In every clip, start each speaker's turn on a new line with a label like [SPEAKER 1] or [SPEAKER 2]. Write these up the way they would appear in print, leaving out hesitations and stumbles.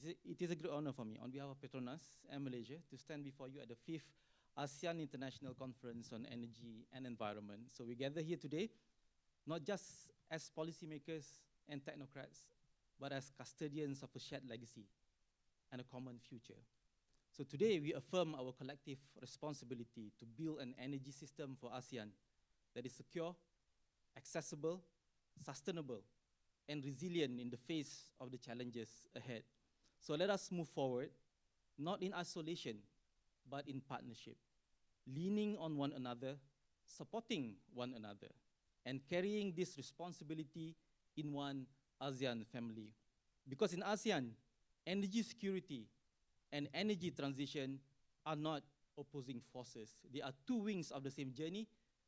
[SPEAKER 1] it is a great honor for me, on behalf of Petronas and Malaysia, to stand before you at the 5th ASEAN International Conference on Energy and Environment. So we gather here today, not just as policymakers and technocrats, but as custodians of a shared legacy and a common future. So today we affirm our collective responsibility to build an energy system for ASEAN that is secure, accessible, sustainable, and resilient in the face of the challenges ahead. So let us move forward, not in isolation, but in partnership, leaning on one another, supporting one another, and carrying this responsibility in one ASEAN family. Because in ASEAN, energy security and energy transition are not opposing forces. They are two wings of the same journey,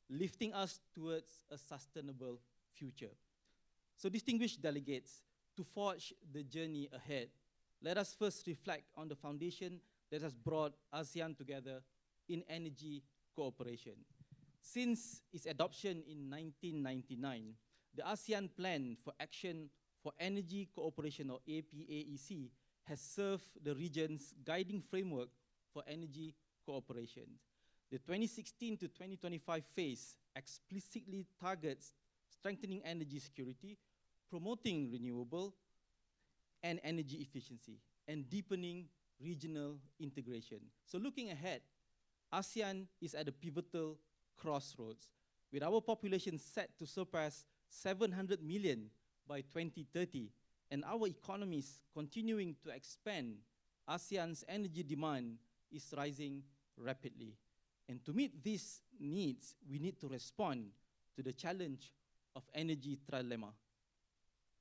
[SPEAKER 1] lifting us towards a sustainable future. So distinguished delegates, to forge the journey ahead, let us first reflect on the foundation that has brought ASEAN together in energy cooperation. Since its adoption in 1999, the ASEAN Plan for Action for Energy Cooperation, or APAEC, has served the region's guiding framework for energy cooperation. The 2016 to 2025 phase explicitly targets strengthening energy security, promoting renewable and energy efficiency, and deepening regional integration. So looking ahead, ASEAN is at a pivotal crossroads, with our population set to surpass 700 million by 2030, and our economies continuing to expand. ASEAN's energy demand is rising rapidly. And to meet these needs, we need to respond to the challenge of energy trilemma.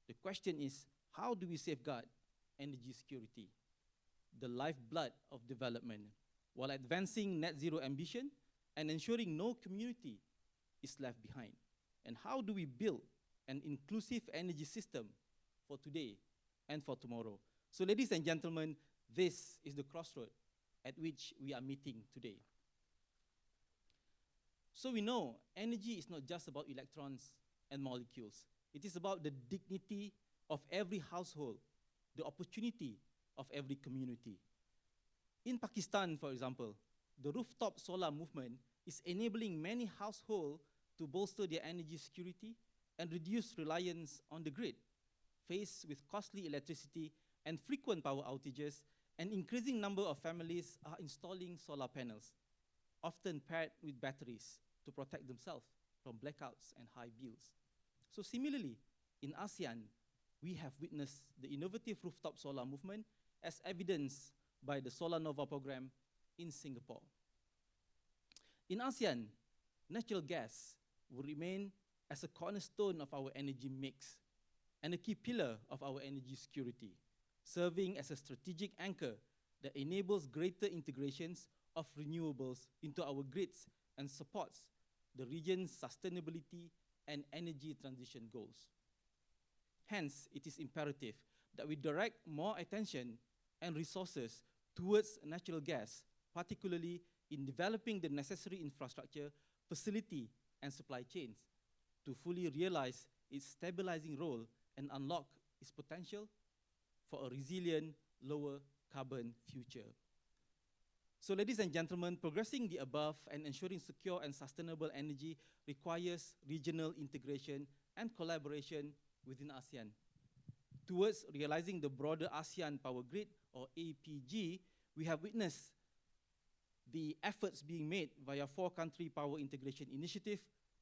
[SPEAKER 1] The question is, how do we safeguard energy security, the lifeblood of development, while advancing net zero ambition and ensuring no community is left behind? And how do we build an inclusive energy system for today and for tomorrow? So ladies and gentlemen, this is the crossroad at which we are meeting today. So we know energy is not just about electrons and molecules. It is about the dignity of every household, the opportunity of every community. In Pakistan, for example, the rooftop solar movement is enabling many households to bolster their energy security and reduce reliance on the grid. Faced with costly electricity and frequent power outages, an increasing number of families are installing solar panels, often paired with batteries, to protect themselves from blackouts and high bills. So similarly, in ASEAN, we have witnessed the innovative rooftop solar movement as evidenced by the Solar Nova program in Singapore. In ASEAN, natural gas will remain as a cornerstone of our energy mix and a key pillar of our energy security, serving as a strategic anchor that enables greater integrations of renewables into our grids and supports the region's sustainability and energy transition goals. Hence, it is imperative that we direct more attention and resources towards natural gas, particularly in developing the necessary infrastructure, facility, and supply chains to fully realize its stabilizing role and unlock its potential for a resilient, lower carbon future. So ladies and gentlemen, progressing the above and ensuring secure and sustainable energy requires regional integration and collaboration within ASEAN. Towards realizing the broader ASEAN Power Grid, or APG, we have witnessed the efforts being made via 4-country power integration initiative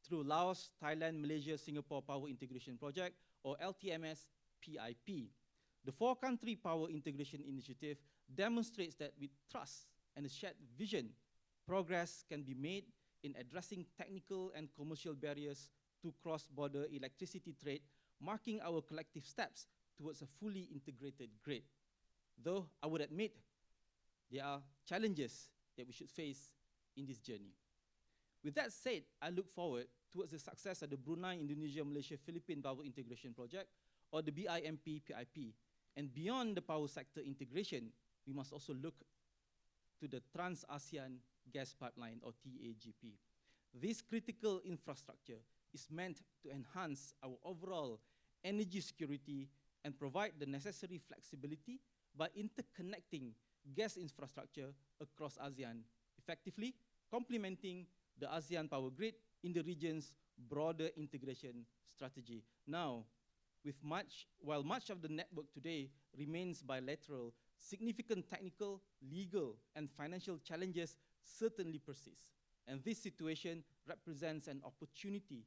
[SPEAKER 1] through Laos, Thailand, Malaysia, Singapore Power Integration Project, or LTMS PIP. The 4-country power integration initiative demonstrates that with trust and a shared vision, progress can be made in addressing technical and commercial barriers to cross-border electricity trade, marking our collective steps towards a fully integrated grid. Though I would admit there are challenges that we should face in this journey. With that said, I look forward towards the success of the Brunei, Indonesia, Malaysia, Philippine Power Integration Project, or the BIMP-PIP. And beyond the power sector integration, we must also look to the Trans-ASEAN Gas Pipeline, or TAGP. This critical infrastructure is meant to enhance our overall energy security and provide the necessary flexibility by interconnecting gas infrastructure across ASEAN, effectively complementing the ASEAN power grid in the region's broader integration strategy. Now, while much of the network today remains bilateral, significant technical, legal, and financial challenges certainly persist. And this situation represents an opportunity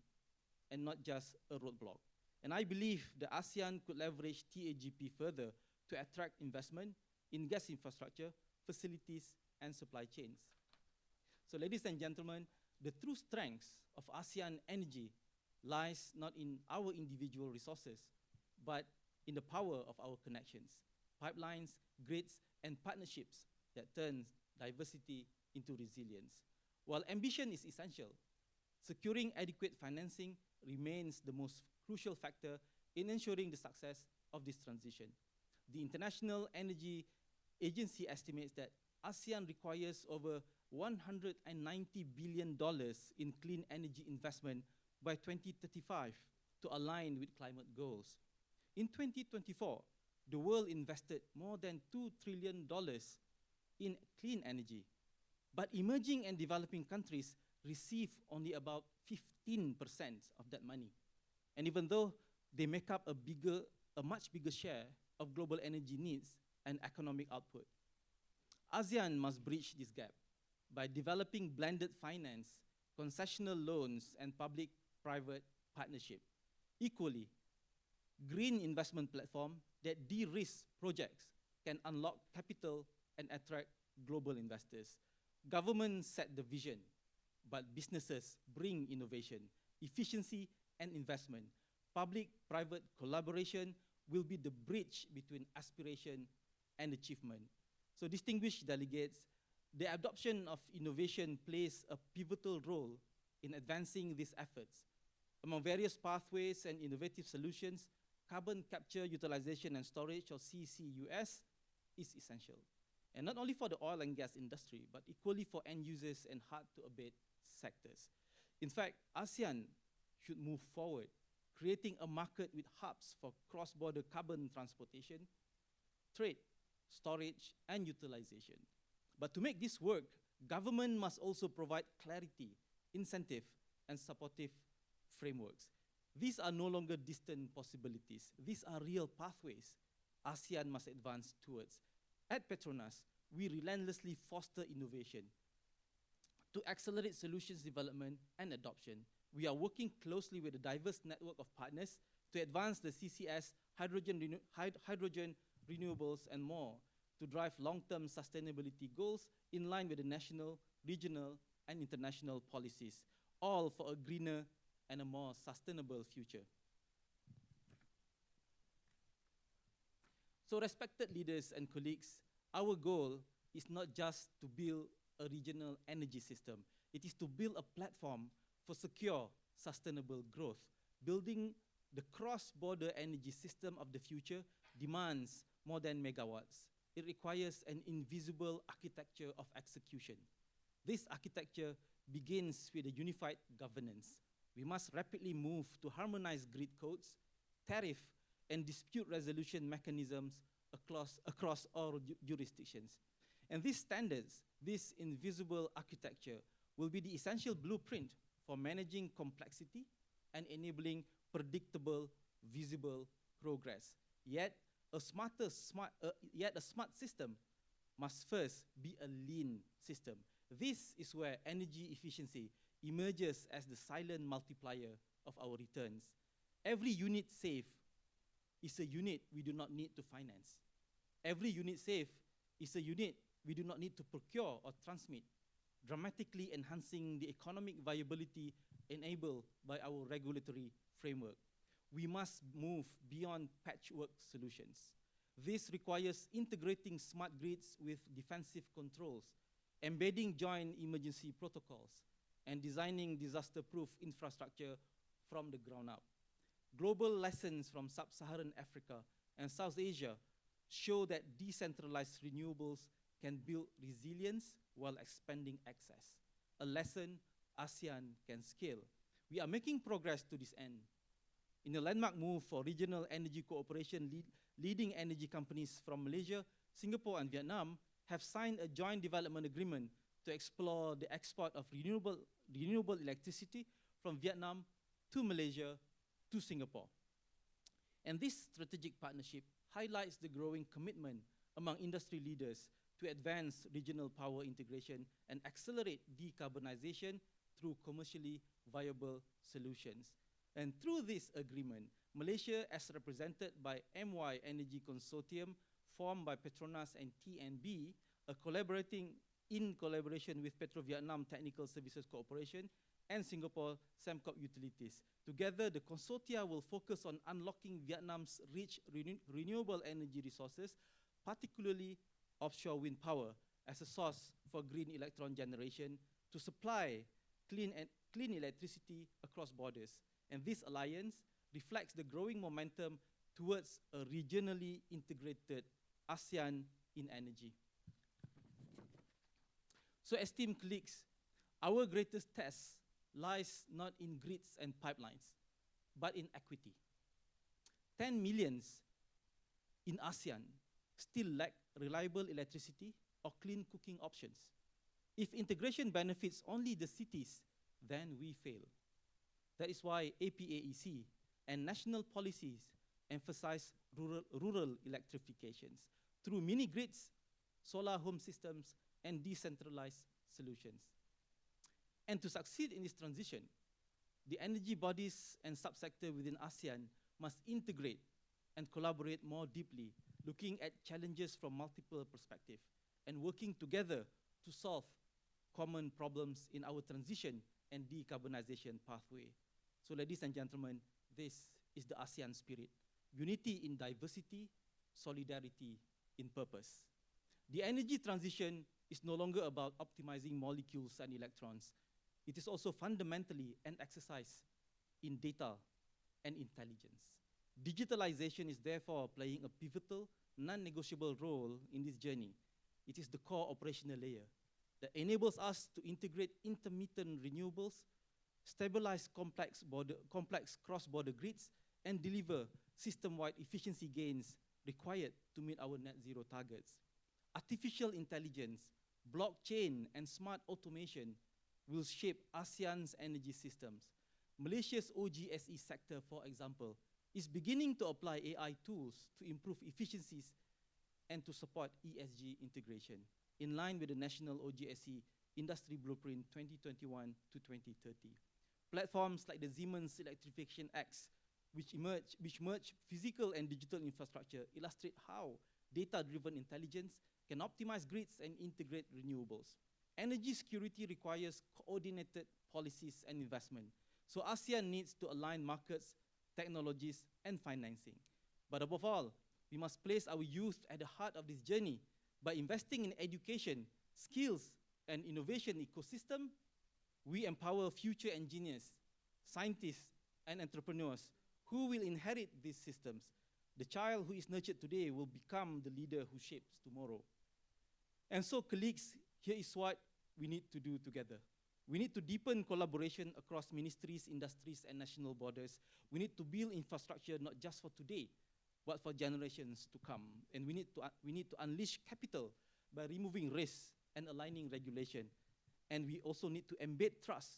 [SPEAKER 1] and not just a roadblock. And I believe the ASEAN could leverage TAGP further to attract investment in gas infrastructure, facilities, and supply chains. So ladies and gentlemen, the true strengths of ASEAN energy lies not in our individual resources, but in the power of our connections, pipelines, grids, and partnerships that turn diversity into resilience. While ambition is essential, securing adequate financing remains the most crucial factor in ensuring the success of this transition. The International Energy Agency estimates that ASEAN requires over $190 billion in clean energy investment by 2035 to align with climate goals. In 2024, the world invested more than $2 trillion in clean energy, but emerging and developing countries receive only about 15% of that money. And even though they make up a much bigger share of global energy needs and economic output, ASEAN must bridge this gap by developing blended finance, concessional loans, and public-private partnership. Equally, green investment platform that de-risk projects can unlock capital and attract global investors. Governments set the vision, but businesses bring innovation, efficiency, and investment. Public-private collaboration will be the bridge between aspiration and achievement. So distinguished delegates, the adoption of innovation plays a pivotal role in advancing these efforts. Among various pathways and innovative solutions, carbon capture, utilization, and storage, or CCUS, is essential. And not only for the oil and gas industry, but equally for end users and hard-to-abate sectors. In fact, ASEAN should move forward, creating a market with hubs for cross-border carbon transportation, trade, storage, and utilization. But to make this work, government must also provide clarity, incentive, and supportive frameworks. These are no longer distant possibilities. These are real pathways ASEAN must advance towards. At Petronas, we relentlessly foster innovation. To accelerate solutions development and adoption, we are working closely with a diverse network of partners to advance the CCS, hydrogen renewables, and more to drive long-term sustainability goals in line with the national, regional, and international policies, all for a greener and a more sustainable future. So respected leaders and colleagues, our goal is not just to build a regional energy system. It is to build a platform for secure, sustainable growth. Building the cross-border energy system of the future demands more than megawatts. It requires an invisible architecture of execution. This architecture begins with a unified governance. We must rapidly move to harmonize grid codes, tariff, and dispute resolution mechanisms across all jurisdictions. And these standards, this invisible architecture, will be the essential blueprint for managing complexity and enabling predictable, visible progress. Yet a smart system must first be a lean system. This is where energy efficiency emerges as the silent multiplier of our returns. Every unit saved is a unit we do not need to finance. Every unit saved is a unit we do not need to procure or transmit, dramatically enhancing the economic viability enabled by our regulatory framework. We must move beyond patchwork solutions. This requires integrating smart grids with defensive controls, embedding joint emergency protocols, and designing disaster-proof infrastructure from the ground up. Global lessons from sub-Saharan Africa and South Asia show that decentralized renewables can build resilience while expanding access, a lesson ASEAN can scale. We are making progress to this end. In a landmark move for regional energy cooperation, leading energy companies from Malaysia, Singapore, and Vietnam have signed a joint development agreement to explore the export of renewable electricity from Vietnam to Malaysia to Singapore. And this strategic partnership highlights the growing commitment among industry leaders to advance regional power integration and accelerate decarbonization through commercially viable solutions. And through this agreement, Malaysia, as represented by MY Energy Consortium, formed by Petronas and TNB, in collaboration with Petro-Vietnam Technical Services Corporation and Singapore Sembcorp Utilities. Together, the consortia will focus on unlocking Vietnam's rich renewable energy resources, particularly offshore wind power, as a source for green electron generation to supply clean electricity across borders. And this alliance reflects the growing momentum towards a regionally integrated ASEAN in energy. So, esteemed colleagues, our greatest test lies not in grids and pipelines, but in equity. 10 millions in ASEAN still lack reliable electricity or clean cooking options. If integration benefits only the cities, then we fail. That is why AICEE and national policies emphasize rural electrifications through mini-grids, solar home systems, and decentralized solutions. And to succeed in this transition, the energy bodies and subsector within ASEAN must integrate and collaborate more deeply, looking at challenges from multiple perspectives and working together to solve common problems in our transition and decarbonization pathway. So, ladies and gentlemen, this is the ASEAN spirit: unity in diversity, solidarity in purpose. The energy transition is no longer about optimizing molecules and electrons. It is also fundamentally an exercise in data and intelligence. Digitalization is therefore playing a pivotal, non-negotiable role in this journey. It is the core operational layer that enables us to integrate intermittent renewables, stabilize complex cross-border grids, and deliver system-wide efficiency gains required to meet our net zero targets. Artificial intelligence, blockchain, and smart automation will shape ASEAN's energy systems. Malaysia's OGSE sector, for example, is beginning to apply AI tools to improve efficiencies and to support ESG integration, in line with the National OGSE Industry Blueprint 2021 to 2030. Platforms like the Siemens Electrification X, which merge physical and digital infrastructure, illustrate how data-driven intelligence can optimize grids and integrate renewables. Energy security requires coordinated policies and investment. So ASEAN needs to align markets, technologies, and financing. But above all, we must place our youth at the heart of this journey. By investing in education, skills, and innovation ecosystem, we empower future engineers, scientists, and entrepreneurs who will inherit these systems. The child who is nurtured today will become the leader who shapes tomorrow. And so, colleagues, here is what we need to do together. We need to deepen collaboration across ministries, industries, and national borders. We need to build infrastructure not just for today, but for generations to come. And we need to unleash capital by removing risks and aligning regulation. And we also need to embed trust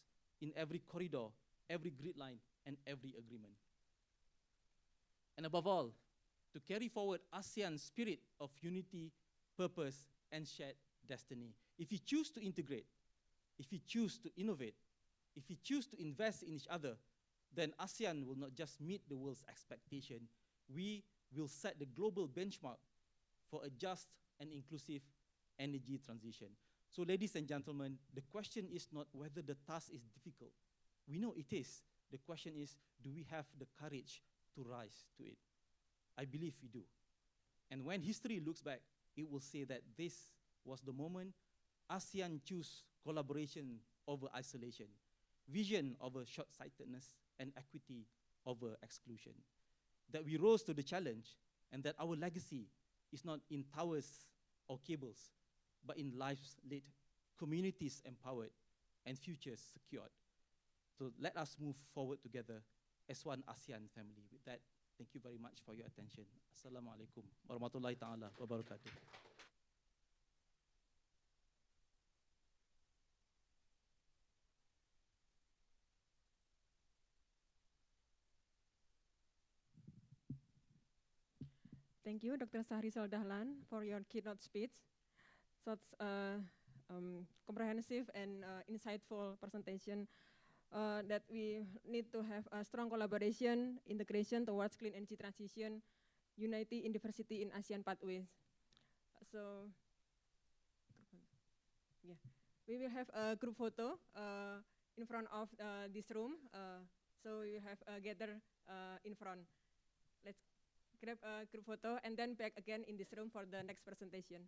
[SPEAKER 1] in every corridor, every grid line, and every agreement. And above all, to carry forward ASEAN's spirit of unity, purpose, and shared destiny. If we choose to integrate, if we choose to innovate, if we choose to invest in each other, then ASEAN will not just meet the world's expectation, we will set the global benchmark for a just and inclusive energy transition. So, ladies and gentlemen, the question is not whether the task is difficult. We know it is. The question is, do we have the courage to rise to it? I believe we do. And when history looks back, it will say that this was the moment ASEAN chose collaboration over isolation, vision over short-sightedness, and equity over exclusion. That we rose to the challenge, and that our legacy is not in towers or cables, but in lives lit, communities empowered, and futures secured. So let us move forward together as one ASEAN family. With that, thank you very much for your attention. Assalamualaikum warahmatullahi ta'ala wabarakatuh.
[SPEAKER 2] Thank you, Dr. Sahrisal Dahlan, for your keynote speech. Such a comprehensive and insightful presentation that we need to have a strong collaboration, integration towards clean energy transition, unity in diversity in ASEAN pathways. So, yeah, we will have a group photo in front of this room. So we will have gather in front. Let's grab a group photo and then back again in this room for the next presentation.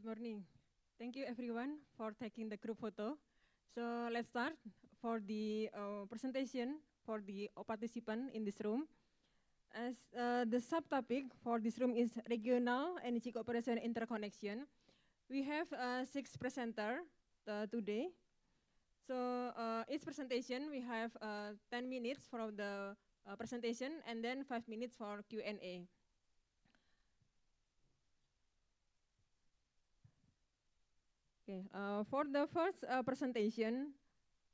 [SPEAKER 2] morning. Thank you everyone for taking the group photo. So let's start for the presentation for the participant in this room. As the subtopic for this room is regional energy cooperation interconnection, we have 6 presenters today. So each presentation we have 10 minutes for the presentation and then 5 minutes for Q&A. Okay, for the first presentation,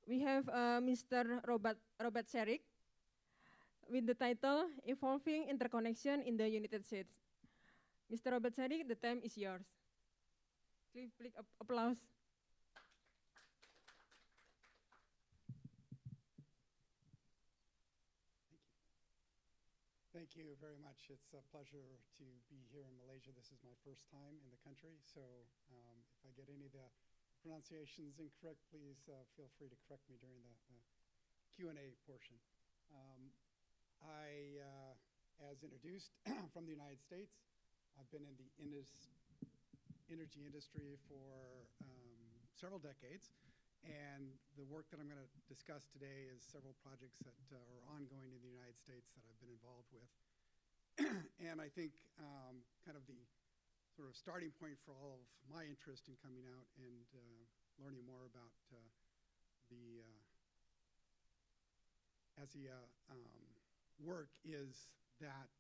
[SPEAKER 2] we have Mr. Robert Sherik with the title Evolving Interconnection in the United States. Mr. Robert Sherik, the time is yours. Please applause.
[SPEAKER 3] Thank you very much. It's a pleasure to be here in Malaysia. This is my first time in the country, so if I get any of the pronunciations incorrect, please feel free to correct me during the Q&A portion. As introduced, from the United States. I've been in the energy industry for several decades, and the work that I'm going to discuss today is several projects that are ongoing in the United States that I've been involved with. And I think kind of the sort of starting point for all of my interest in coming out and learning more about the AICEE work is that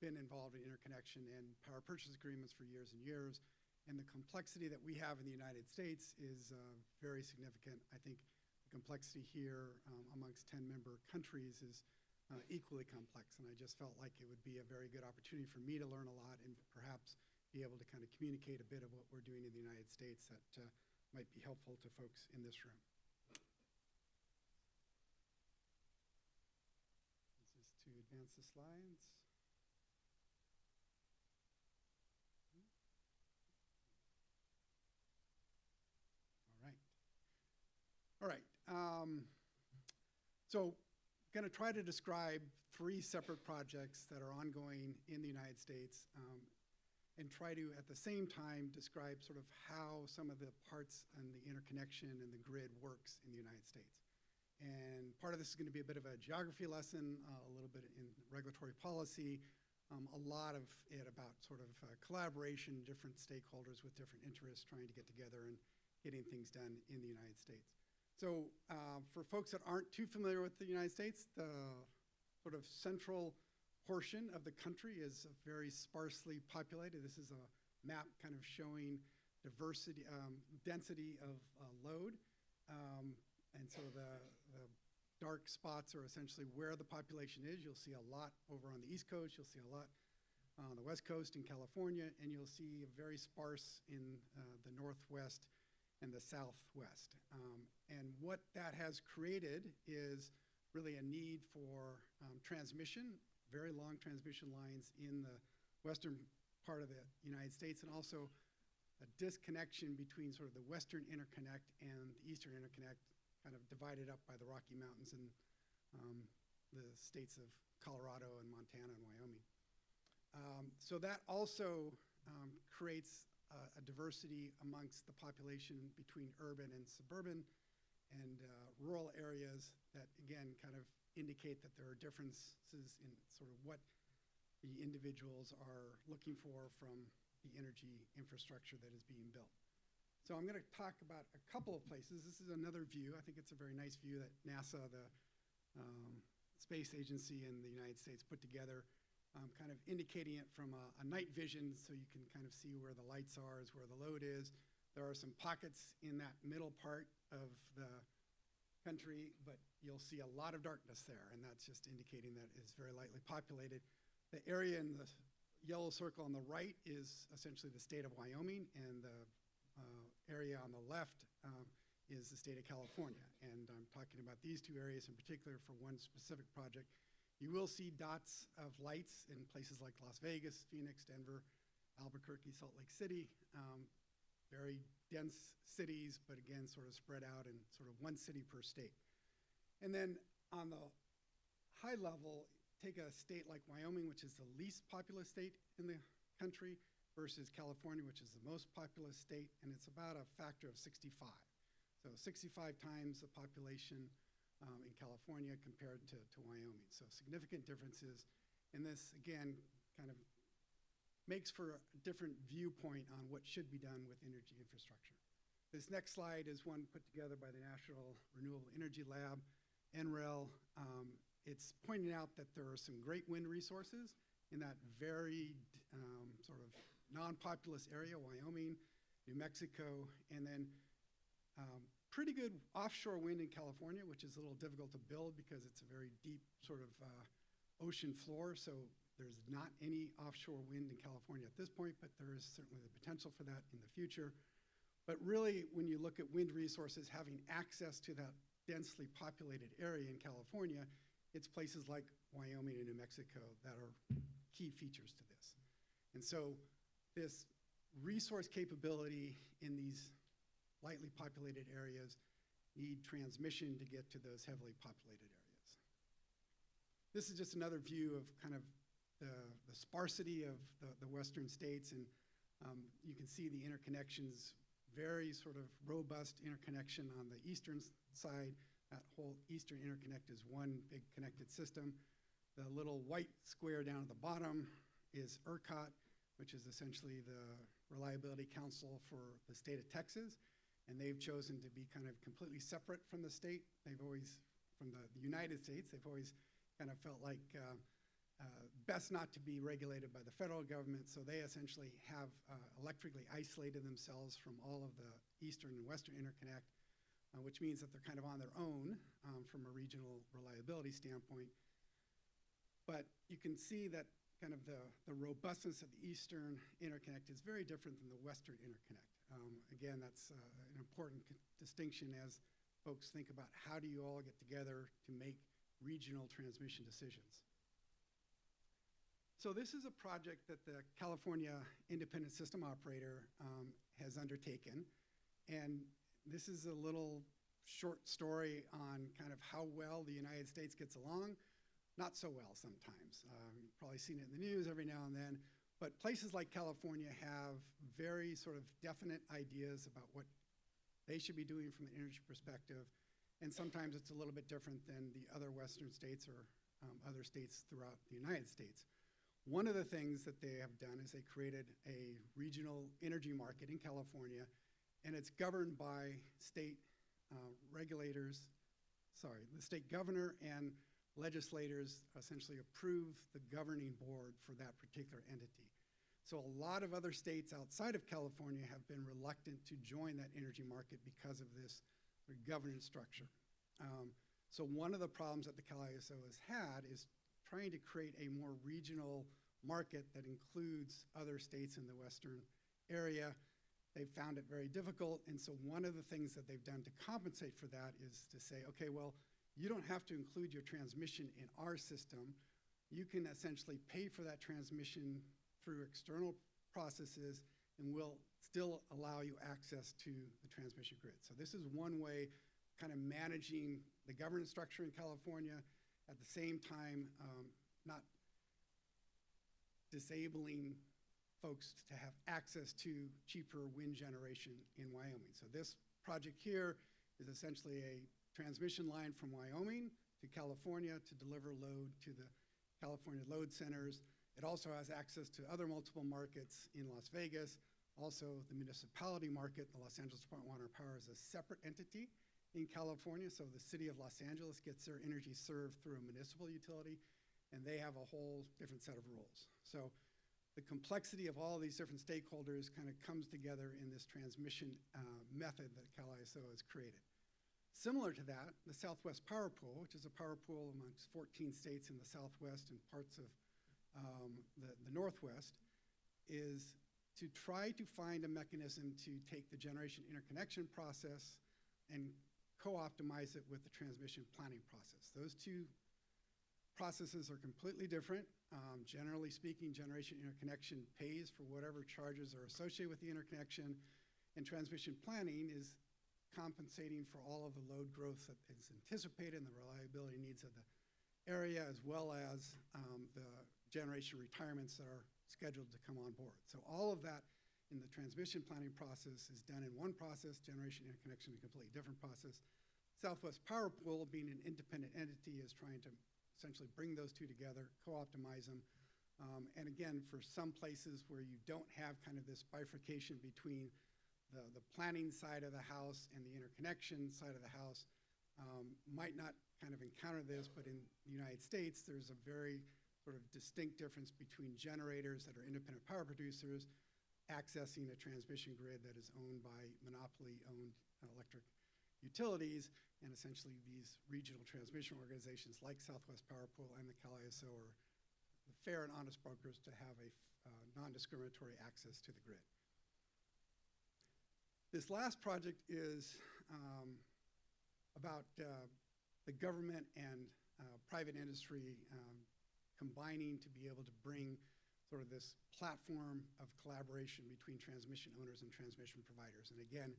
[SPEAKER 3] been involved in interconnection and power purchase agreements for years and years. And the complexity that we have in the United States is very significant. I think the complexity here amongst 10-member countries is equally complex. And I just felt like it would be a very good opportunity for me to learn a lot and perhaps be able to kind of communicate a bit of what we're doing in the United States that might be helpful to folks in this room. This is to advance the slides. All right. So going to try to describe 3 separate projects that are ongoing in the United States and try to, at the same time, describe sort of how some of the parts and the interconnection and the grid works in the United States. And part of this is going to be a bit of a geography lesson, a little bit in regulatory policy, a lot of it about sort of collaboration, different stakeholders with different interests trying to get together and getting things done in the United States. So for folks that aren't too familiar with the United States, the sort of central portion of the country is very sparsely populated. This is a map kind of showing diversity, density of load. And so the dark spots are essentially where the population is. You'll see a lot over on the East Coast. You'll see a lot on the West Coast in California. And you'll see very sparse in the Northwest and the Southwest. And what that has created is really a need for transmission, very long transmission lines in the western part of the United States, and also a disconnection between sort of the Western interconnect and the Eastern interconnect, kind of divided up by the Rocky Mountains and the states of Colorado and Montana and Wyoming. So that also creates a diversity amongst the population between urban and suburban and rural areas that, again, kind of indicate that there are differences in sort of what the individuals are looking for from the energy infrastructure that is being built. So I'm going to talk about a couple of places. This is another view. I think it's a very nice view that NASA, the space agency in the United States, put together, kind of indicating it from a night vision so you can kind of see where the lights are, is where the load is. There are some pockets in that middle part of the country, but you'll see a lot of darkness there, and that's just indicating that it's very lightly populated. The area in the yellow circle on the right is essentially the state of Wyoming, and the area on the left is the state of California. And I'm talking about these 2 areas in particular for one specific project. You will see dots of lights in places like Las Vegas, Phoenix, Denver, Albuquerque, Salt Lake City. Very dense cities, but again, sort of spread out in sort of one city per state. And then on the high level, take a state like Wyoming, which is the least populous state in the country, versus California, which is the most populous state, and it's about a factor of 65. So 65 times the population in California compared to Wyoming. So significant differences. And this, again, kind of makes for a different viewpoint on what should be done with energy infrastructure. This next slide is one put together by the National Renewable Energy Lab, NREL. It's pointing out that there are some great wind resources in that very sort of non-populous area, Wyoming, New Mexico, and then pretty good offshore wind in California, which is a little difficult to build because it's a very deep sort of ocean floor, so there's not any offshore wind in California at this point, but there is certainly the potential for that in the future. But really, when you look at wind resources, having access to that densely populated area in California, it's places like Wyoming and New Mexico that are key features to this. And so this resource capability in these lightly populated areas need transmission to get to those heavily populated areas. This is just another view of kind of the sparsity of the western states, and you can see the interconnections, very sort of robust interconnection on the eastern side. That whole eastern interconnect is one big connected system. The little white square down at the bottom is ERCOT, which is essentially the Reliability Council for the state of Texas, and they've chosen to be kind of completely separate from the state. They've always, from the United States, they've always kind of felt like best not to be regulated by the federal government, so they essentially have electrically isolated themselves from all of the eastern and western interconnect, which means that they're kind of on their own from a regional reliability standpoint. But you can see that kind of the robustness of the eastern interconnect is very different than the western interconnect. Again, that's an important distinction as folks think about how do you all get together to make regional transmission decisions. So this is a project that the California Independent System Operator has undertaken, and this is a little short story on kind of how well the United States gets along. Not so well sometimes. You've probably seen it in the news every now and then, but places like California have very sort of definite ideas about what they should be doing from an energy perspective, and sometimes it's a little bit different than the other Western states or other states throughout the United States. One of the things that they have done is they created a regional energy market in California, and it's governed by state regulators, the state governor and legislators essentially approve the governing board for that particular entity. So a lot of other states outside of California have been reluctant to join that energy market because of this governance structure. So one of the problems that the CalISO has had is trying to create a more regional market that includes other states in the western area. They've found it very difficult, and so one of the things that they've done to compensate for that is to say, okay, well, you don't have to include your transmission in our system. You can essentially pay for that transmission through external processes, and we'll still allow you access to the transmission grid. So this is one way kind of managing the governance structure in California, at the same time not disabling folks to have access to cheaper wind generation in Wyoming. So this project here is essentially a transmission line from Wyoming to California to deliver load to the California load centers. It also has access to other multiple markets in Las Vegas. Also, the municipality market, the Los Angeles Department of Water and Power, is a separate entity in California. So the city of Los Angeles gets their energy served through a municipal utility, and they have a whole different set of rules. So the complexity of all these different stakeholders kind of comes together in this transmission method that CalISO has created. Similar to that, the Southwest Power Pool, which is a power pool amongst 14 states in the Southwest and parts of the Northwest, is to try to find a mechanism to take the generation interconnection process and co-optimize it with the transmission planning process. Those two processes are completely different. Generally speaking, generation interconnection pays for whatever charges are associated with the interconnection, and transmission planning is compensating for all of the load growth that is anticipated and the reliability needs of the area, as well as the generation retirements that are scheduled to come on board. So all of that in the transmission planning process is done in one process. Generation interconnection is a completely different process. Southwest Power Pool, being an independent entity, is trying to essentially bring those two together, co-optimize them. And again, for some places where you don't have kind of this bifurcation between the planning side of the house and the interconnection side of the house, might not kind of encounter this, but in the United States, there's a very sort of distinct difference between generators that are independent power producers accessing a transmission grid that is owned by monopoly-owned electric utilities, and essentially these regional transmission organizations like Southwest Power Pool and the AICEE are the fair and honest brokers to have a non-discriminatory access to the grid. This last project is about the government and private industry combining to be able to bring sort of this platform of collaboration between transmission owners and transmission providers. And again,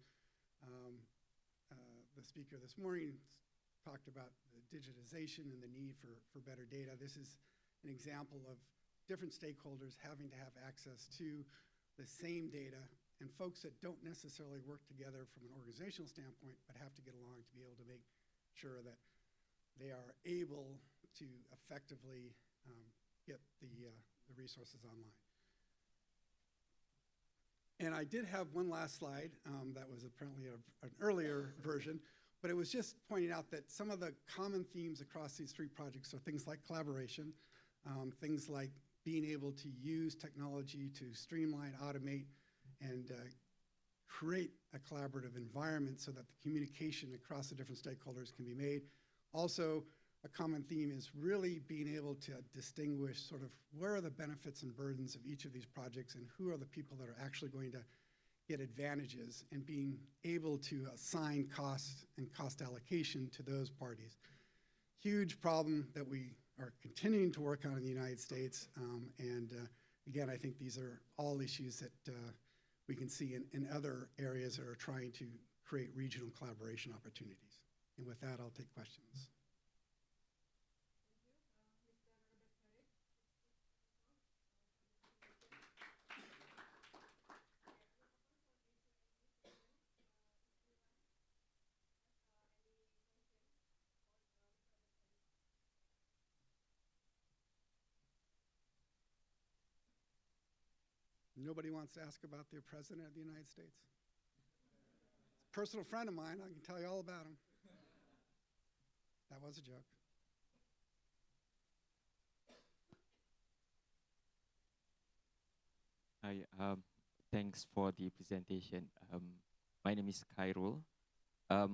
[SPEAKER 3] the speaker this morning talked about the digitization and the need for better data. This is an example of different stakeholders having to have access to the same data, and folks that don't necessarily work together from an organizational standpoint, but have to get along to be able to make sure that they are able to effectively get the resources online. And I did have one last slide that was apparently an earlier version, but it was just pointing out that some of the common themes across these three projects are things like collaboration, things like being able to use technology to streamline, automate, and create a collaborative environment so that the communication across the different stakeholders can be made. Also, a common theme is really being able to distinguish sort of where are the benefits and burdens of each of these projects and who are the people that are actually going to get advantages, and being able to assign cost and cost allocation to those parties. Huge problem that we are continuing to work on in the United States. Again, I think these are all issues that we can see in other areas that are trying to create regional collaboration opportunities. And with that, I'll take questions. Nobody wants to ask about the President of the United States? A personal friend of mine, I can tell you all about him. That was a joke.
[SPEAKER 4] Hi, thanks for the presentation. My name is Khairul. I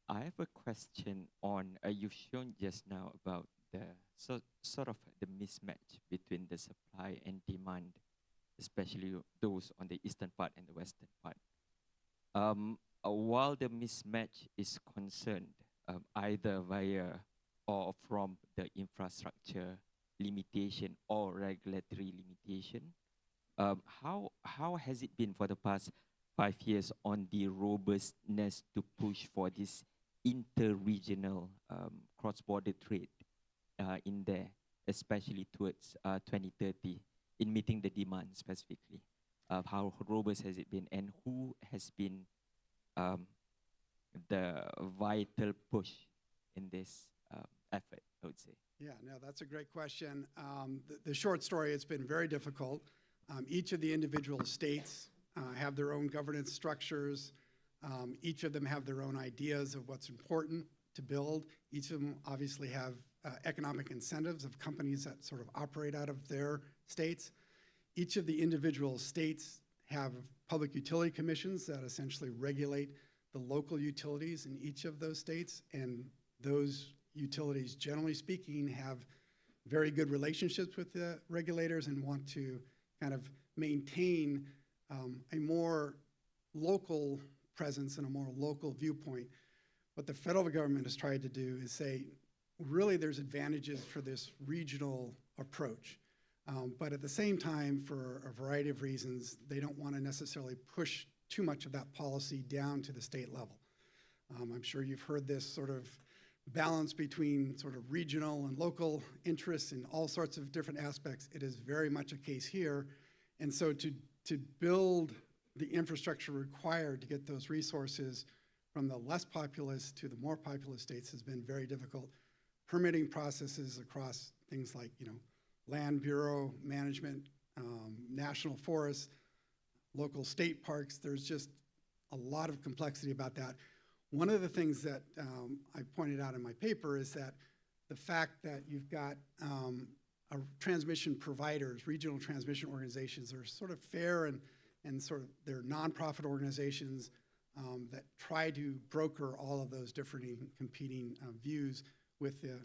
[SPEAKER 4] have a question on, you've shown just now about the sort of the mismatch between the supply and demand, especially those on the eastern part and the western part. While the mismatch is concerned, either via or from the infrastructure limitation or regulatory limitation, how has it been for the past 5 years on the robustness to push for this inter-regional cross-border trade in there, especially towards 2030, in meeting the demand specifically? How robust has it been, and who has been the vital push in this effort, I would say?
[SPEAKER 3] Yeah, no, that's a great question. The short story, it's been very difficult. Each of the individual states have their own governance structures. Each of them have their own ideas of what's important to build. Each of them obviously have economic incentives of companies that sort of operate out of their states. Each of the individual states have public utility commissions that essentially regulate the local utilities in each of those states, and those utilities, generally speaking, have very good relationships with the regulators and want to kind of maintain a more local presence and a more local viewpoint. What the federal government has tried to do is say, really there's advantages for this regional approach. But at the same time, for a variety of reasons, they don't want to necessarily push too much of that policy down to the state level. I'm sure you've heard this sort of balance between sort of regional and local interests in all sorts of different aspects. It is very much a case here. And so to build the infrastructure required to get those resources from the less populous to the more populous states has been very difficult. Permitting processes across things like, land bureau management, national forests, local state parks, there's just a lot of complexity about that. One of the things that I pointed out in my paper is that the fact that you've got transmission providers, regional transmission organizations, are sort of fair and sort of they're nonprofit organizations that try to broker all of those different competing views with the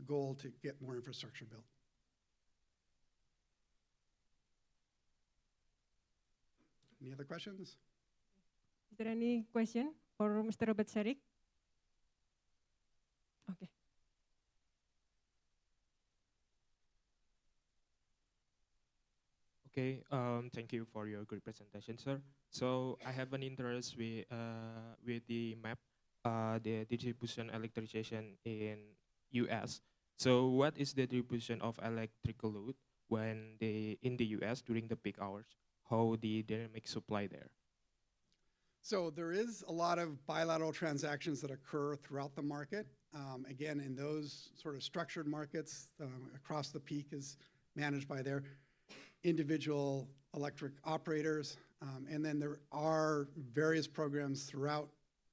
[SPEAKER 3] goal to get more infrastructure built. Any other questions?
[SPEAKER 2] Is there any question for Mr. Robert Sharik? Okay.
[SPEAKER 5] Okay, thank you for your great presentation, sir. So I have an interest with the map, the distribution electrification in US. So what is the distribution of electrical load when in the US during the peak hours? How the dynamic supply there?
[SPEAKER 3] So there is a lot of bilateral transactions that occur throughout the market. Again, in those sort of structured markets, across the peak is managed by their individual electric operators. And then there are various programs throughout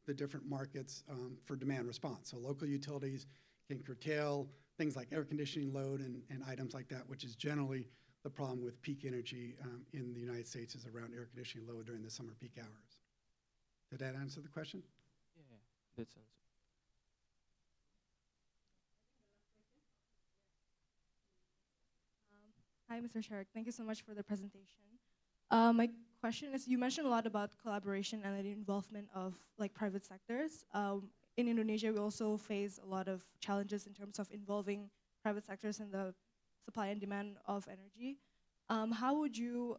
[SPEAKER 3] the different markets for demand response. So local utilities can curtail things like air conditioning load and items like that, which is generally the problem with peak energy in the United States is around air conditioning load during the summer peak hours. Did that answer the question?
[SPEAKER 5] Yeah, that sounds.
[SPEAKER 6] Hi, Mr. Sharik. Thank you so much for the presentation. My question is, you mentioned a lot about collaboration and the involvement of private sectors. In Indonesia, we also face a lot of challenges in terms of involving private sectors in the supply and demand of energy. How would you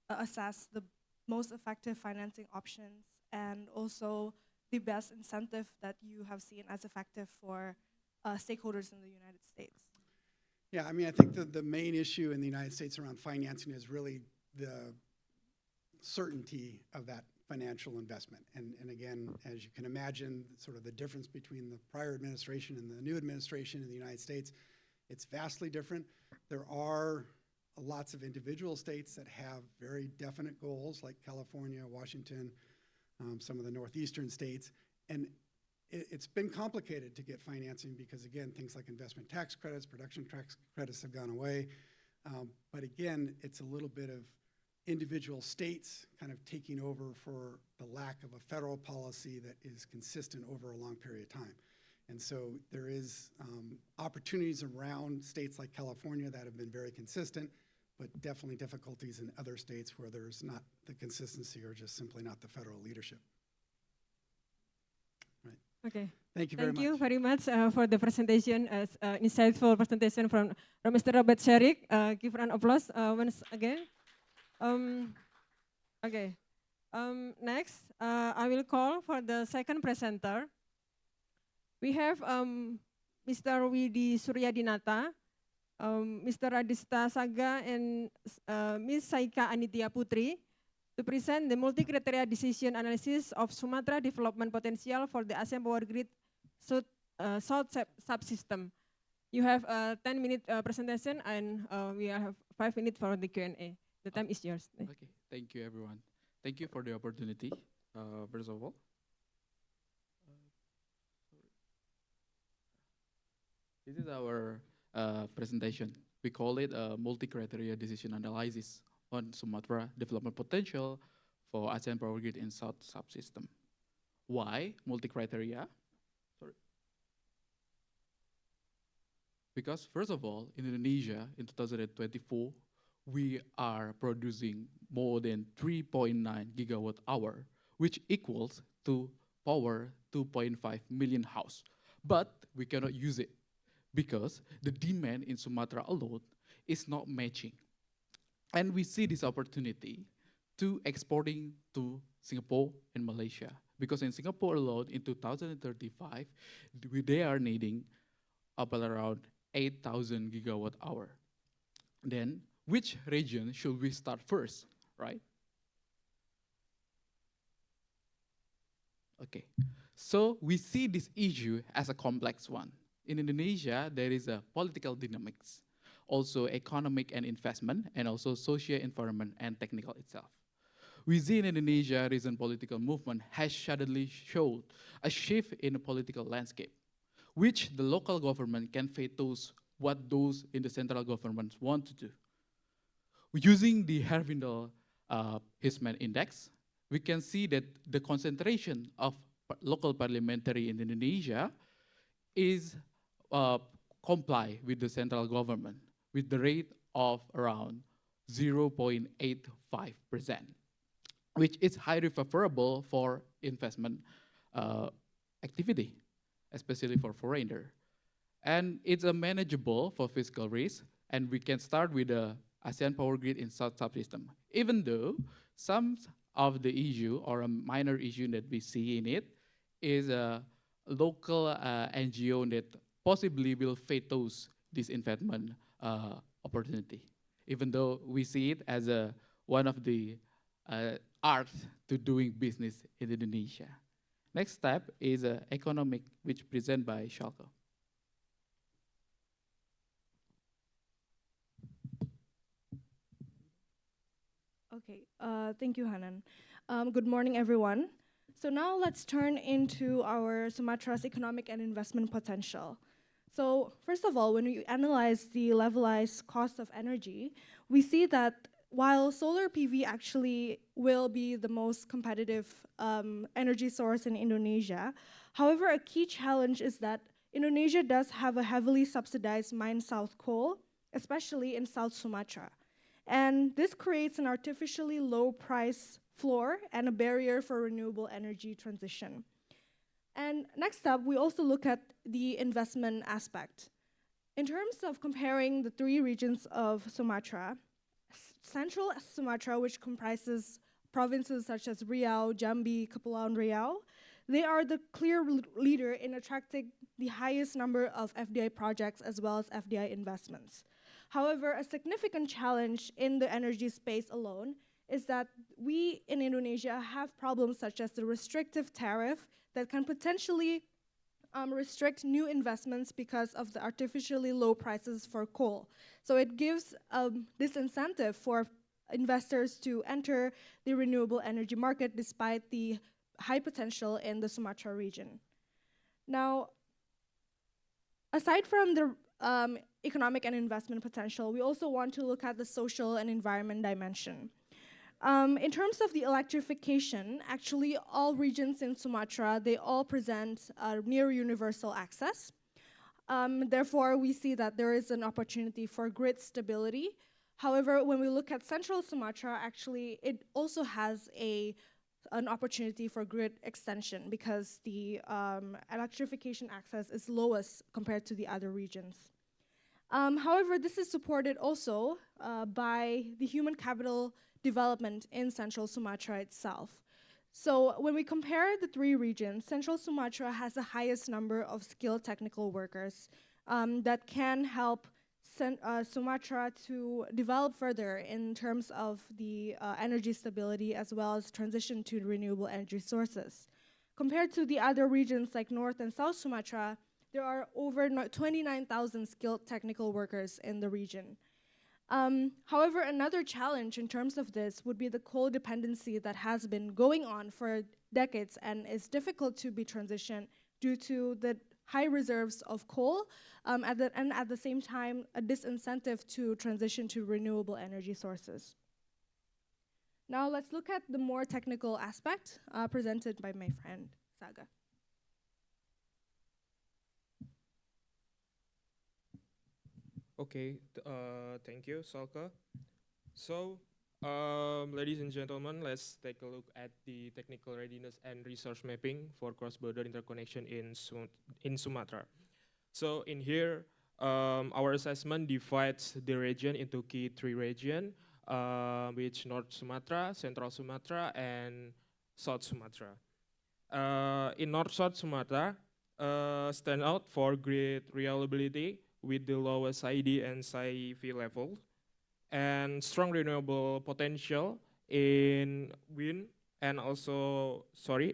[SPEAKER 6] assess the most effective financing options and also the best incentive that you have seen as effective for stakeholders in the United States?
[SPEAKER 3] Yeah, I mean, I think the main issue in the United States around financing is really the certainty of that financial investment. And again, as you can imagine, sort of the difference between the prior administration and the new administration in the United States, it's vastly different. There are lots of individual states that have very definite goals, like California, Washington, some of the northeastern states. And it's been complicated to get financing because, again, things like investment tax credits, production tax credits have gone away. But again, it's a little bit of individual states kind of taking over for the lack of a federal policy that is consistent over a long period of time. And so there is opportunities around states like California that have been very consistent, but definitely difficulties in other states where there's not the consistency or just simply not the federal leadership. Right.
[SPEAKER 2] Okay.
[SPEAKER 3] Thank you very much.
[SPEAKER 2] Thank you very much for the presentation, insightful presentation from Mr. Robert Sharik. Give an applause once again. Okay. Next, I will call for the second presenter. We have Mr. Widi Suryadinata, Mr. Radista Saga, and Ms. Saika Anitya Putri to present the multi-criteria decision analysis of Sumatra development potential for the ASEAN Power Grid South subsystem. You have a 10-minute presentation, and we have 5 minutes for the Q&A. The time is yours.
[SPEAKER 7] Okay, thank you everyone. Thank you for the opportunity, first of all. This is our presentation. We call it a multi-criteria decision analysis on Sumatra development potential for ASEAN Power Grid in South subsystem. Why multi-criteria? Sorry. Because first of all, in Indonesia in 2024, we are producing more than 3.9 gigawatt hour, which equals to power 2.5 million house. But we cannot use it because the demand in Sumatra alone is not matching. And we see this opportunity to exporting to Singapore and Malaysia Because in Singapore alone, in 2035, they are needing about around 8,000 gigawatt hour. Then, which region should we start first, right? Okay, so we see this issue as a complex one. In Indonesia, there is a political dynamics, also economic and investment, and also social environment and technical itself. Within Indonesia, recent political movement has suddenly showed a shift in the political landscape, which the local government can veto what those in the central government want to do. Using the Herfindahl Hisman Index, we can see that the concentration of local parliamentary in Indonesia is comply with the central government with the rate of around 0.85%, which is highly favorable for investment activity, especially for foreigner. And it's a manageable for fiscal risk, and we can start with the ASEAN Power Grid in South subsystem. Even though some of the issue or a minor issue that we see in it is a local NGO that possibly will veto this investment opportunity, even though we see it as one of the art to doing business in Indonesia. Next step is economic, which present by Schalke.
[SPEAKER 6] Okay, thank you, Hanan. Good morning, everyone. So now let's turn into our Sumatra's economic and investment potential. So first of all, when we analyze the levelized cost of energy, we see that while solar PV actually will be the most competitive energy source in Indonesia, however, a key challenge is that Indonesia does have a heavily subsidized mine south coal, especially in South Sumatra. And this creates an artificially low price floor and a barrier for renewable energy transition. And next up, we also look at the investment aspect. In terms of comparing the three regions of Sumatra, Central Sumatra, which comprises provinces such as Riau, Jambi, Kepulauan Riau, they are the clear leader in attracting the highest number of FDI projects as well as FDI investments. However, a significant challenge in the energy space alone is that we in Indonesia have problems such as the restrictive tariff that can potentially restrict new investments because of the artificially low prices for coal. So it gives this incentive for investors to enter the renewable energy market despite the high potential in the Sumatra region. Now, aside from the economic and investment potential, we also want to look at the social and environment dimension. In terms of the electrification, actually all regions in Sumatra, they all present near universal access. Therefore, we see that there is an opportunity for grid stability. However, when we look at Central Sumatra, actually it also has an opportunity for grid extension because the electrification access is lowest compared to the other regions. However, this is supported also by the human capital development in Central Sumatra itself. So when we compare the three regions, Central Sumatra has the highest number of skilled technical workers that can help Sumatra to develop further in terms of the energy stability as well as transition to renewable energy sources. Compared to the other regions like North and South Sumatra, there are over 29,000 skilled technical workers in the region. However, another challenge in terms of this would be the coal dependency that has been going on for decades and is difficult to be transitioned due to the high reserves of coal and at the same time a disincentive to transition to renewable energy sources. Now let's look at the more technical aspect presented by my friend Saga.
[SPEAKER 5] Okay, thank you, Salka. So, ladies and gentlemen, let's take a look at the technical readiness and resource mapping for cross-border interconnection in Sumatra. So in here, our assessment divides the region into key three regions, which North Sumatra, Central Sumatra, and South Sumatra. in North-South Sumatra, stand out for great reliability with the lowest ID and SAIV level, and strong renewable potential in wind and also,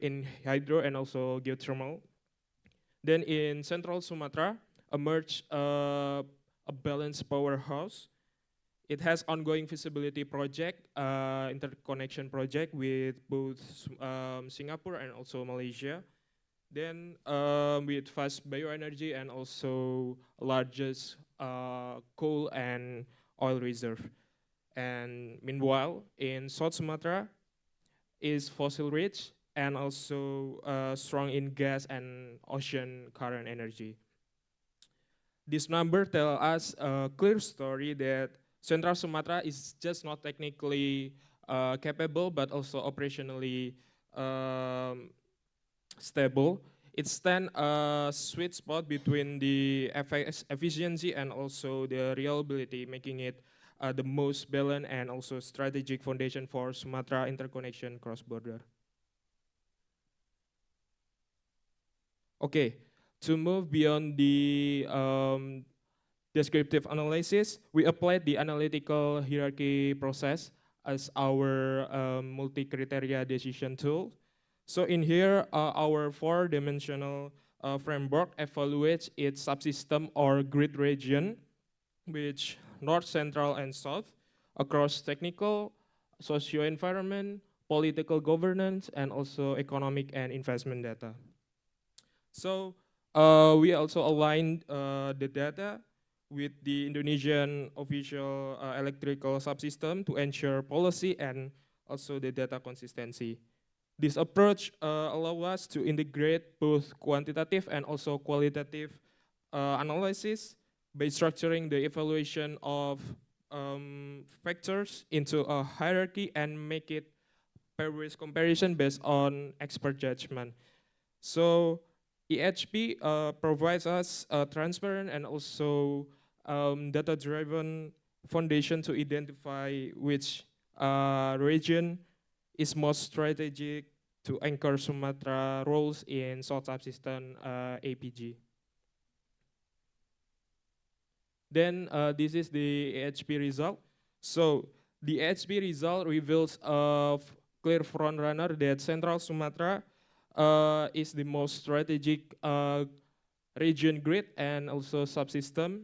[SPEAKER 5] in hydro and also geothermal. Then in Central Sumatra, emerged a balanced powerhouse. It has ongoing feasibility project, interconnection project with both Singapore and also Malaysia. Then with fast bioenergy and also largest coal and oil reserve. And meanwhile, in South Sumatra is fossil rich and also strong in gas and ocean current energy. This number tell us a clear story that Central Sumatra is just not technically capable, but also operationally um, stable. It stands a sweet spot between the efficiency and also the reliability, making it the most balanced and also strategic foundation for Sumatra interconnection cross-border. Okay, to move beyond the descriptive analysis, we applied the analytical hierarchy process as our multi-criteria decision tool. So in here, our four-dimensional framework evaluates its subsystem or grid region, which north, central, and south, across technical, socio-environment, political governance, and also economic and investment data. So we also aligned the data with the Indonesian official electrical subsystem to ensure policy and also the data consistency. This approach allows us to integrate both quantitative and also qualitative analysis by structuring the evaluation of factors into a hierarchy and make it pair with comparison based on expert judgment. So EHP provides us a transparent and also data-driven foundation to identify which region is most strategic to anchor Sumatra roles in South Subsystem APG. Then this is the AHP result. So the AHP result reveals a clear front runner that Central Sumatra is the most strategic region grid and also subsystem.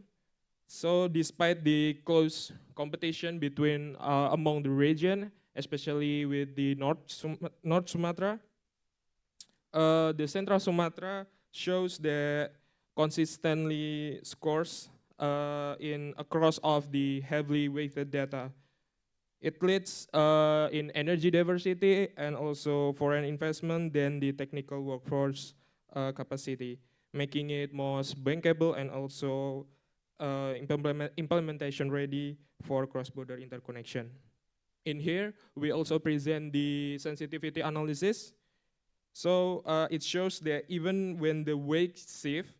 [SPEAKER 5] So despite the close competition between among the region, especially with the North Sumatra, the Central Sumatra shows that consistently scores in across of the heavily weighted data. It leads in energy diversity and also foreign investment than the technical workforce capacity, making it most bankable and also implementation ready for cross-border interconnection. In here, we also present the sensitivity analysis. So it shows that even when the weight shift,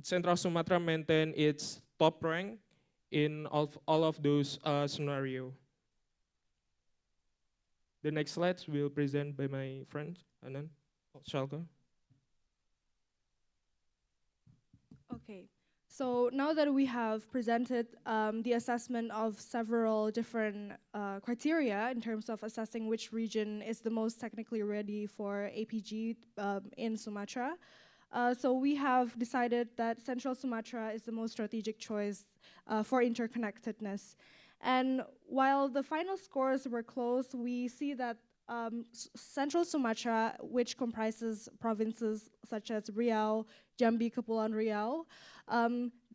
[SPEAKER 5] Central Sumatra maintain its top rank in all of those scenarios. The next slides will present by my friend, Anand Shalka.
[SPEAKER 6] Okay, so now that we have presented the assessment of several different criteria in terms of assessing which region is the most technically ready for APG in Sumatra, so we have decided that Central Sumatra is the most strategic choice for interconnectedness. And while the final scores were close, we see that Central Sumatra, which comprises provinces such as Riau, Jambi, Kepulauan Riau,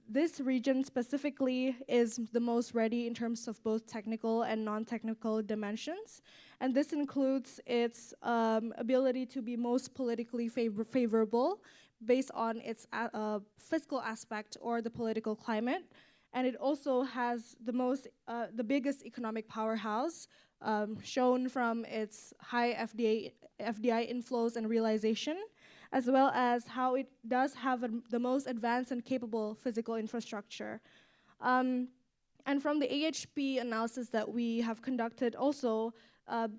[SPEAKER 6] this region specifically is the most ready in terms of both technical and non-technical dimensions. And this includes its ability to be most politically favorable based on its fiscal aspect or the political climate. And it also has the biggest economic powerhouse, shown from its high FDI inflows and realization, as well as how it does have the most advanced and capable physical infrastructure. And from the AHP analysis that we have conducted also,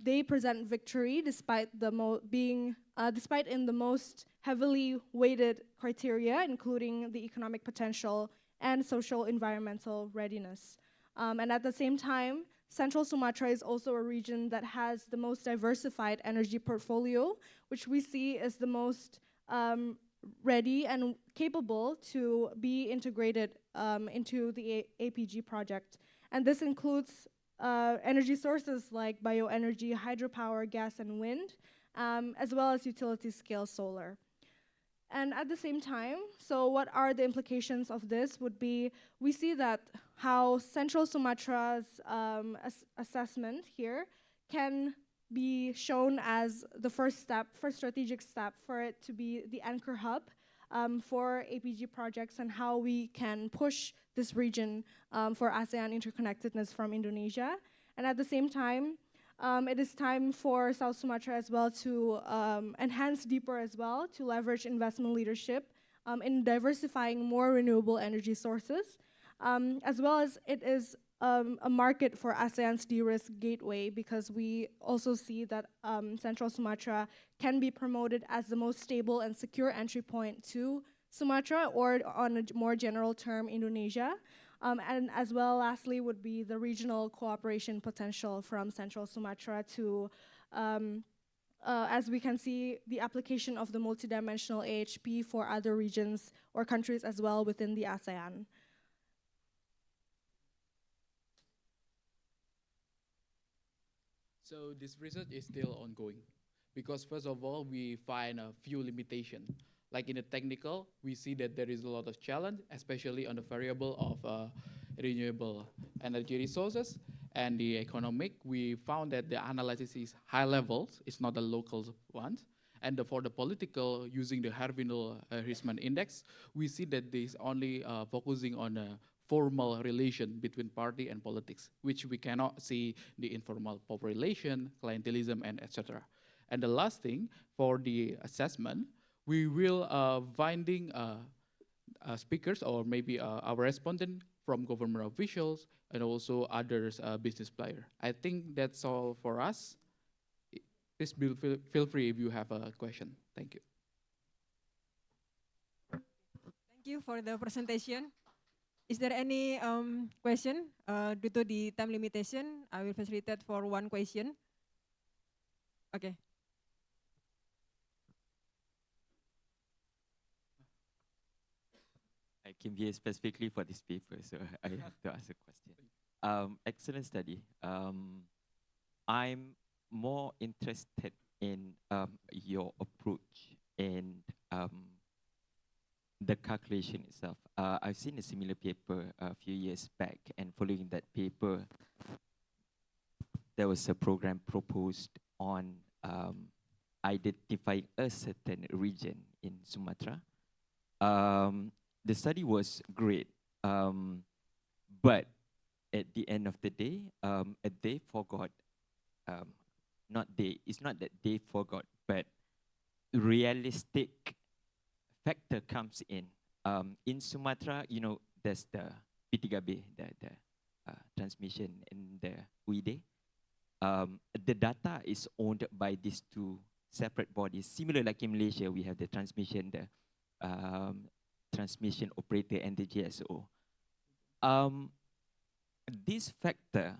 [SPEAKER 6] they present victory despite despite in the most heavily weighted criteria, including the economic potential and social environmental readiness. And at the same time, Central Sumatra is also a region that has the most diversified energy portfolio, which we see as the most ready and capable to be integrated into the APG project. And this includes energy sources like bioenergy, hydropower, gas, and wind, as well as utility scale solar. And at the same time, so what are the implications of this would be, we see that how Central Sumatra's assessment here can be shown as the first strategic step for it to be the anchor hub for APG projects and how we can push this region for ASEAN interconnectedness from Indonesia. And at the same time, it is time for South Sumatra as well to enhance deeper as well, to leverage investment leadership in diversifying more renewable energy sources, as well as it is a market for ASEAN's de-risk gateway, because we also see that Central Sumatra can be promoted as the most stable and secure entry point to Sumatra, or on a more general term, Indonesia. And as well, lastly, would be the regional cooperation potential from Central Sumatra to, as we can see, the application of the multidimensional AHP for other regions or countries as well within the ASEAN.
[SPEAKER 7] So this research is still ongoing because first of all, we find a few limitations. Like in the technical, we see that there is a lot of challenge, especially on the variable of renewable energy resources. And the economic, we found that the analysis is high levels, it's not a local one. And for the political, using the Harvindel-Hirschman index, we see that this only focusing on a formal relation between party and politics, which we cannot see the informal population, clientelism, and etc. And the last thing, for the assessment, we will finding speakers or maybe our respondent from government officials and also others business player. I think that's all for us. Please feel free if you have a question. Thank you.
[SPEAKER 2] Thank you for the presentation. Is there any question? Due to the time limitation, I will facilitate for one question. Okay.
[SPEAKER 4] I came here specifically for this paper, so I have to ask a question. Excellent study. I'm more interested in your approach and the calculation itself. I've seen a similar paper a few years back, and following that paper, there was a program proposed on identifying a certain region in Sumatra. The study was great, but at the end of the day, they forgot, it's not that they forgot, but realistic factor comes in. In Sumatra, you know, there's the P3B, the transmission in the UID. The data is owned by these two separate bodies. Similar like in Malaysia, we have the transmission, transmission operator and the GSO. This factor,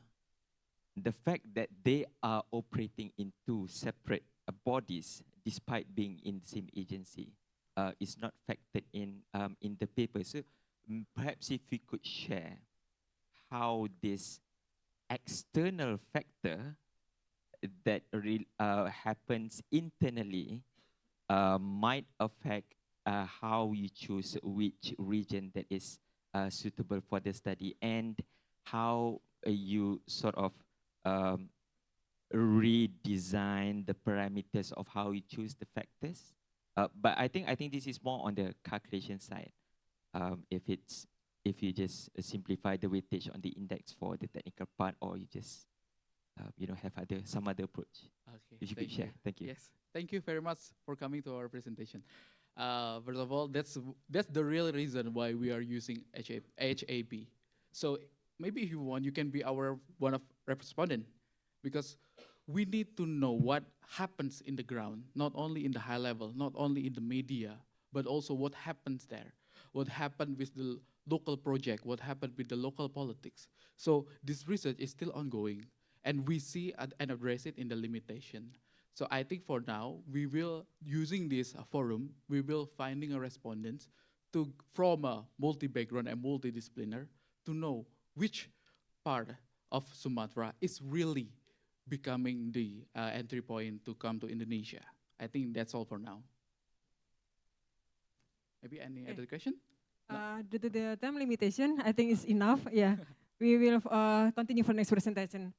[SPEAKER 4] the fact that they are operating in two separate bodies despite being in the same agency, is not factored in the paper. So perhaps if we could share how this external factor that happens internally might affect how you choose which region that is suitable for the study, and how you sort of redesign the parameters of how you choose the factors. But I think this is more on the calculation side. If you just simplify the weightage on the index for the technical part, or you just have some other approach.
[SPEAKER 7] Okay.
[SPEAKER 4] If you could share, thank you.
[SPEAKER 7] Yes, thank you very much for coming to our presentation. First of all, that's the real reason why we are using HAP. So maybe if you want, you can be our one of respondent, because we need to know what happens in the ground, not only in the high level, not only in the media, but also what happens there, what happened with the local project, what happened with the local politics. So this research is still ongoing, and we see and address it in the limitation. So I think for now, we will, using this forum, we will finding a respondents to, from a multi-background and multidisciplinary, to know which part of Sumatra is really becoming the entry point to come to Indonesia. I think that's all for now. Maybe any
[SPEAKER 2] Okay.
[SPEAKER 7] other question?
[SPEAKER 2] Due to the time limitation, I think it's enough. Yeah, we will continue for next presentation.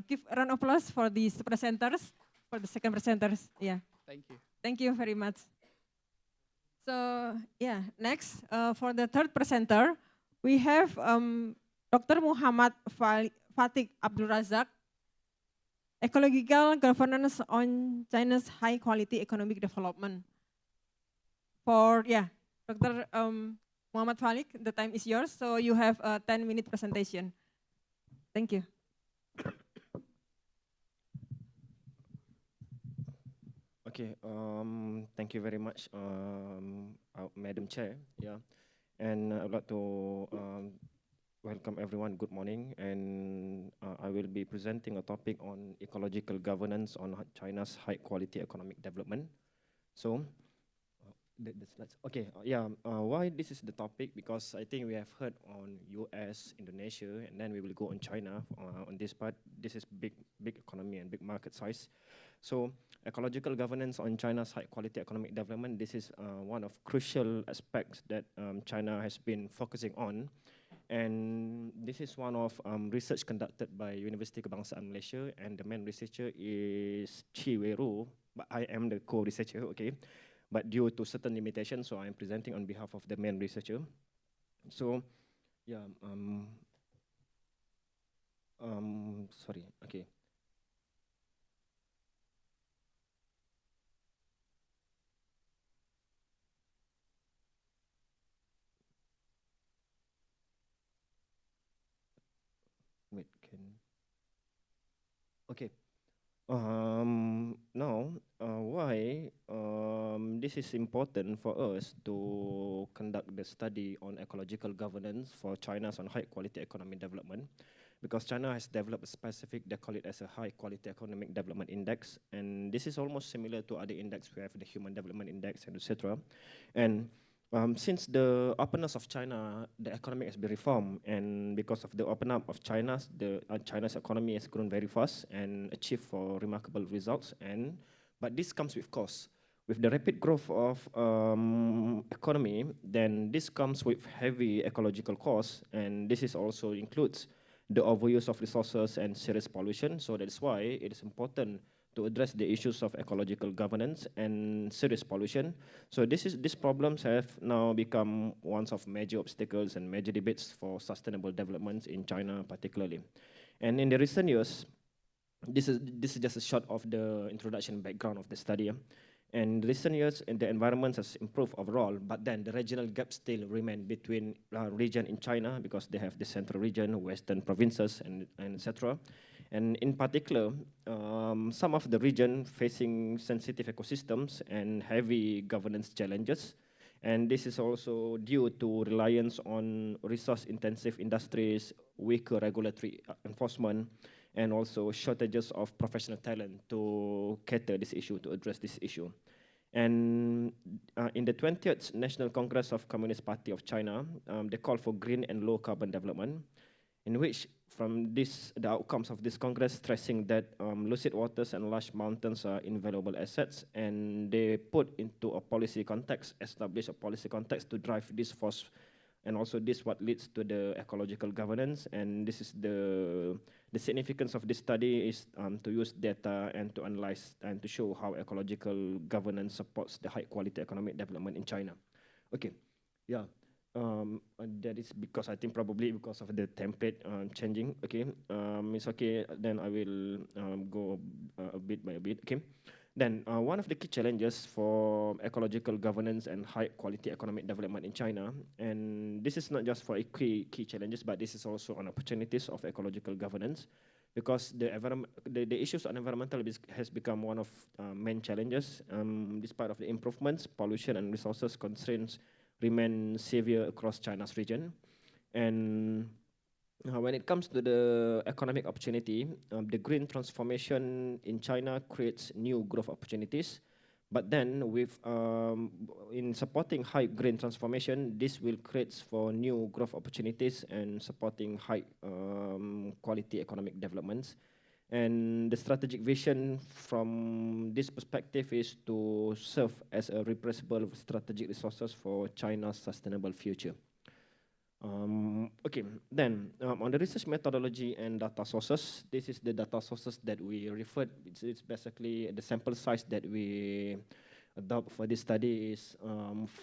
[SPEAKER 2] Give a round of applause for these presenters, for the second presenters. Yeah,
[SPEAKER 7] Thank you.
[SPEAKER 2] thank you very much. So yeah, next for the third presenter, we have Dr. Muhammad Fatik Abdul Razak, Ecological Governance on China's High Quality Economic Development. For yeah, Dr. Muhammad Falik, the time is yours. So you have a 10-minute presentation. Thank you.
[SPEAKER 8] Okay, thank you very much, Madam Chair. Yeah, and I would like to welcome everyone. Good morning, and I will be presenting a topic on ecological governance on China's high-quality economic development. So, the slides. Okay, yeah. Why this is the topic? Because I think we have heard on U.S., Indonesia, and then we will go on China on this part. This is big economy and big market size. So ecological governance on China's high-quality economic development, this is one of crucial aspects that China has been focusing on. And this is one of research conducted by University Kebangsaan Malaysia, and the main researcher is Chi Wei-ru, but I am the co-researcher, okay? But due to certain limitations, so I'm presenting on behalf of the main researcher. So, yeah, sorry, okay. Wait, can... Okay. Now, why this is important for us to conduct the study on ecological governance for China's on high quality economic development, because China has developed a specific, they call it as a high quality economic development index, and this is almost similar to other index. We have the human development index and etc. And since the openness of China, the economy has been reformed, and because of the open up of China's economy has grown very fast and achieved for remarkable results. And but this comes with cost. With the rapid growth of economy, then this comes with heavy ecological costs, and this is also includes the overuse of resources and serious pollution. So that's why it is important to address the issues of ecological governance and serious pollution. So these problems have now become one of major obstacles and major debates for sustainable developments in China particularly. And in the recent years, this is just a short of the introduction background of the study. And in recent years, the environment has improved overall, but then the regional gaps still remain between region in China, because they have the central region, western provinces, and etc. And in particular, some of the region facing sensitive ecosystems and heavy governance challenges. And this is also due to reliance on resource-intensive industries, weaker regulatory enforcement, and also shortages of professional talent to cater this issue, to address this issue. And in the 20th National Congress of Communist Party of China, they call for green and low carbon development, in which from this, the outcomes of this Congress stressing that lucid waters and large mountains are invaluable assets, and they put into a policy context, establish a policy context to drive this force, and also this what leads to the ecological governance. And this is the significance of this study is to use data and to analyze and to show how ecological governance supports the high quality economic development in China. Okay, yeah. That is because I think probably because of the template changing. Okay, it's okay. Then I will go a bit by a bit. Okay, Then one of the key challenges for ecological governance and high quality economic development in China, and this is not just for key challenges, but this is also on opportunities of ecological governance, because the issues on environmental has become one of main challenges. Despite of the improvements, pollution and resources constraints remain severe across China's region. And when it comes to the economic opportunity, the green transformation in China creates new growth opportunities. But then, in supporting high green transformation, this will create for new growth opportunities and supporting high quality economic developments. And the strategic vision from this perspective is to serve as a repressible strategic resources for China's sustainable future. Okay, then on the research methodology and data sources, this is the data sources that we referred. It's basically the sample size that we adopt for this study is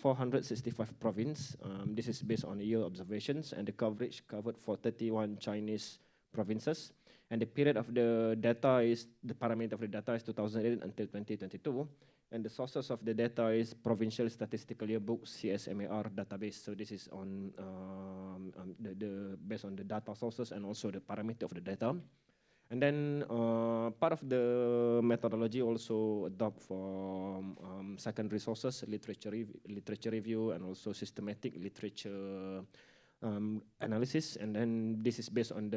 [SPEAKER 8] 465 provinces. This is based on year observations, and the coverage covered for 31 Chinese provinces. And the period of the data is, the parameter of the data is 2008 until 2022. And the sources of the data is Provincial Statistical Yearbook CSMAR database. So this is on based on the data sources and also the parameter of the data. And then part of the methodology also adopt for secondary sources, literature review, and also systematic literature analysis. And then this is based on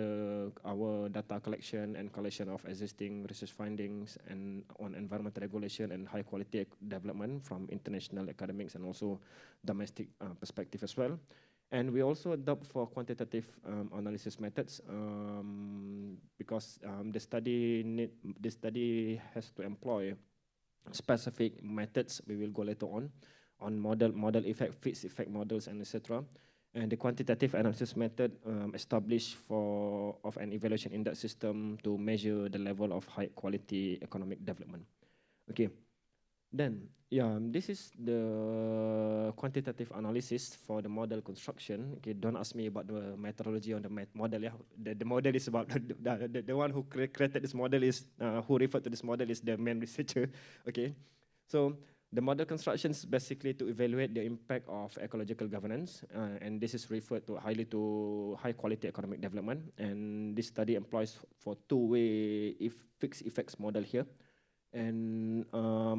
[SPEAKER 8] our data collection and collection of existing research findings and on environmental regulation and high quality development from international academics and also domestic perspective as well. And we also adopt for quantitative analysis methods because the study has to employ specific methods. We will go later on model effect, fixed effect models, and etc. And the quantitative analysis method established of an evaluation index system to measure the level of high quality economic development. Okay, then this is the quantitative analysis for the model construction. Okay, don't ask me about the methodology on the model. Yeah, the model is about the one who created this model is who referred to this model is the main researcher. Okay, so the model construction is basically to evaluate the impact of ecological governance, and this is referred to high quality economic development. And this study employs for two-way fixed effects model here, and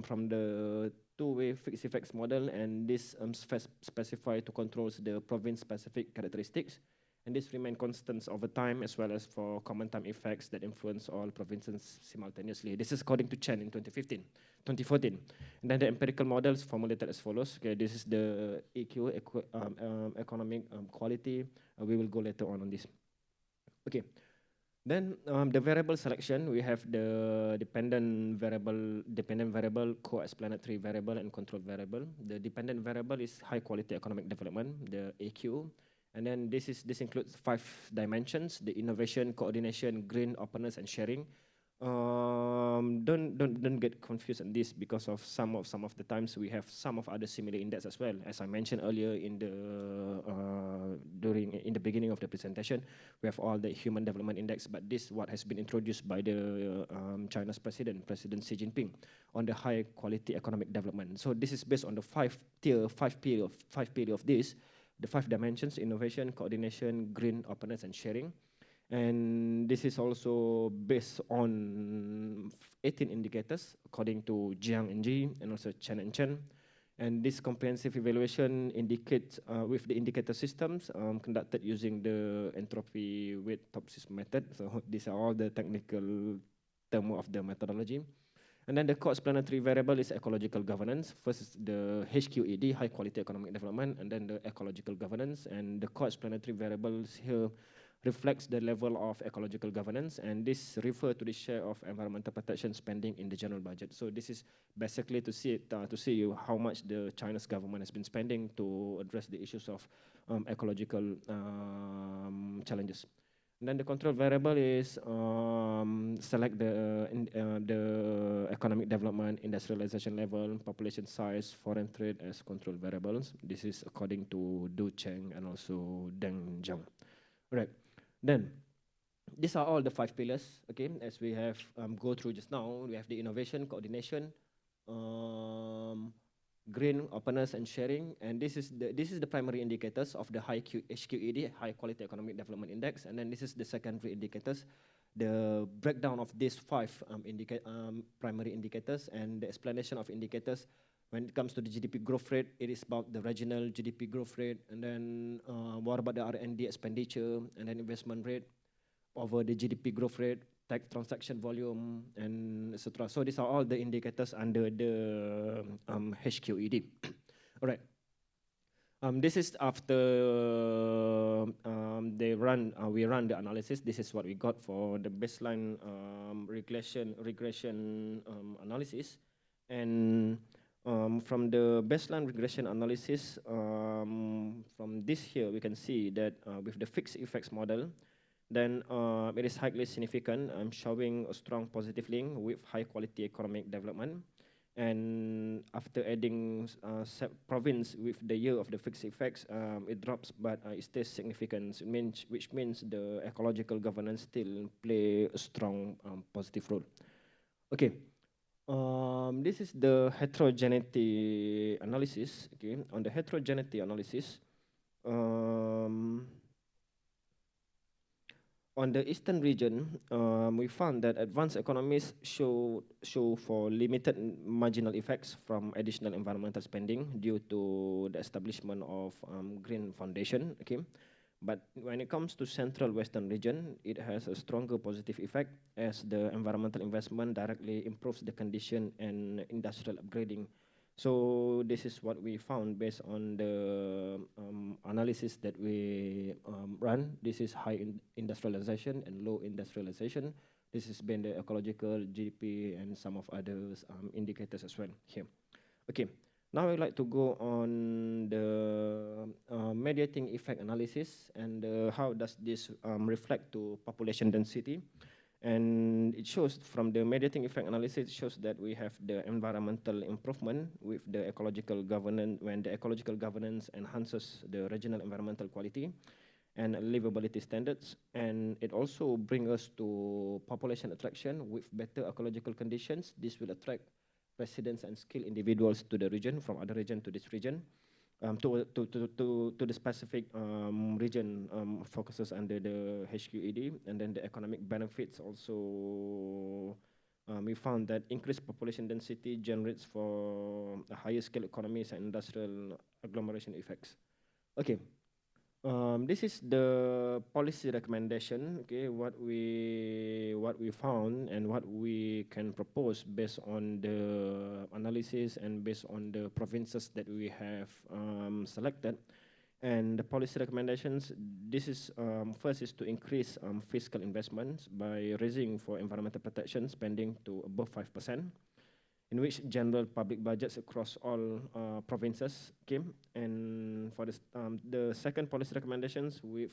[SPEAKER 8] from the two-way fixed effects model, and this specify to controls the province-specific characteristics. And this remain constants over time, as well as for common time effects that influence all provinces simultaneously. This is according to Chen in 2014. And then the empirical models formulated as follows. Okay, this is the EQ, economic quality. We will go later on this. Okay. Then the variable selection, we have the dependent variable, co-explanatory variable, and control variable. The dependent variable is high quality economic development, the AQ. And then this includes 5 dimensions: the innovation, coordination, green, openness, and sharing. Don't get confused on this, because of some of the times we have some of other similar index as well. As I mentioned earlier in the beginning of the presentation, we have all the Human Development Index, but this what has been introduced by the China's President Xi Jinping on the high quality economic development. So this is based on the 5 period of this. The 5 dimensions: innovation, coordination, green, openness, and sharing. And this is also based on 18 indicators according to Jiang and Ji, and also Chen and Chen. And this comprehensive evaluation indicates with the indicator systems conducted using the entropy weight top-system method. So these are all the technical terms of the methodology. And then the co-explanatory variable is ecological governance. First is the HQED, high quality economic development, and then the ecological governance. And the co-explanatory variables here reflects the level of ecological governance, and this refers to the share of environmental protection spending in the general budget. So this is basically to see how much the China's government has been spending to address the issues of ecological challenges. And then the control variable is select the economic development, industrialization level, population size, foreign trade as control variables. This is according to Du Cheng and also Deng Zhang. All right. Then these are all the 5 pillars. Okay, as we have go through just now, we have the innovation, coordination, green openness and sharing, and this is the primary indicators of the HQED, High Quality Economic Development Index, and then this is the secondary indicators, the breakdown of these five primary indicators and the explanation of indicators. When it comes to the GDP growth rate, it is about the regional GDP growth rate, and then what about the R&D expenditure, and then investment rate over the GDP growth rate, tech transaction volume, and etc. So these are all the indicators under the HQED. All right. This is after we run the analysis. This is what we got for the baseline regression analysis, and from the baseline regression analysis, from this here we can see that with the fixed effects model, then it is highly significant. I'm showing a strong positive link with high quality economic development. And after adding province with the year of the fixed effects, it drops, but it stays significant, which means the ecological governance still play a strong positive role. Okay, this is the heterogeneity analysis. Okay, on the heterogeneity analysis, on the eastern region, we found that advanced economies show for limited marginal effects from additional environmental spending due to the establishment of green foundation. Okay, but when it comes to central western region, it has a stronger positive effect as the environmental investment directly improves the condition and industrial upgrading. So this is what we found based on the analysis that we run. This is high industrialization and low industrialization. This has been the ecological, GDP, and some of others indicators as well here. Okay, now I'd like to go on the mediating effect analysis and how does this reflect to population density. And it shows from the mediating effect analysis, it shows that we have the environmental improvement with the ecological governance, when the ecological governance enhances the regional environmental quality and livability standards. And it also brings us to population attraction with better ecological conditions. This will attract residents and skilled individuals to the region, from other region to this region. To the specific region focuses under the HQED, and then the economic benefits also. We found that increased population density generates for a higher scale economies and industrial agglomeration effects. Okay, this is the policy recommendation. Okay, what we found and what we can propose based on the analysis and based on the provinces that we have selected. And the policy recommendations, this is first is to increase fiscal investments by raising for environmental protection spending to above 5%, in which general public budgets across all provinces came. And for this, the second policy recommendations with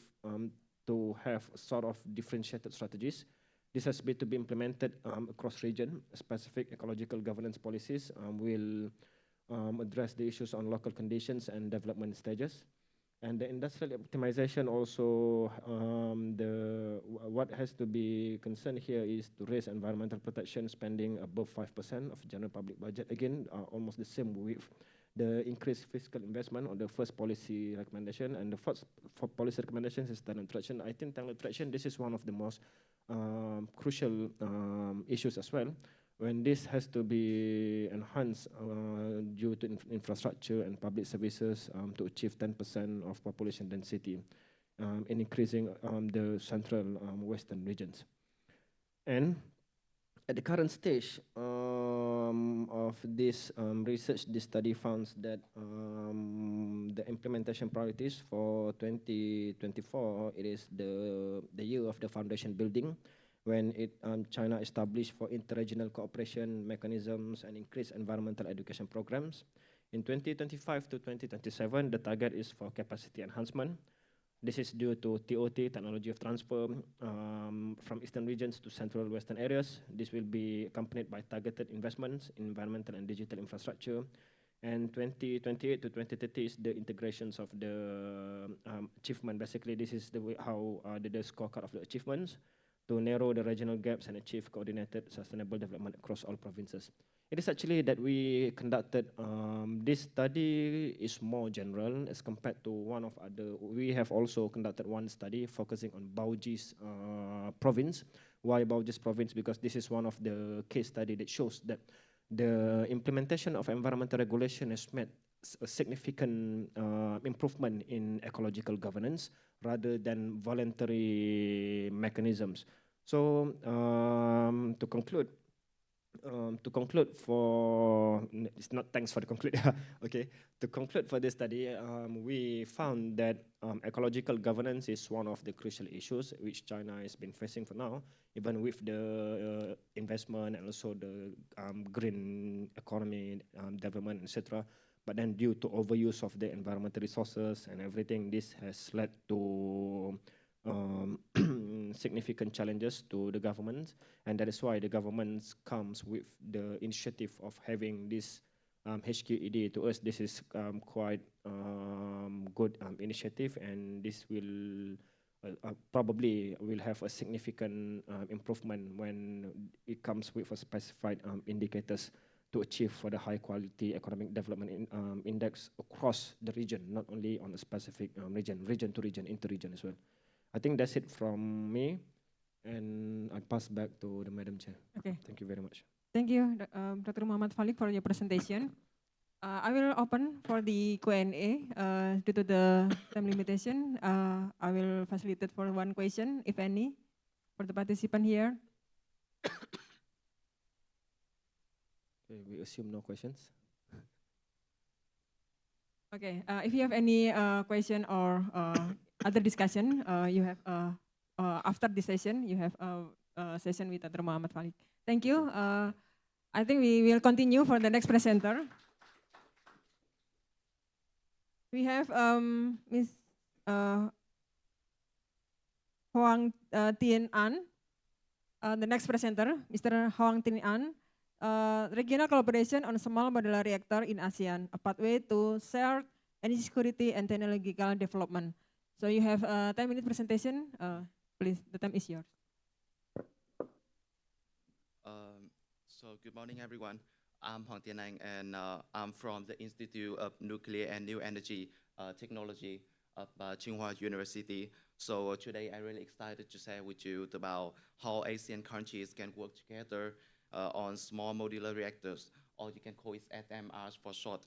[SPEAKER 8] to have sort of differentiated strategies. This has been to be implemented across region. Specific ecological governance policies will address the issues on local conditions and development stages. And the industrial optimization also, what has to be concerned here is to raise environmental protection spending above 5% of general public budget. Again, almost the same with the increased fiscal investment on the first policy recommendation. And the first policy recommendations is talent attraction. I think talent attraction, this is one of the most crucial issues as well, when this has to be enhanced due to infrastructure and public services to achieve 10% of population density in increasing the central western regions. And at the current stage of this research, this study found that the implementation priorities for 2024, it is the year of the foundation building, when China established for interregional cooperation mechanisms and increased environmental education programs. In 2025 to 2027, the target is for capacity enhancement. This is due to TOT, technology of transfer, from eastern regions to central western areas. This will be accompanied by targeted investments in environmental and digital infrastructure. And 2028 to 2030 is the integrations of the achievement. Basically, this is the way how the scorecard of the achievements to narrow the regional gaps and achieve coordinated sustainable development across all provinces. It is actually that we conducted this study is more general as compared to one of other. We have also conducted one study focusing on Baoji's province. Why Baoji's province? Because this is one of the case study that shows that the implementation of environmental regulation has made a significant improvement in ecological governance rather than voluntary mechanisms. So to conclude for it's not thanks for the conclude okay, to conclude for this study, we found that ecological governance is one of the crucial issues which China has been facing for now, even with the investment and also the green economy development, etc. But then due to overuse of the environmental resources and everything, this has led to significant challenges to the government, and that is why the government comes with the initiative of having this HQED. To us, this is quite good initiative, and this will probably will have a significant improvement when it comes with a specified indicators to achieve for the high quality economic development index across the region, not only on a specific region to region, inter-region as well. I think that's it from me, and I pass back to the Madam Chair.
[SPEAKER 2] Okay.
[SPEAKER 8] Thank you very much.
[SPEAKER 2] Thank you, Dr. Muhammad Falik, for your presentation. I will open for the Q&A. Due to the time limitation, I will facilitate for one question, if any, for the participant here.
[SPEAKER 8] Okay, we assume no questions.
[SPEAKER 2] Okay, if you have any question or other discussion, you have after this session, you have a session with Dr. Muhammad Falik. Thank you. I think we will continue for the next presenter. We have Ms. Hoang Tien An, the next presenter, Mr. Hoang Tien An, regional collaboration on small modular reactor in ASEAN, a pathway to shared energy security and technological development. So you have a 10-minute presentation. Please, the time is yours.
[SPEAKER 9] So good morning, everyone. I'm Hoang Tien An, and I'm from the Institute of Nuclear and New Energy Technology of Tsinghua University. So today I'm really excited to share with you about how ASEAN countries can work together on small modular reactors, or you can call it SMRs for short,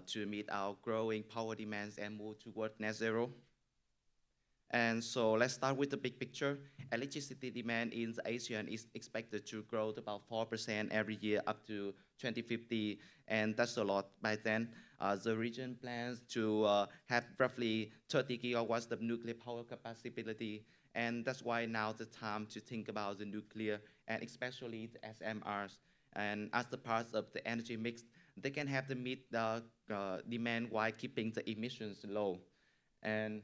[SPEAKER 9] to meet our growing power demands and move toward net zero. And so let's start with the big picture. Electricity demand in the ASEAN is expected to grow to about 4% every year up to 2050, and that's a lot. By then, the region plans to have roughly 30 gigawatts of nuclear power capacity, and that's why now the time to think about the nuclear, and especially the SMRs. And as the parts of the energy mix, they can have to meet the demand while keeping the emissions low. And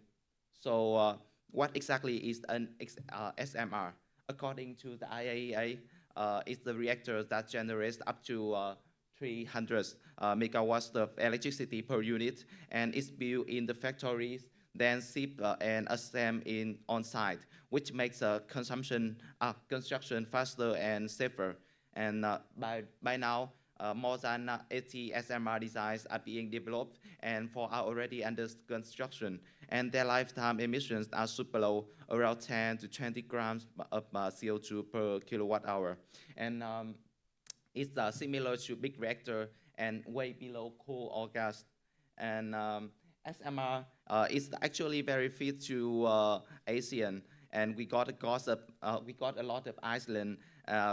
[SPEAKER 9] so what exactly is an SMR? According to the IAEA, it's the reactor that generates up to 300 megawatts of electricity per unit, and it's built in the factories, then shipped and assembled on site, which makes construction faster and safer. And by now, more than 80 SMR designs are being developed and are already under construction. And their lifetime emissions are super low, around 10 to 20 grams of CO2 per kilowatt hour. And it's similar to big reactor and way below coal or gas. And SMR is actually very fit to ASEAN. And we got a lot of island,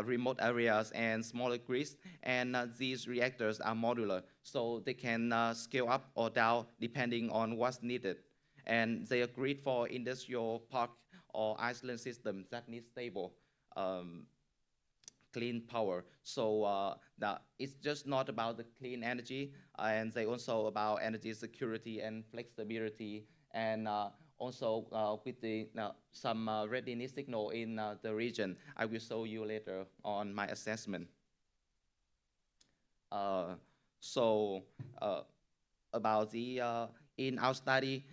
[SPEAKER 9] remote areas, and smaller grids. And these reactors are modular, so they can scale up or down depending on what's needed. And they are great for industrial park or island systems that need stable, clean power. So it's just not about the clean energy, and they also about energy security and flexibility, and also with the some readiness signal in the region. I will show you later on my assessment. About the in our study,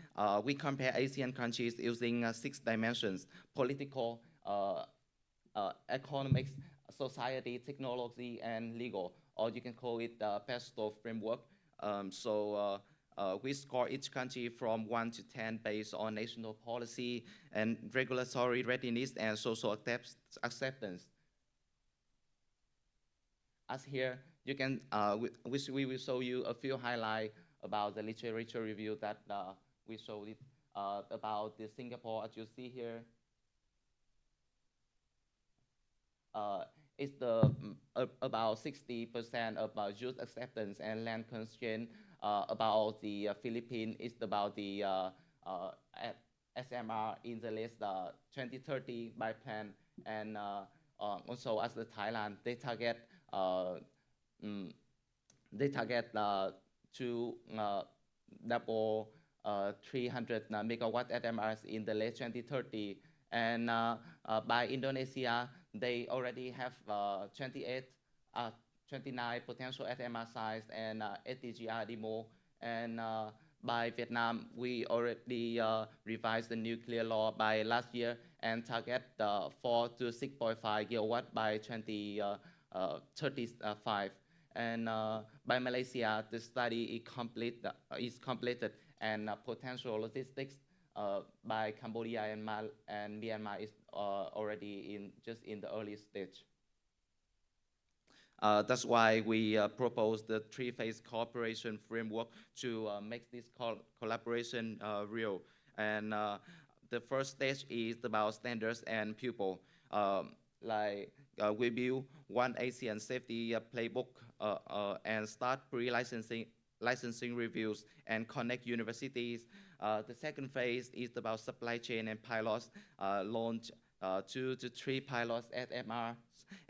[SPEAKER 9] we compare ASEAN countries using 6 dimensions: political, economics, society, technology, and legal, or you can call it the PESTO framework. We score each country from 1 to 10 based on national policy and regulatory readiness and social acceptance. As here, you can, we will show you a few highlights about the literature review that we showed it about the Singapore, as you see here. It's about 60% of youth acceptance and land constraint. About the Philippines, it's about the SMR in the list 2030 by plan, and also as the Thailand, they target mm, to double 300 megawatt SMRs in the late 2030, and by Indonesia, they already have 29 potential SMR sites and ATGR demo. And by Vietnam, we already revised the nuclear law by last year and target 4 to 6.5 gigawatt by 2035. And by Malaysia, the study is completed, and potential logistics by Cambodia and Myanmar is already just in the early stage. That's why we propose the three-phase cooperation framework to make this collaboration real. And the first stage is about standards and people. We build one ASEAN safety playbook and start licensing reviews and connect universities. The second phase is about supply chain and pilots, launch 2 to 3 pilots at MRs,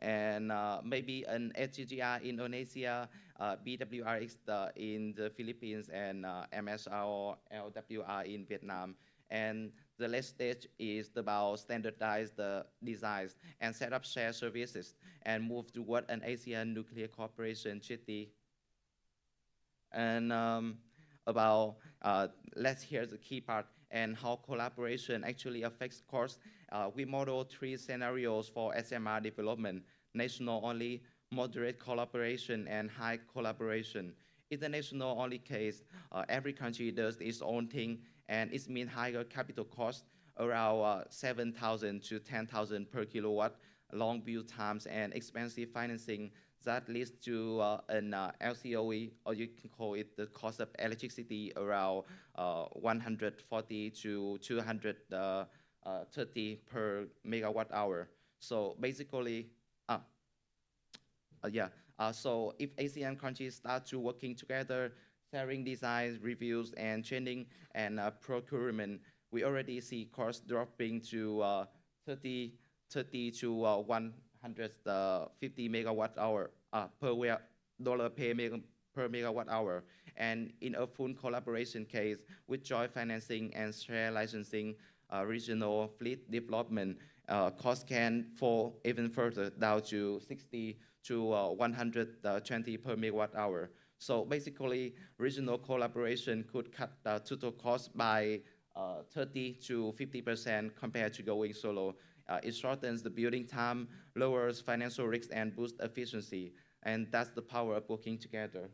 [SPEAKER 9] and maybe an SGGR in Indonesia, BWRX in the Philippines, and MSR or LWR in Vietnam. And the last stage is about standardize the designs and set up shared services and move toward an ASEAN nuclear cooperation treaty. And let's hear the key part and how collaboration actually affects costs. We model 3 scenarios for SMR development: national only, moderate collaboration, and high collaboration. In the national only case, every country does its own thing, and it means higher capital cost, around 7,000 to 10,000 per kilowatt, long build times, and expensive financing that leads to an LCOE, or you can call it the cost of electricity, around 140 to 230 per megawatt hour. So basically, so if ASEAN countries start to working together, sharing designs, reviews, and training and procurement, we already see costs dropping to 30 to 150 megawatt hour per dollar per megawatt hour. And in a full collaboration case with joint financing and share licensing, regional fleet development, cost can fall even further down to 60 to 120 per megawatt hour. So basically, regional collaboration could cut total cost by 30 to 50% compared to going solo. It shortens the building time, lowers financial risk, and boosts efficiency. And that's the power of working together.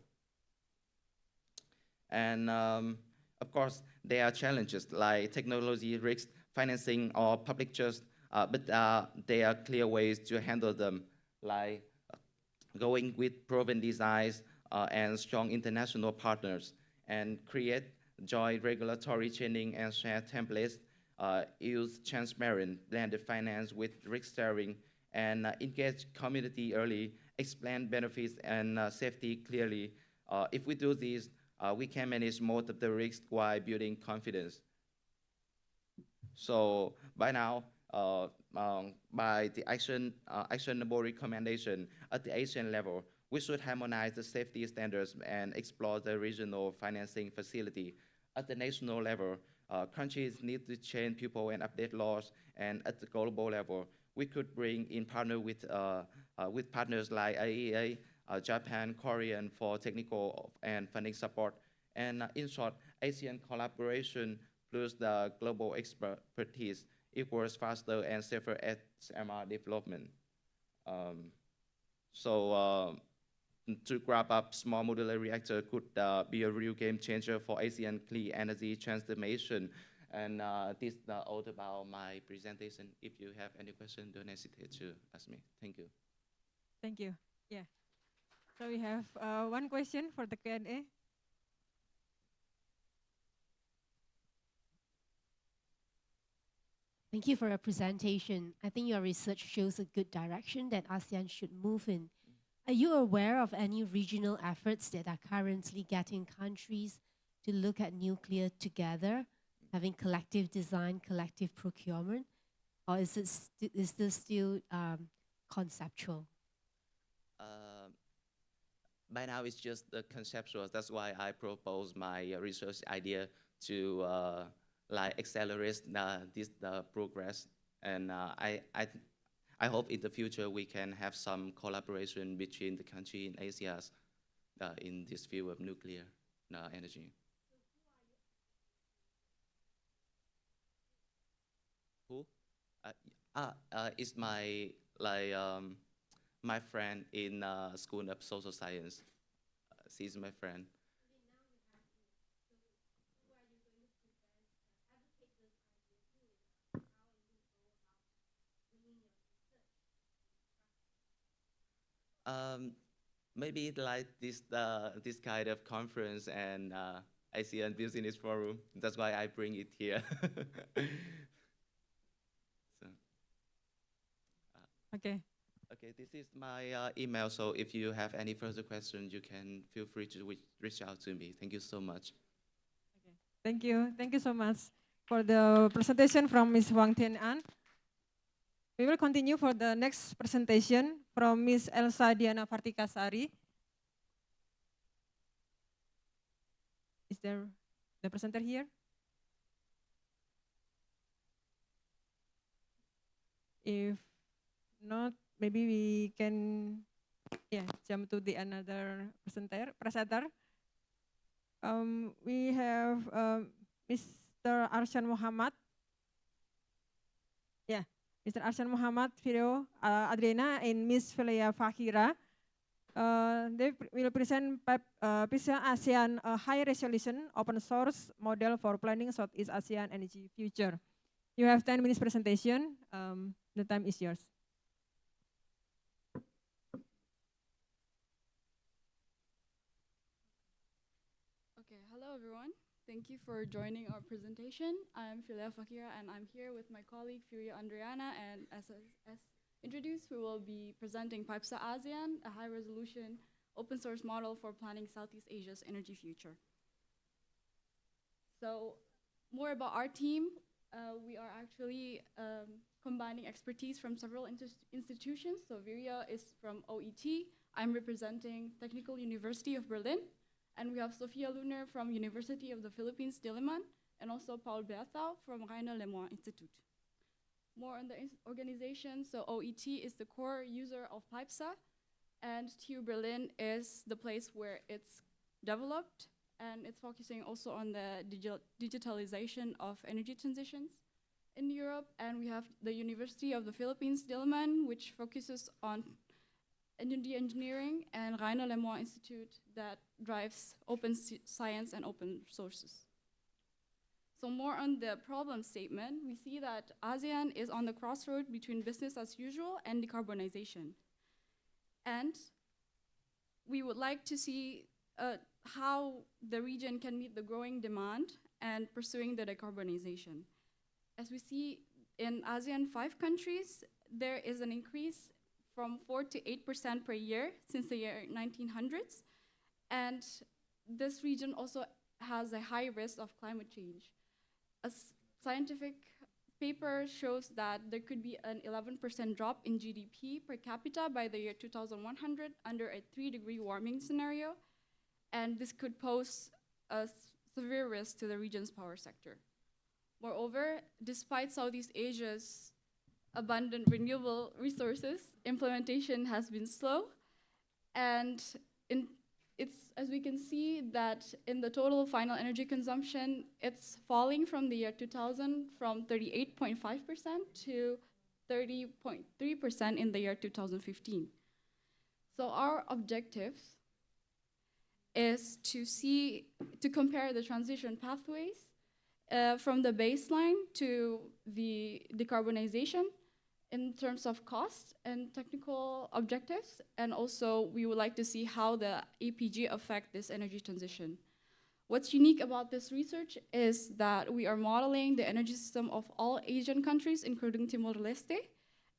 [SPEAKER 9] And of course, there are challenges like technology risks, financing, or public trust, but there are clear ways to handle them, like going with proven designs and strong international partners, and create joint regulatory training and share templates, use transparent blended finance with risk sharing, and engage community early, explain benefits and safety clearly. If we do this, we can manage most of the risk while building confidence. So by now, by the actionable recommendation at the Asian level, we should harmonize the safety standards and explore the regional financing facility. At the national level, countries need to train people and update laws, and at the global level, we could bring in partner with partners like IEA, Japan, Korean for technical and funding support. And in short, ASEAN collaboration plus the global expertise equals faster and safer SMR development. So to wrap up, small modular reactor could be a real game changer for ASEAN clean energy transformation. And this is all about my presentation. If you have any question, don't hesitate to ask me. Thank you.
[SPEAKER 2] Thank you. Yeah. So we have one question for the Q&A.
[SPEAKER 10] Thank you for your presentation. I think your research shows a good direction that ASEAN should move in. Are you aware of any regional efforts that are currently getting countries to look at nuclear together, having collective design, collective procurement, or is this still conceptual?
[SPEAKER 9] By now, it's just the conceptual. That's why I propose my research idea to like accelerate this progress. And I hope in the future we can have some collaboration between the country in Asia in this field of nuclear energy. Who? It's my my friend in School of Social Science. She's my friend. Maybe like this kind of conference and ASEAN Business Forum. That's why I bring it here. So,
[SPEAKER 2] Okay.
[SPEAKER 9] okay, this is my email. So if you have any further questions, you can feel free to reach out to me. Thank you so much.
[SPEAKER 2] Okay. Thank you. Thank you so much for the presentation from Ms. Wang Tian An. We will continue for the next presentation from Ms. Elsa Diana Vartikasari. Is there the presenter here? If not, maybe we can jump to the another presenter. We have Mr. Arshan Muhammad. Yeah, Mr. Arshan Muhammad, Video Adriana, and Miss Filia Fakira. They will present PISA ASEAN high resolution open source model for planning Southeast ASEAN energy future. You have 10 minutes presentation. The time is yours.
[SPEAKER 11] Okay, hello everyone. Thank you for joining our presentation. I'm Filia Fakira and I'm here with my colleague Furia Andriana, and as introduced, we will be presenting PIPSA ASEAN, a high-resolution open source model for planning Southeast Asia's energy future. So more about our team. We are actually combining expertise from several institutions. So Viria is from OET. I'm representing Technical University of Berlin. And we have Sofia Luner from University of the Philippines, Diliman, and also Paul Berthau from Rainer Lemoine Institute. More on the organization, so OET is the core user of PIPSA, and TU Berlin is the place where it's developed, and it's focusing also on the digitalization of energy transitions in Europe. And we have the University of the Philippines, Diliman, which focuses on energy engineering, and Rainer Lemoine Institute that drives open science and open sources. So more on the problem statement, we see that ASEAN is on the crossroad between business as usual and decarbonization. And we would like to see how the region can meet the growing demand and pursuing the decarbonization. As we see in ASEAN 5 countries, there is an increase from 4 to 8% per year since the year 1900s. And this region also has a high risk of climate change. A scientific paper shows that there could be an 11% drop in GDP per capita by the year 2100 under a 3-degree warming scenario. And this could pose a severe risk to the region's power sector. Moreover, despite Southeast Asia's abundant renewable resources, implementation has been slow. And it's, as we can see, that in the total final energy consumption, it's falling from the year 2000 from 38.5% to 30.3% in the year 2015. So our objectives is to compare the transition pathways from the baseline to the decarbonization in terms of cost and technical objectives, and also we would like to see how the APG affect this energy transition. What's unique about this research is that we are modeling the energy system of all Asian countries, including Timor-Leste,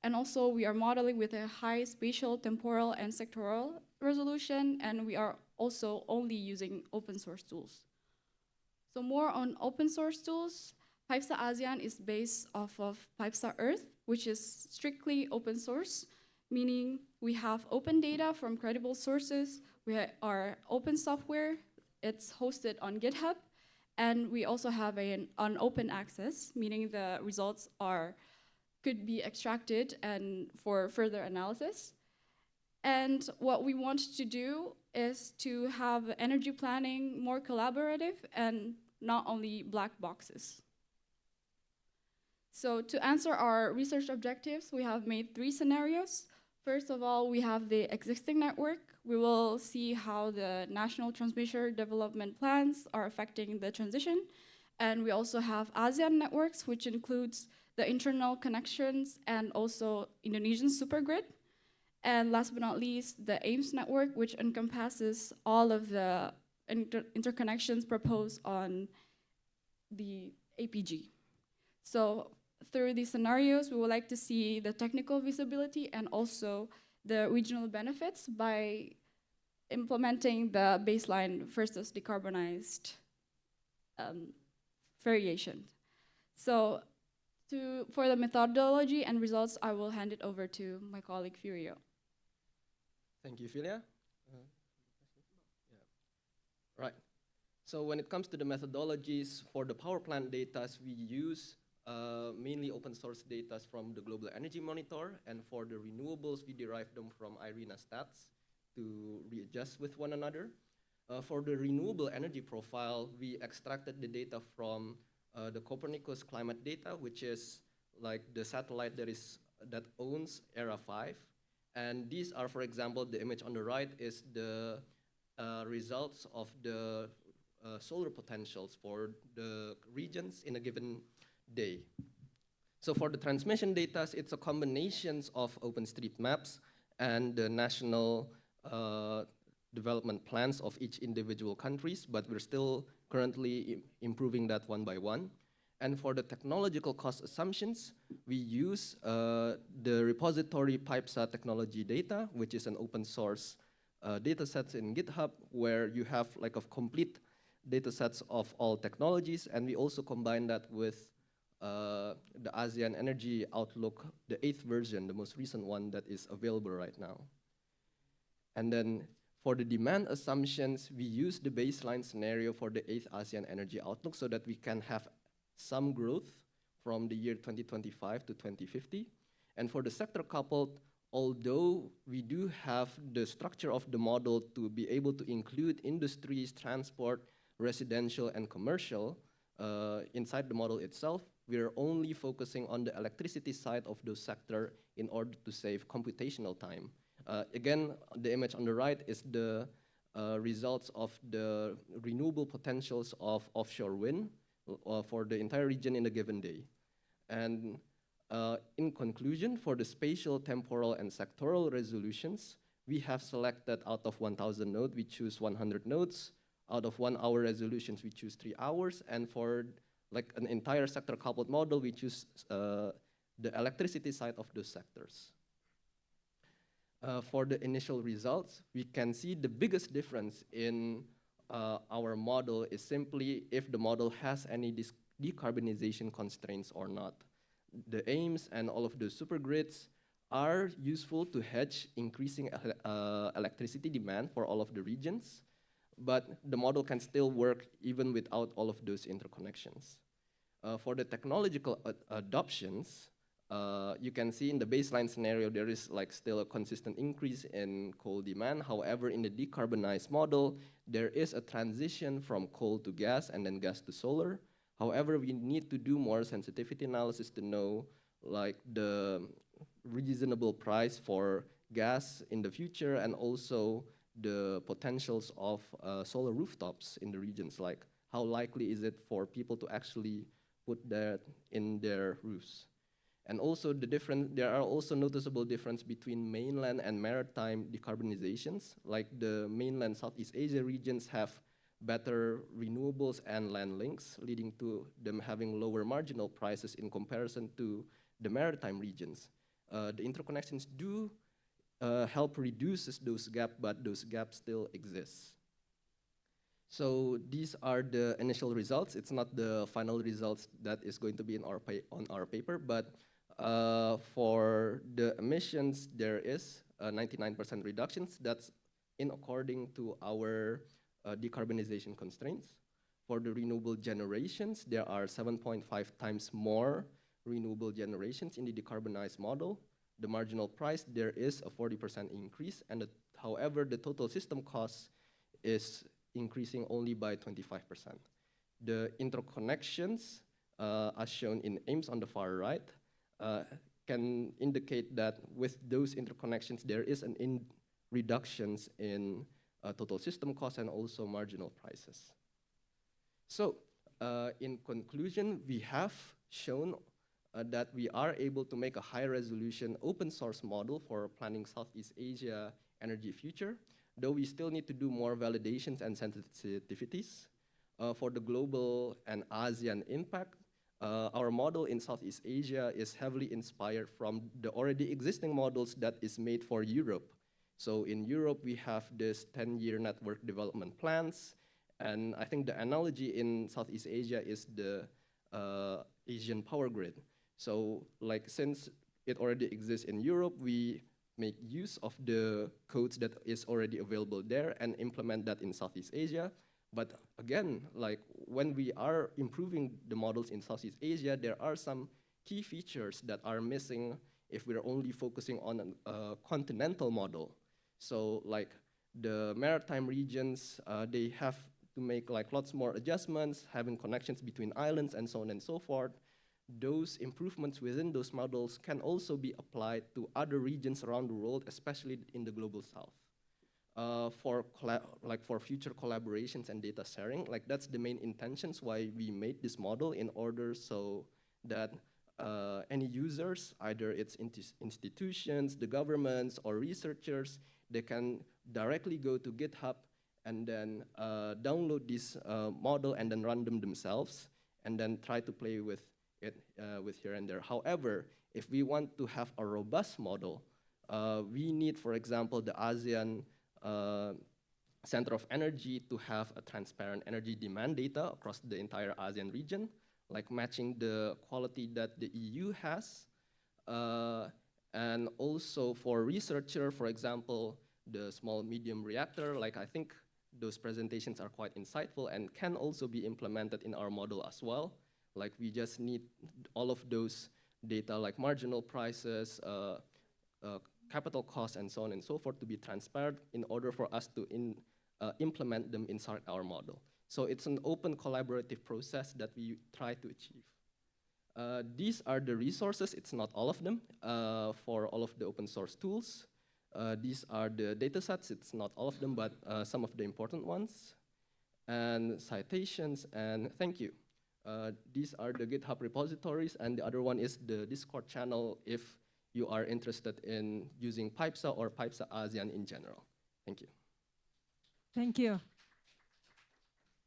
[SPEAKER 11] and also we are modeling with a high spatial, temporal, and sectoral resolution, and we are also only using open source tools. So more on open source tools, PIPESA ASEAN is based off of PIPESA Earth, which is strictly open source, meaning we have open data from credible sources, we are open software, it's hosted on GitHub, and we also have an open access, meaning the results could be extracted and for further analysis. And what we want to do is to have energy planning more collaborative and not only black boxes. So to answer our research objectives, we have made 3 scenarios. First of all, we have the existing network. We will see how the national transmission development plans are affecting the transition. And we also have ASEAN networks, which includes the internal connections and also Indonesian supergrid. And last but not least, the AIMS network, which encompasses all of the interconnections proposed on the APG. So through these scenarios, we would like to see the technical feasibility and also the regional benefits by implementing the baseline versus decarbonized variation. So for the methodology and results, I will hand it over to my colleague Furio.
[SPEAKER 12] Thank you, Filia. Right. So when it comes to the methodologies for the power plant data, we use mainly open source data from the Global Energy Monitor, and for the renewables, we derive them from IRENA stats to readjust with one another. For the renewable energy profile, we extracted the data from the Copernicus climate data, which is like the satellite that owns ERA 5. And these are, for example, the image on the right is the results of the solar potentials for the regions in a given day. So for the transmission data, it's a combination of OpenStreetMaps and the national development plans of each individual countries, but we're still currently improving that one by one. And for the technological cost assumptions, we use the repository PIPESA technology data, which is an open source data sets in GitHub, where you have like a complete data sets of all technologies, and we also combine that with the ASEAN Energy Outlook, the 8th version, the most recent one that is available right now. And then for the demand assumptions, we use the baseline scenario for the 8th ASEAN Energy Outlook so that we can have some growth from the year 2025 to 2050. And for the sector coupled, although we do have the structure of the model to be able to include industries, transport, residential, and commercial inside the model itself, we're only focusing on the electricity side of those sector in order to save computational time. Again, the image on the right is the results of the renewable potentials of offshore wind for the entire region in a given day. And in conclusion, for the spatial, temporal, and sectoral resolutions, we have selected out of 1,000 nodes, we choose 100 nodes. Out of 1 hour resolutions, we choose 3 hours. And for like an entire sector coupled model, we choose the electricity side of those sectors. For the initial results, we can see the biggest difference in our model is simply if the model has any decarbonization constraints or not. The AIMS and all of the supergrids are useful to hedge increasing electricity demand for all of the regions, but the model can still work even without all of those interconnections. For the technological adoptions, You can see in the baseline scenario, there is like still a consistent increase in coal demand. However, in the decarbonized model, there is a transition from coal to gas and then gas to solar. However, we need to do more sensitivity analysis to know like the reasonable price for gas in the future and also the potentials of solar rooftops in the regions, like how likely is it for people to actually put that in their roofs. And also there are also noticeable difference between mainland and maritime decarbonizations, like the mainland Southeast Asia regions have better renewables and land links, leading to them having lower marginal prices in comparison to the maritime regions. The interconnections do help reduce those gaps, but those gaps still exist. So these are the initial results. It's not the final results that is going to be on our paper, but for the emissions, there is a 99% reductions. That's in according to our decarbonization constraints. For the renewable generations, there are 7.5 times more renewable generations in the decarbonized model. The marginal price, there is a 40% increase, and however, the total system cost is increasing only by 25%. The interconnections, as shown in AIMS on the far right, can indicate that with those interconnections, there is an reductions in total system cost and also marginal prices. So, in conclusion, we have shown that we are able to make a high-resolution open-source model for planning Southeast Asia energy future, though we still need to do more validations and sensitivities. For the global and ASEAN impact, our model in Southeast Asia is heavily inspired from the already existing models that is made for Europe. So in Europe, we have this 10-year network development plans, and I think the analogy in Southeast Asia is the Asian power grid. So like since it already exists in Europe, we make use of the codes that is already available there and implement that in Southeast Asia. But again, like when we are improving the models in Southeast Asia, there are some key features that are missing if we're only focusing on a continental model. So like the maritime regions, they have to make like lots more adjustments, having connections between islands and so on and so forth. Those improvements within those models can also be applied to other regions around the world, especially in the global south. For future collaborations and data sharing, like that's the main intentions why we made this model, in order so that any users, either it's institutions, the governments, or researchers, they can directly go to GitHub and then download this model and then run them themselves and then try to play with it with here and there. However, if we want to have a robust model, we need, for example, the ASEAN Center of Energy to have a transparent energy demand data across the entire ASEAN region, like matching the quality that the EU has. And also for researcher, for example, the small medium reactor, like I think those presentations are quite insightful and can also be implemented in our model as well. Like we just need all of those data like marginal prices, capital costs, and so on and so forth to be transparent in order for us to implement them inside our model. So it's an open collaborative process that we try to achieve. These are the resources, it's not all of them, for all of the open source tools. These are the data sets, it's not all of them, but some of the important ones. And citations, and thank you. These are the GitHub repositories, and the other one is the Discord channel if you are interested in using PIPESA or PIPESA ASEAN in general. Thank you.
[SPEAKER 2] Thank you.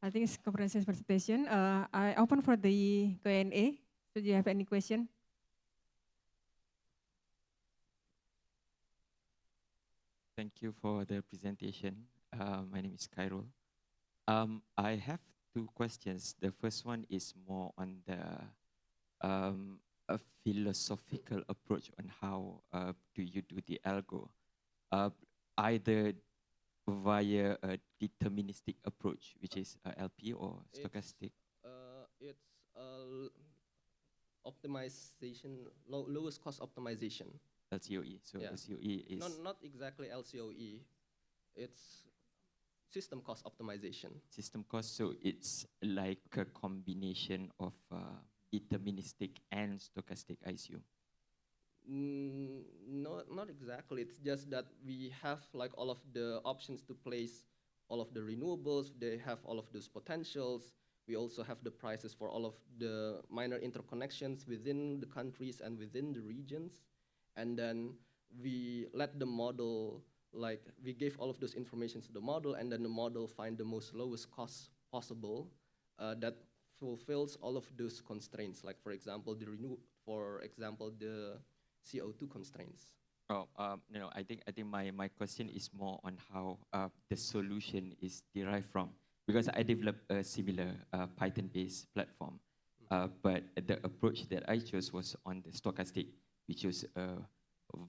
[SPEAKER 2] I think it's a comprehensive presentation. I open for the Q&A. Do you have any question?
[SPEAKER 4] Thank you for the presentation. My name is Khairul. I have two questions. The first one is more on the a philosophical approach on how do you do the algo, either via a deterministic approach, which is LP, or stochastic.
[SPEAKER 12] It's optimization, lowest cost optimization.
[SPEAKER 4] LCOE. So
[SPEAKER 12] Yeah.
[SPEAKER 4] LCOE is
[SPEAKER 12] Not exactly LCOE. It's system cost optimization.
[SPEAKER 4] system cost. So it's like a combination of deterministic and stochastic, I assume.
[SPEAKER 12] Not exactly. It's just that we have like all of the options to place all of the renewables. They have all of those potentials. We also have the prices for all of the minor interconnections within the countries and within the regions. And then we let the model, like we gave all of those information to the model, and then the model find the most lowest cost possible that fulfills all of those constraints. Like for example, the CO2 constraints.
[SPEAKER 4] Oh, no, I think my question is more on how the solution is derived from, because I developed a similar Python-based platform, but the approach that I chose was on the stochastic, which was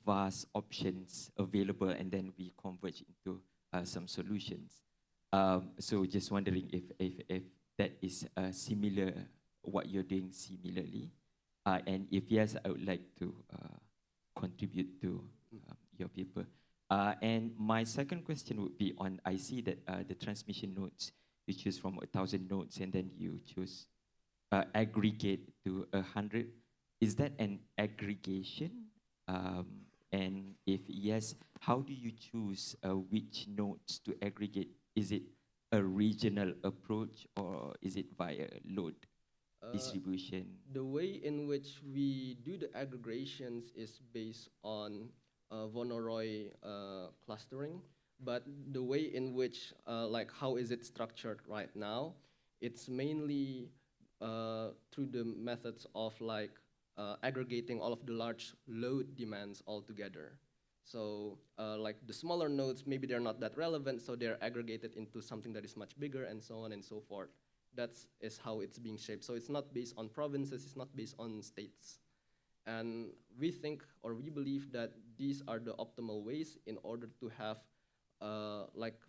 [SPEAKER 4] vast options available, and then we converge into some solutions. So just wondering if that is similar, what you're doing similarly, and if yes, I would like to contribute to your paper. And my second question would be on, I see that the transmission nodes, you choose from 1,000 nodes and then you choose aggregate to 100. Is that an aggregation? And if yes, how do you choose which nodes to aggregate? Is it a regional approach or is it via load distribution?
[SPEAKER 12] The way in which we do the aggregations is based on von Roy clustering, but the way in which, like how is it structured right now, it's mainly through the methods of like aggregating all of the large load demands all together. So like the smaller nodes, maybe they're not that relevant, so they're aggregated into something that is much bigger and so on and so forth. That is how it's being shaped. So it's not based on provinces, it's not based on states. And we think, or we believe that these are the optimal ways in order to have like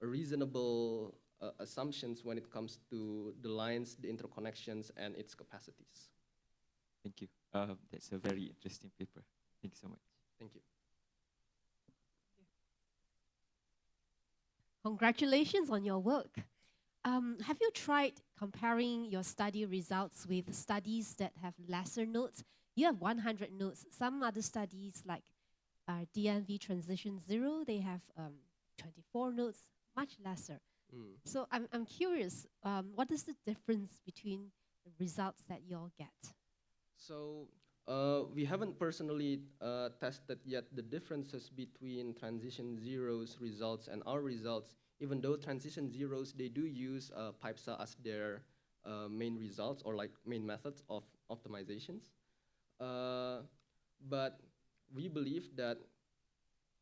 [SPEAKER 12] a reasonable assumptions when it comes to the lines, the interconnections, and its capacities.
[SPEAKER 4] Thank you. That's a very interesting paper. Thank you so much.
[SPEAKER 12] Thank you.
[SPEAKER 10] Congratulations on your work. Have you tried comparing your study results with studies that have lesser nodes? You have 100 nodes. Some other studies like DNV Transition Zero, they have 24 nodes, much lesser. So I'm curious, what is the difference between the results that you all get?
[SPEAKER 12] So we haven't personally tested yet the differences between Transition Zero's results and our results, even though Transition Zero's, they do use PIPSA as their main results or like main methods of optimizations. But we believe that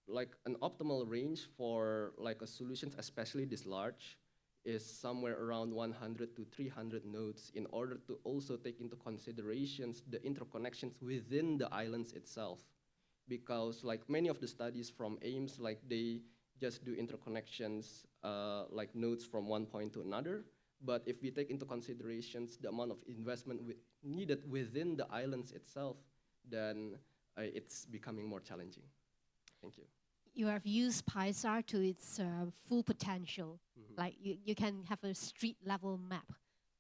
[SPEAKER 12] like an optimal range for like a solutions, especially this large, is somewhere around 100 to 300 nodes in order to also take into considerations the interconnections within the islands itself. Because like many of the studies from AIMS, like they just do interconnections like nodes from one point to another. But if we take into considerations the amount of investment needed within the islands itself, then it's becoming more challenging. Thank you.
[SPEAKER 10] You have used PISAR to its full potential. Like you can have a street level map,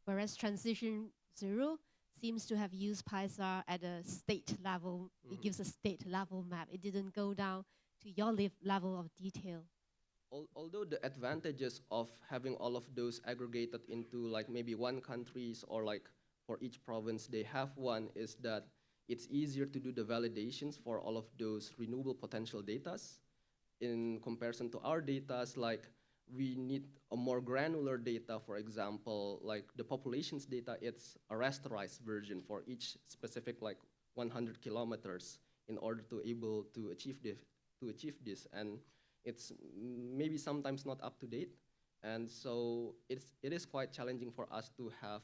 [SPEAKER 10] whereas Transition Zero seems to have used PISAR at a state level. It gives a state level map. It didn't go down to your level of detail.
[SPEAKER 12] Although the advantages of having all of those aggregated into like maybe one countries or like for each province they have one, is that it's easier to do the validations for all of those renewable potential datas in comparison to our datas. Like we need a more granular data, for example, like the populations data, it's a rasterized version for each specific like 100 kilometers in order to able to achieve this. And it's maybe sometimes not up to date. And so it is quite challenging for us to have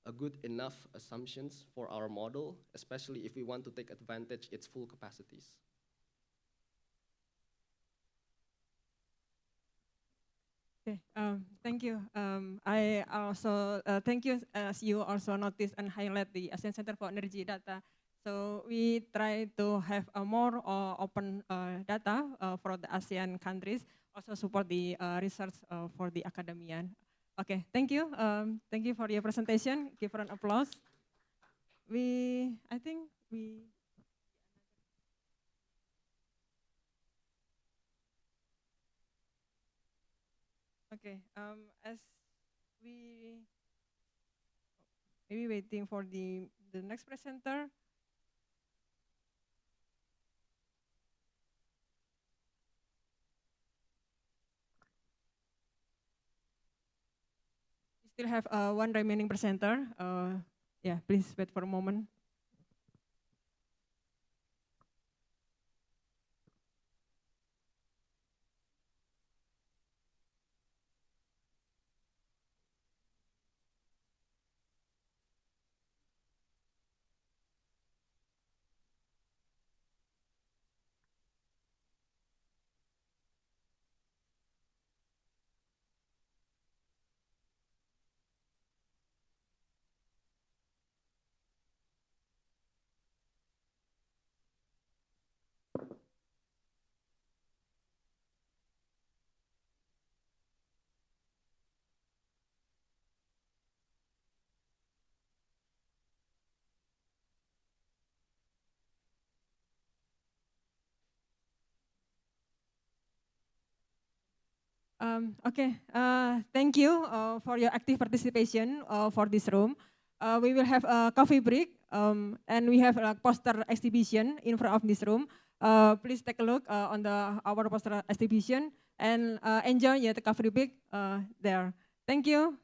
[SPEAKER 12] a good enough assumptions for our model, especially if we want to take advantage its full capacities.
[SPEAKER 2] Okay, thank you. I also thank you as you also notice and highlight the ASEAN Center for Energy Data. So we try to have a more open data for the ASEAN countries, also support the research for the academia. Okay, thank you. Thank you for your presentation. Give her an applause. I think we. Okay, as we maybe waiting for the next presenter. We still have one remaining presenter. Yeah, please wait for a moment. Okay, thank you for your active participation for this room. We will have a coffee break and we have a poster exhibition in front of this room. Please take a look on our poster exhibition and enjoy the coffee break there. Thank you.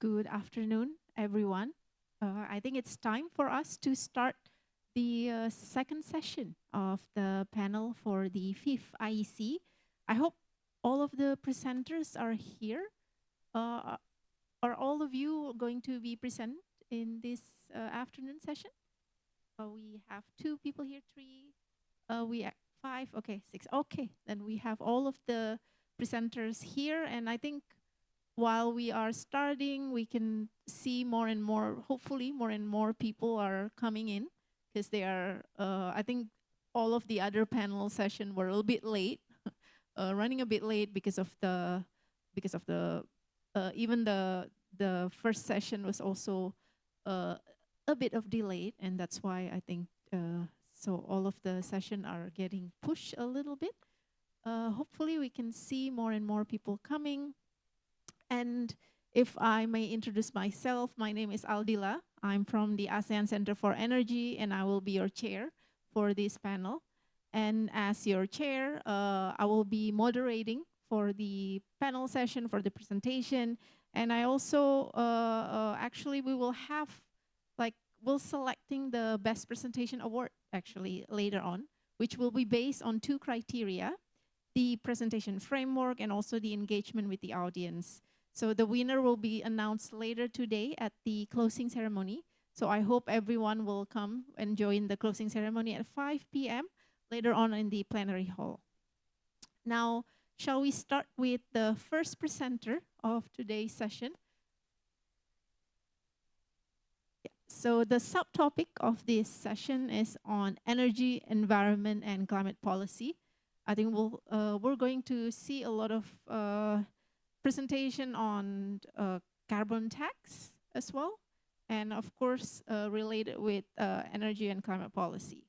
[SPEAKER 13] Good afternoon, everyone. I think it's time for us to start the second session of the panel for the fifth IEC. I hope all of the presenters are here. Are all of you going to be present in this afternoon session? We have 2 people here, 3, we have 5, okay, 6. Okay, then we have all of the presenters here, and I think while we are starting, we can see more and more, hopefully more and more people are coming in, because they are, I think all of the other panel session were a little bit late, running a bit late because of the, even the first session was also a bit of delayed, and that's why I think, so all of the session are getting pushed a little bit. Hopefully we can see more and more people coming. And if I may introduce myself, my name is Aldila. I'm from the ASEAN Center for Energy, and I will be your chair for this panel. And as your chair, I will be moderating for the panel session, for the presentation. And I also, actually, we will have, like, we're selecting the best presentation award, actually, later on, which will be based on 2 criteria, the presentation framework and also the engagement with the audience. So the winner will be announced later today at the closing ceremony. So I hope everyone will come and join the closing ceremony at 5 p.m. later on in the plenary hall. Now, shall we start with the first presenter of today's session? Yeah. So the subtopic of this session is on energy, environment, and climate policy. I think we're going to see a lot of presentation on carbon tax as well, and of course related with energy and climate policy.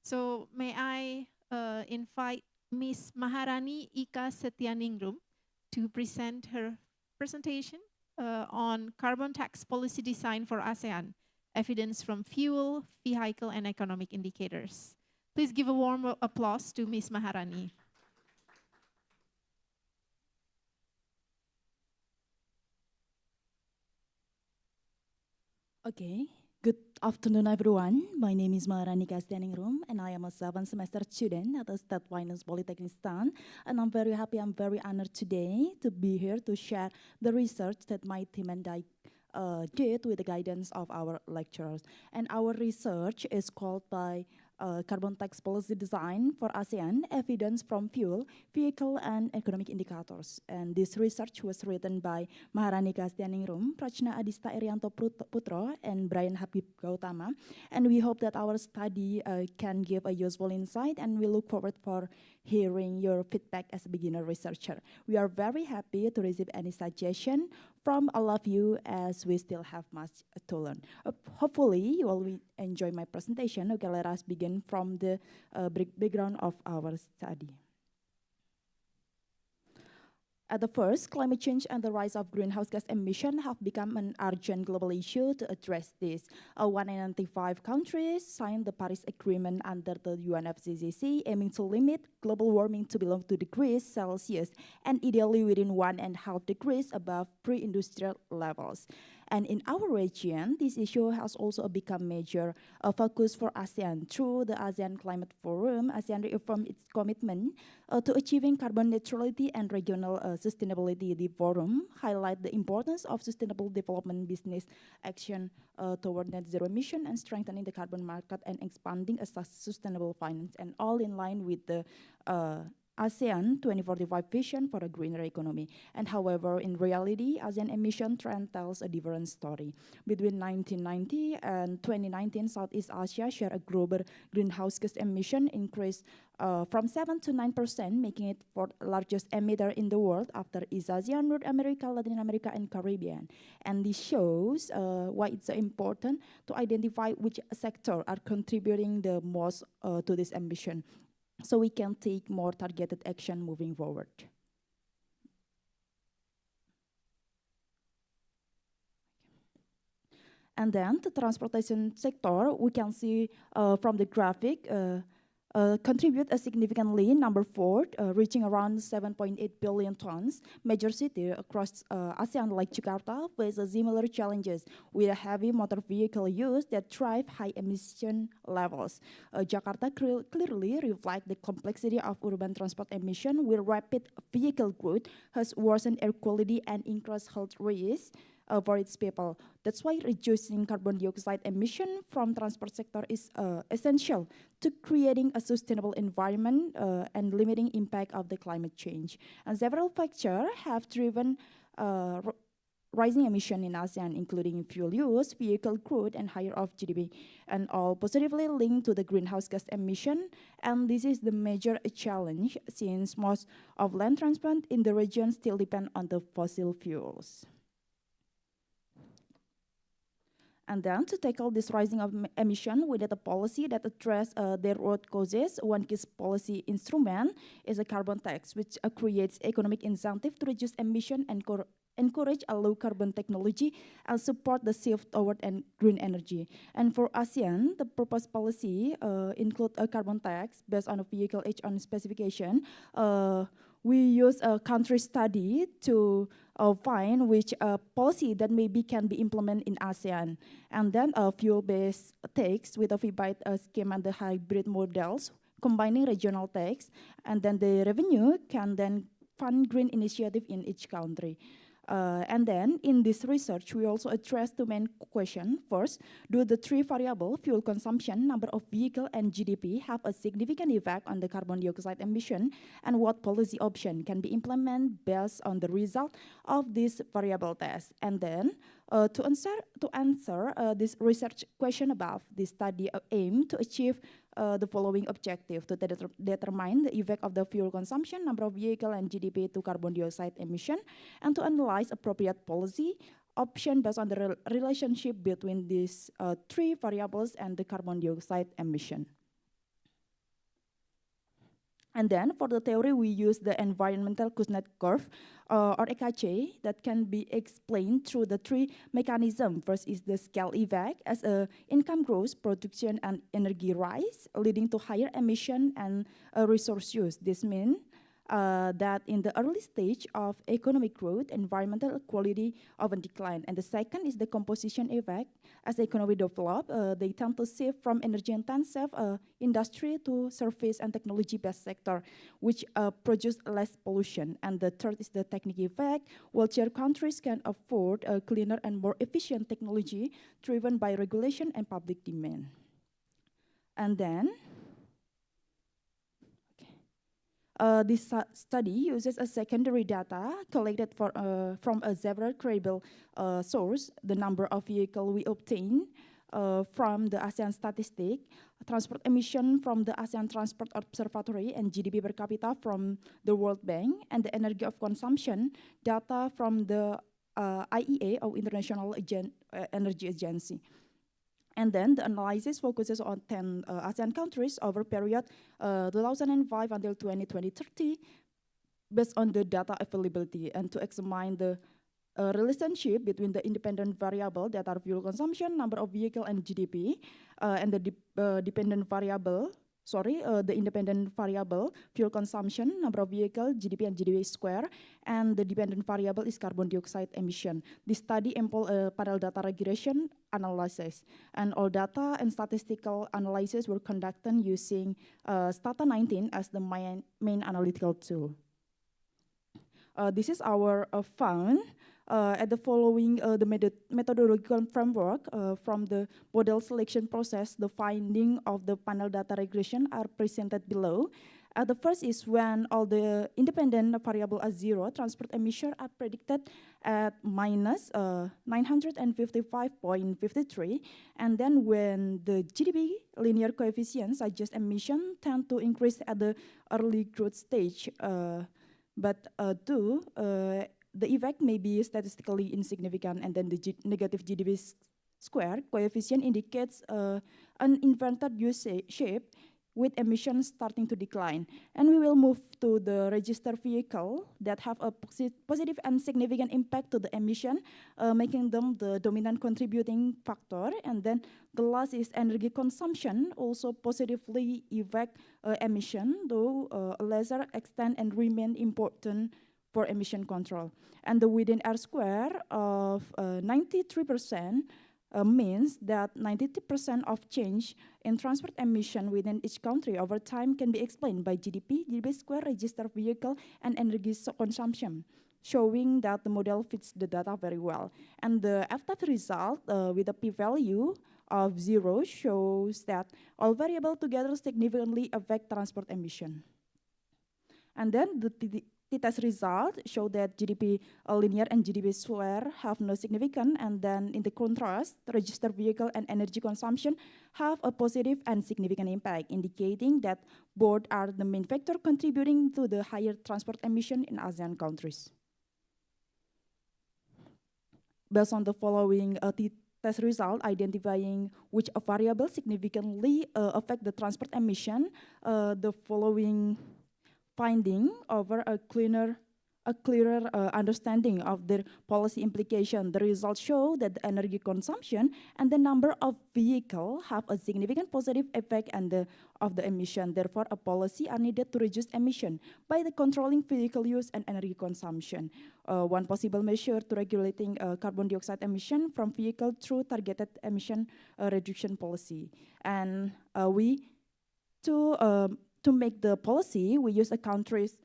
[SPEAKER 13] So may I invite Ms. Maharani Ika Setyaningrum to present her presentation on carbon tax policy design for ASEAN, evidence from fuel, vehicle, and economic indicators. Please give a warm applause to Ms. Maharani.
[SPEAKER 14] Okay, good afternoon everyone. My name is Maharani Kasdaningrum and I am a 7th semester student at the State Finance Polytechnic Stan. And I'm very happy, I'm very honored today to be here to share the research that my team and I did with the guidance of our lecturers. And our research is called by Carbon Tax Policy Design for ASEAN, Evidence from Fuel, Vehicle, and Economic Indicators. And this research was written by Maharani Kasdaningrum, Prachna Adista Irianto Putro, and Brian Habib Gautama. And we hope that our study can give a useful insight, and we look forward for hearing your feedback as a beginner researcher. We are very happy to receive any suggestion from all of you, as we still have much to learn. Hopefully you will enjoy my presentation. Okay, let us begin from the background of our study. At the first, climate change and the rise of greenhouse gas emission have become an urgent global issue. To address this, 195 countries signed the Paris Agreement under the UNFCCC, aiming to limit global warming to below 2 degrees Celsius, and ideally within 1.5 degrees above pre-industrial levels. And in our region, this issue has also become major focus for ASEAN. Through the ASEAN Climate Forum, ASEAN reaffirmed its commitment to achieving carbon neutrality and regional sustainability. The forum highlight the importance of sustainable development business action toward net zero emission and strengthening the carbon market and expanding a sustainable finance, and all in line with the ASEAN 2045 vision for a greener economy. And however, in reality, ASEAN emission trend tells a different story. Between 1990 and 2019, Southeast Asia shared a global greenhouse gas emission increase from 7 to 9%, making it fourth largest emitter in the world after East Asia, North America, Latin America, and Caribbean. And this shows why it's important to identify which sector are contributing the most to this ambition, so we can take more targeted action moving forward. And then the transportation sector, we can see from the graphic, contribute significantly. Number 4, reaching around 7.8 billion tons. Major cities across ASEAN like Jakarta face similar challenges with a heavy motor vehicle use that drive high emission levels. Jakarta clearly reflects the complexity of urban transport emission, where rapid vehicle growth has worsened air quality and increased health risks for its people. That's why reducing carbon dioxide emission from transport sector is essential to creating a sustainable environment and limiting impact of the climate change. And several factors have driven rising emission in ASEAN, including fuel use, vehicle growth, and higher of GDP, and all positively linked to the greenhouse gas emission. And this is the major challenge since most of land transport in the region still depend on the fossil fuels. And then to tackle this rising of emission, we need a policy that address their root causes. One key policy instrument is a carbon tax, which creates economic incentive to reduce emission and encourage a low carbon technology and support the shift toward green energy. And for ASEAN, the proposed policy include a carbon tax based on a vehicle age on specification. We use a country study to find which policy that maybe can be implemented in ASEAN. And then a fuel-based tax with a rebate scheme and the hybrid models, combining regional tax, and then the revenue can then fund green initiative in each country. And then in this research, we also address the main question. First, do the three variable fuel consumption, number of vehicle, and GDP have a significant effect on the carbon dioxide emission, and what policy option can be implemented based on the result of this variable test? And then to answer this research question above, this study aim to achieve the following objective: to determine the effect of the fuel consumption, number of vehicle, and GDP to carbon dioxide emission, and to analyze appropriate policy option based on the relationship between these three variables and the carbon dioxide emission. And then for the theory, we use the environmental Kuznets curve, or AICEE, that can be explained through the three mechanisms. First is the scale effect, as income growth, production, and energy rise, leading to higher emission and resource use. This means that in the early stage of economic growth, environmental quality often decline. And the second is the composition effect. As the economy develop, they tend to shift from energy-intensive industry to service and technology-based sector, which produce less pollution. And the third is the technical effect. Wealthier countries can afford a cleaner and more efficient technology driven by regulation and public demand. And then, this study uses a secondary data collected from several credible source. The number of vehicles we obtain from the ASEAN statistic, transport emission from the ASEAN Transport Observatory, and GDP per capita from the World Bank, and the energy of consumption data from the IEA, or International Energy Agency. And then the analysis focuses on 10 ASEAN countries over period 2005 until 2030, based on the data availability, and to examine the relationship between the independent variable that are fuel consumption, number of vehicle, and GDP, and the independent variable, fuel consumption, number of vehicle, GDP, and GDP square, and the dependent variable is carbon dioxide emission. This study employed a panel data regression analysis, and all data and statistical analysis were conducted using Stata 19 as the main analytical tool. This is our found. At the following the methodological framework from the model selection process, the finding of the panel data regression are presented below. The first is when all the independent variable are zero, transport emission are predicted at minus 955.53, and then when the GDP linear coefficient suggest emission tend to increase at the early growth stage, the effect may be statistically insignificant, and then the negative GDP square coefficient indicates an inverted U shape with emissions starting to decline. And we will move to the registered vehicle that have a positive and significant impact to the emission, making them the dominant contributing factor. And then the last is energy consumption, also positively affect emission, though a lesser extent and remain important for emission control. And the within R square of 93% means that 92% of change in transport emission within each country over time can be explained by GDP square, registered vehicle, and energy consumption, showing that the model fits the data very well. And the FTAT result with a p-value of 0 shows that all variables together significantly affect transport emission. And then the t-test result show that GDP linear and GDP square have no significance, and then in the contrast, registered vehicle and energy consumption have a positive and significant impact, indicating that both are the main factor contributing to the higher transport emission in ASEAN countries. Based on the following t-test result identifying which variable significantly affect the transport emission, the following finding over a clearer understanding of their policy implication. The results show that the energy consumption and the number of vehicles have a significant positive effect of the emission. Therefore, a policy are needed to reduce emission by the controlling vehicle use and energy consumption. One possible measure to regulating carbon dioxide emission from vehicle through targeted emission reduction policy. And to make the policy, we use a country's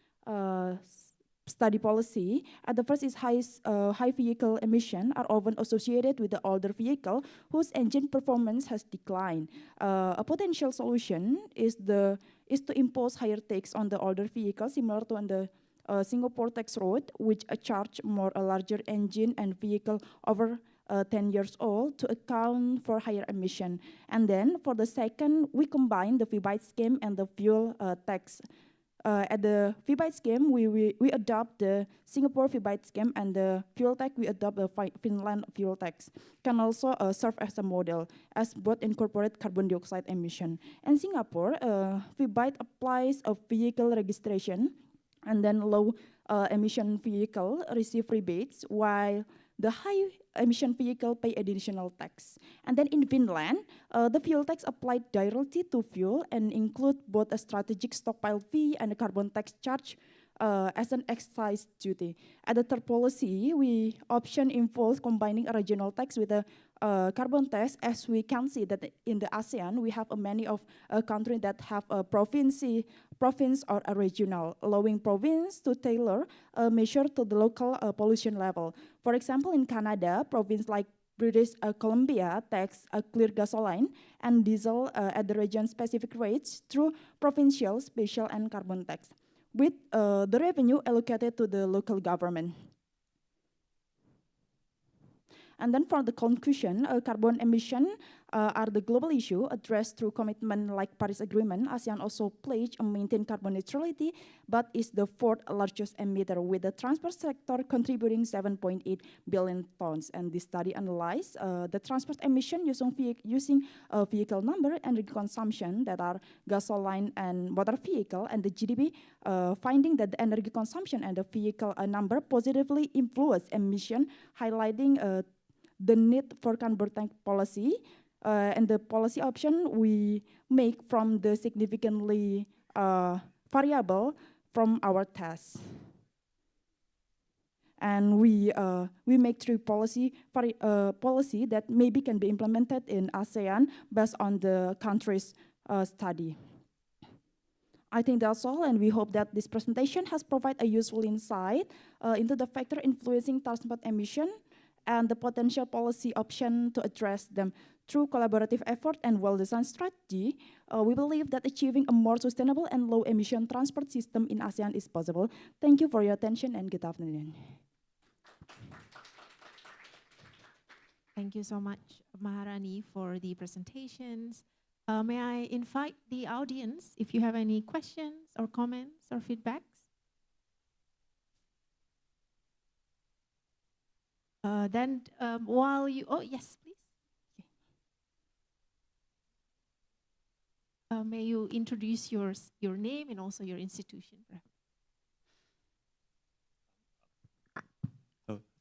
[SPEAKER 14] study policy. At the first is high vehicle emission are often associated with the older vehicle whose engine performance has declined. A potential solution is to impose higher tax on the older vehicles, similar to on the Singapore tax road, which charge a larger engine and vehicle over 10 years old to account for higher emission. And then for the second, we combine the VBITE scheme and the fuel tax. At the VBITE scheme, we adopt the Singapore VBITE scheme, and the fuel tax, we adopt the Finland fuel tax. Can also serve as a model, as both incorporate carbon dioxide emission. And Singapore, VBITE applies a vehicle registration, and then low emission vehicle receive rebates, while the high emission vehicle pay additional tax. And then in Finland, the fuel tax applied directly to fuel and include both a strategic stockpile fee and a carbon tax charge as an excise duty. At the third policy, we option involves combining a regional tax with a carbon tax, as we can see that in the ASEAN, we have many of countries that have a province or a regional, allowing province to tailor a measure to the local pollution level. For example, in Canada, province like British Columbia tax clear gasoline and diesel at the region-specific rates through provincial, special, and carbon tax, with the revenue allocated to the local government. And then for the conclusion, carbon emission are the global issue addressed through commitment like Paris Agreement. ASEAN also pledged to maintain carbon neutrality, but is the fourth largest emitter, with the transport sector contributing 7.8 billion tons. And this study analyzed the transport emission using vehicle number, energy consumption that are gasoline and motor vehicle, and the GDP, finding that the energy consumption and the vehicle number positively influence emission, highlighting the need for carbon tax policy, and the policy option we make from the significantly variable from our tests. And we make three policy that maybe can be implemented in ASEAN based on the country's study. I think that's all, and we hope that this presentation has provided a useful insight into the factor influencing transport emission and the potential policy option to address them. Through collaborative effort and well-designed strategy, we believe that achieving a more sustainable and low-emission transport system in ASEAN is possible. Thank you for your attention, and good afternoon.
[SPEAKER 13] Thank you so much, Maharani, for the presentations. May I invite the audience if you have any questions or comments or feedbacks? While you, oh yes, please. Okay. May you introduce your name and also your institution?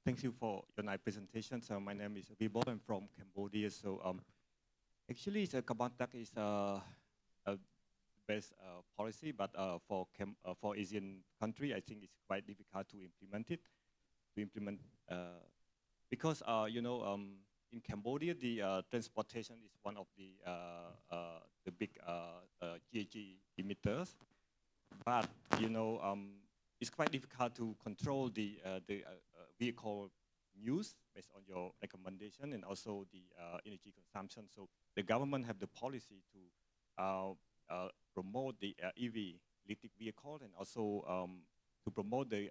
[SPEAKER 15] Thank you for your nice presentation. So my name is Vibo. I'm from Cambodia. So actually, the carbon tax is a best policy, but for Asian country, I think it's quite difficult to implement it. Because in Cambodia, the transportation is one of the big GHG emitters, but it's quite difficult to control the vehicle use based on your recommendation and also the energy consumption. So the government have the policy to promote the EV, electric vehicle, and also to promote the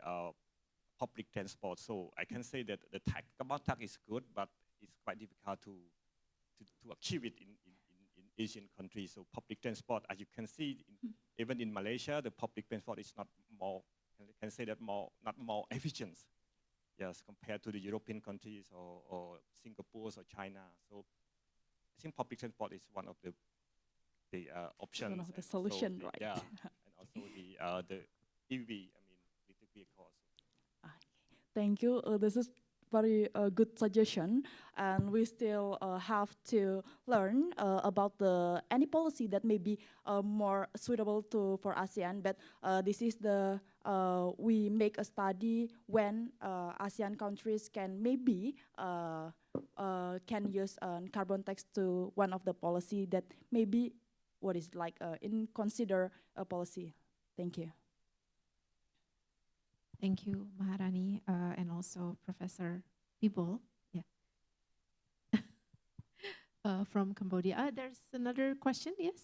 [SPEAKER 15] public transport. So I can say that the carbon tax is good, but it's quite difficult to achieve it in Asian countries. So public transport, as you can see, even in Malaysia, the public transport is not more efficient, yes, compared to the European countries or Singapore or China. So I think public transport is one of the options.
[SPEAKER 14] One of the solution, right?
[SPEAKER 15] Yeah, and also the EV, electric vehicles.
[SPEAKER 14] Thank you. This is very good suggestion, and we still have to learn about any policy that may be more suitable for ASEAN. But this is we make a study when ASEAN countries can maybe can use carbon tax to one of the policy that maybe in consider a policy. Thank you.
[SPEAKER 13] Thank you, Maharani, and also Professor Bibol. Yeah. From Cambodia. There's another question, yes?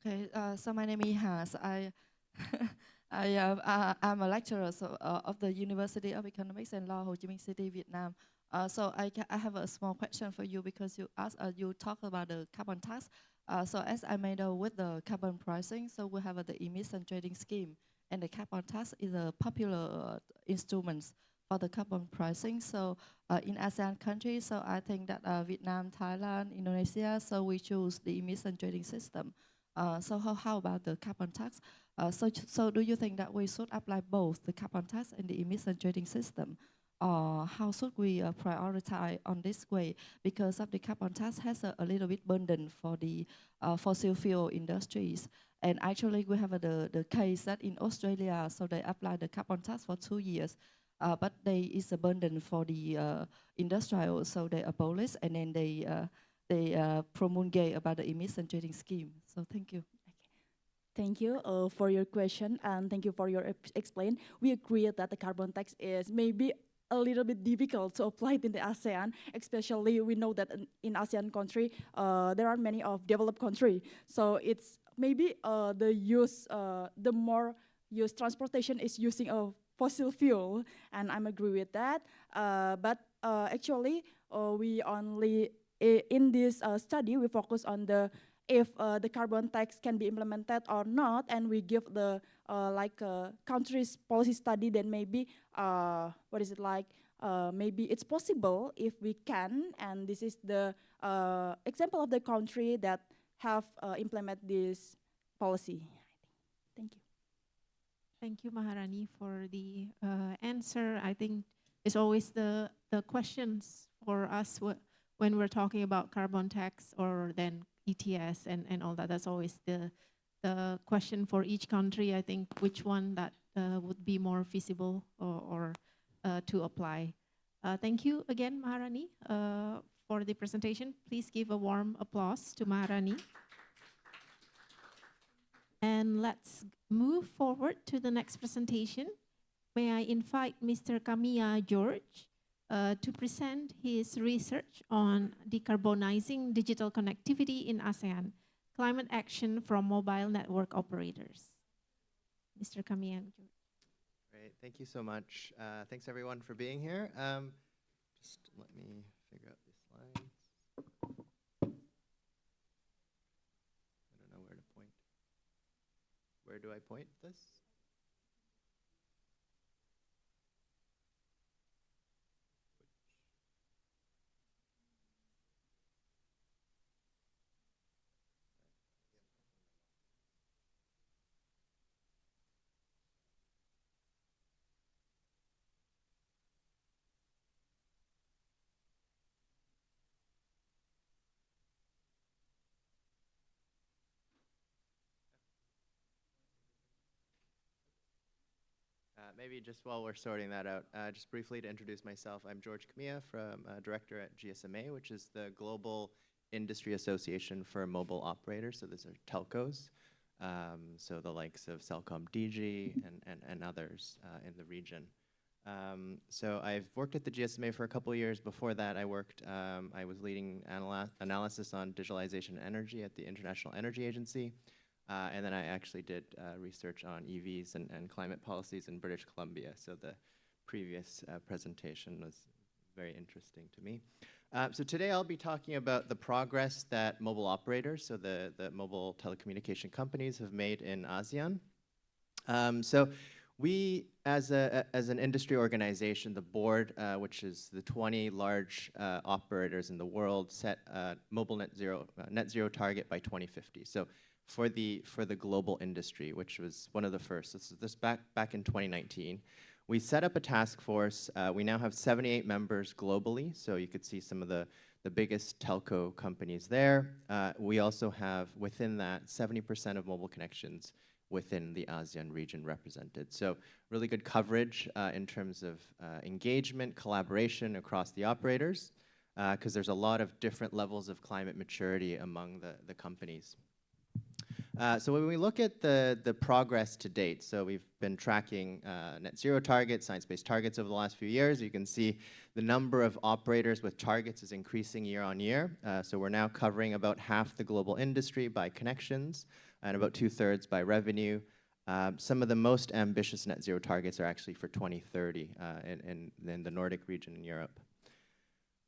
[SPEAKER 16] Okay, so my name is Has. I'm a lecturer of the University of Economics and Law, Ho Chi Minh City, Vietnam. So I have a small question for you because you talk about the carbon tax. So as I made with the carbon pricing, so we have the emission trading scheme, and the carbon tax is a popular instrument for the carbon pricing. So in ASEAN countries, so I think that Vietnam, Thailand, Indonesia, so we choose the emission trading system. So how about the carbon tax? So do you think that we should apply both the carbon tax and the emission trading system? How should we prioritize on this way? Because of the carbon tax has a little bit burden for the fossil fuel industries. And actually we have the case that in Australia, so they apply the carbon tax for 2 years, but there is a burden for the industrial, so they abolish and then they promulgate about the emission trading scheme. So thank you.
[SPEAKER 14] Thank you for your question, and thank you for your explain. We agree that the carbon tax is maybe a little bit difficult to apply it in the ASEAN, especially we know that in ASEAN country, there are many of developed country. So it's maybe the more used transportation is using a fossil fuel, and I'm agree with that. But actually, we only, in this study, we focus on if the carbon tax can be implemented or not, and we give the country's policy study, then maybe maybe it's possible if we can, and this is the example of the country that have implement this policy. Thank you.
[SPEAKER 13] Thank you, Maharani, for the answer. I think it's always the questions for us when we're talking about carbon tax or then ETS and all that. That's always the question for each country. I think which one that would be more feasible or to apply. Thank you again, Maharani, for the presentation. Please give a warm applause to Maharani. And let's move forward to the next presentation. May I invite Mr. Kamia George to present his research on decarbonizing digital connectivity in ASEAN, climate action from mobile network operators. Mr. Kamia George.
[SPEAKER 17] Great, thank you so much. Thanks everyone for being here. Just let me figure out the slides. I don't know where to point. Where do I point this? maybe just while we're sorting that out, just briefly to introduce myself, I'm George Camilla, director at GSMA, which is the Global Industry Association for Mobile Operators. So these are telcos, so the likes of CellcomDigi and others in the region. So I've worked at the GSMA for a couple of years. Before that, I was leading analysis on digitalization and energy at the International Energy Agency. And then I actually did research on EVs and climate policies in British Columbia. So the previous presentation was very interesting to me. So today I'll be talking about the progress that mobile operators, so the mobile telecommunication companies, have made in ASEAN. So we, as an industry organization, the board, which is the 20 large operators in the world, set a mobile net zero target by 2050. So for the global industry, which was one of the first. This back in 2019. We set up a task force. We now have 78 members globally, so you could see some of the biggest telco companies there. We also have, within that, 70% of mobile connections within the ASEAN region represented. So really good coverage in terms of engagement, collaboration across the operators, because there's a lot of different levels of climate maturity among the companies. So when we look at the progress to date, so we've been tracking net zero targets, science-based targets over the last few years. You can see the number of operators with targets is increasing year on year. So we're now covering about half the global industry by connections and about 2/3 by revenue. Some of the most ambitious net zero targets are actually for 2030 in the Nordic region in Europe.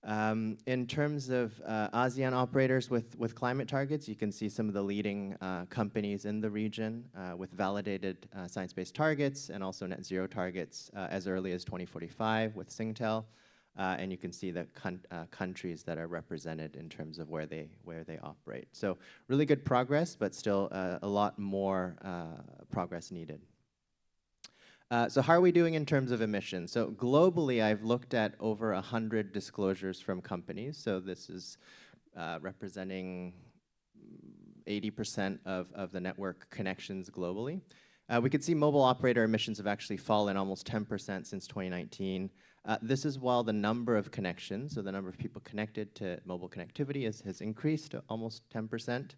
[SPEAKER 17] In terms of ASEAN operators with climate targets, you can see some of the leading companies in the region with validated science-based targets and also net zero targets as early as 2045 with Singtel. And you can see the countries that are represented in terms of where they operate. So really good progress, but still a lot more progress needed. So how are we doing in terms of emissions? So globally, I've looked at over 100 disclosures from companies. So this is representing 80% of the network connections globally. We could see mobile operator emissions have actually fallen almost 10% since 2019. This is while the number of connections, so the number of people connected to mobile connectivity has increased to almost 10%.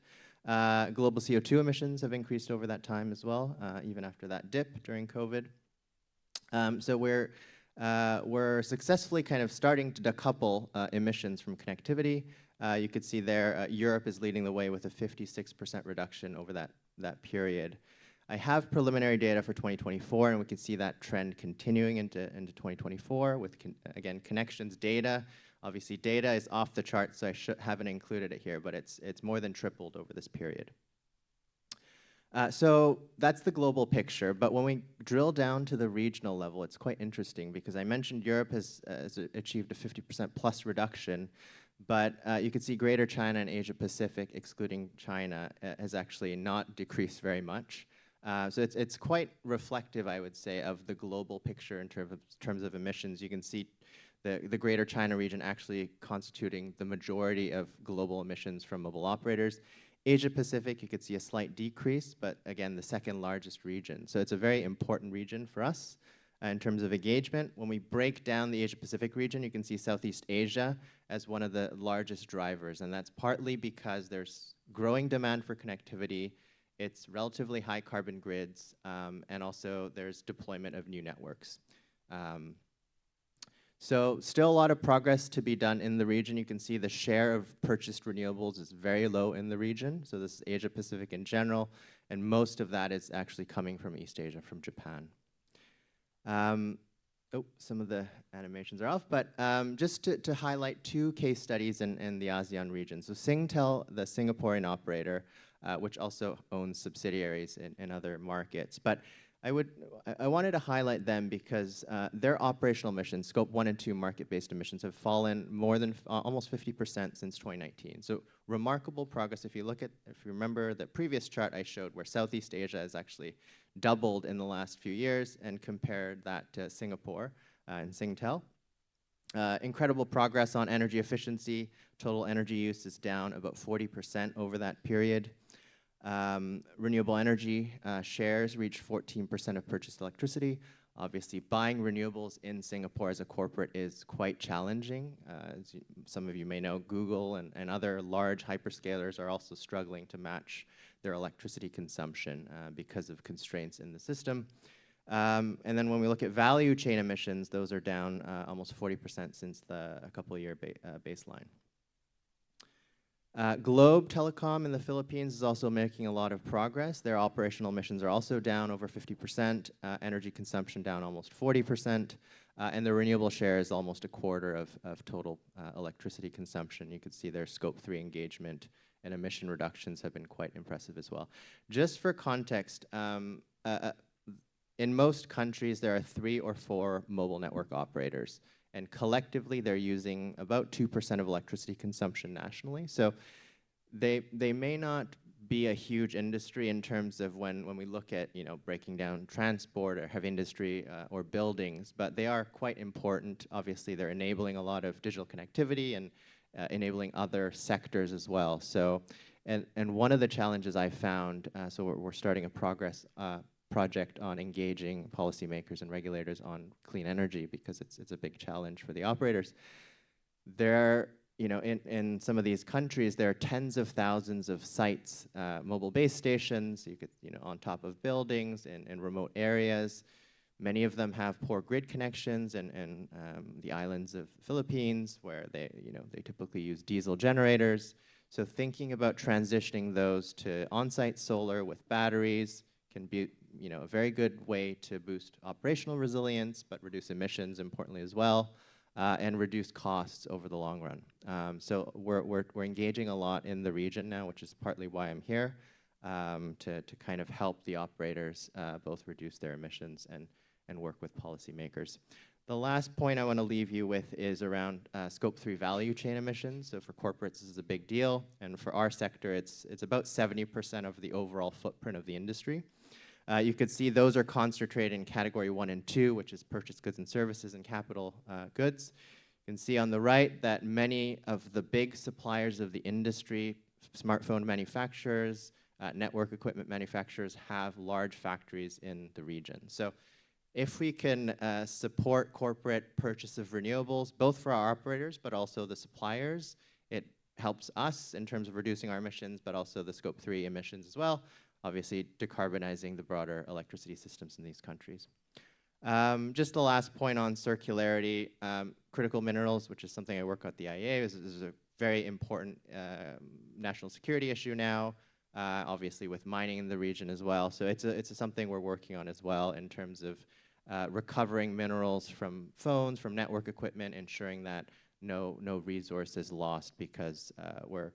[SPEAKER 17] Global CO2 emissions have increased over that time as well, even after that dip during COVID. So we're successfully kind of starting to decouple emissions from connectivity. You could see there, Europe is leading the way with a 56% reduction over that period. I have preliminary data for 2024, and we can see that trend continuing into 2024 with, again, connections data. Obviously, data is off the chart, so I haven't included it here, but it's more than tripled over this period. So that's the global picture, but when we drill down to the regional level, it's quite interesting because I mentioned Europe has achieved a 50% plus reduction, but you can see Greater China and Asia Pacific, excluding China, has actually not decreased very much. So it's quite reflective, I would say, of the global picture in terms of emissions. You can see the Greater China region actually constituting the majority of global emissions from mobile operators. Asia Pacific, you could see a slight decrease, but again, the second largest region. So it's a very important region for us in terms of engagement. When we break down the Asia Pacific region, you can see Southeast Asia as one of the largest drivers, and that's partly because there's growing demand for connectivity. It's relatively high carbon grids, and also there's deployment of new networks. So still a lot of progress to be done in the region. You can see the share of purchased renewables is very low in the region. So this is Asia Pacific in general, and most of that is actually coming from East Asia, from Japan. Some of the animations are off, but just to highlight two case studies in the ASEAN region. So Singtel, the Singaporean operator, which also owns subsidiaries in other markets. But I wanted to highlight them because their operational emissions, scope 1 and 2 market-based emissions, have fallen more than almost 50% since 2019. So remarkable progress. If you remember the previous chart I showed where Southeast Asia has actually doubled in the last few years and compared that to Singapore and Singtel. Incredible progress on energy efficiency. Total energy use is down about 40% over that period. Renewable energy shares reach 14% of purchased electricity. Obviously, buying renewables in Singapore as a corporate is quite challenging. Some of you may know, Google and other large hyperscalers are also struggling to match their electricity consumption because of constraints in the system. And then when we look at value chain emissions, those are down almost 40% since a couple year baseline. Globe Telecom in the Philippines is also making a lot of progress. Their operational emissions are also down over 50%, energy consumption down almost 40%, and the renewable share is almost a quarter of total electricity consumption. You can see their Scope 3 engagement and emission reductions have been quite impressive as well. Just for context, in most countries there are 3 or 4 mobile network operators, and collectively they're using about 2% of electricity consumption nationally. So they may not be a huge industry in terms of when we look at breaking down transport or heavy industry or buildings, but they are quite important. Obviously, they're enabling a lot of digital connectivity and enabling other sectors as well. So, and one of the challenges I found, so we're starting a project on engaging policymakers and regulators on clean energy because it's a big challenge for the operators. There, in some of these countries, there are tens of thousands of sites, mobile base stations, on top of buildings in remote areas. Many of them have poor grid connections and the islands of Philippines where they typically use diesel generators. So thinking about transitioning those to on-site solar with batteries can be a very good way to boost operational resilience, but reduce emissions importantly as well, and reduce costs over the long run. So we're engaging a lot in the region now, which is partly why I'm here, to kind of help the operators both reduce their emissions and work with policymakers. The last point I want to leave you with is around Scope 3 value chain emissions. So for corporates, this is a big deal, and for our sector, it's about 70% of the overall footprint of the industry. You could see those are concentrated in category 1 and 2, which is purchased goods and services and capital goods. You can see on the right that many of the big suppliers of the industry, smartphone manufacturers, network equipment manufacturers, have large factories in the region. So if we can support corporate purchase of renewables, both for our operators, but also the suppliers, it helps us in terms of reducing our emissions, but also the Scope 3 emissions as well, obviously decarbonizing the broader electricity systems in these countries. Just the last point on circularity, critical minerals, which is something I work at the IEA, is a very important national security issue now, obviously with mining in the region as well. So it's something we're working on as well in terms of recovering minerals from phones, from network equipment, ensuring that no resource is lost because we're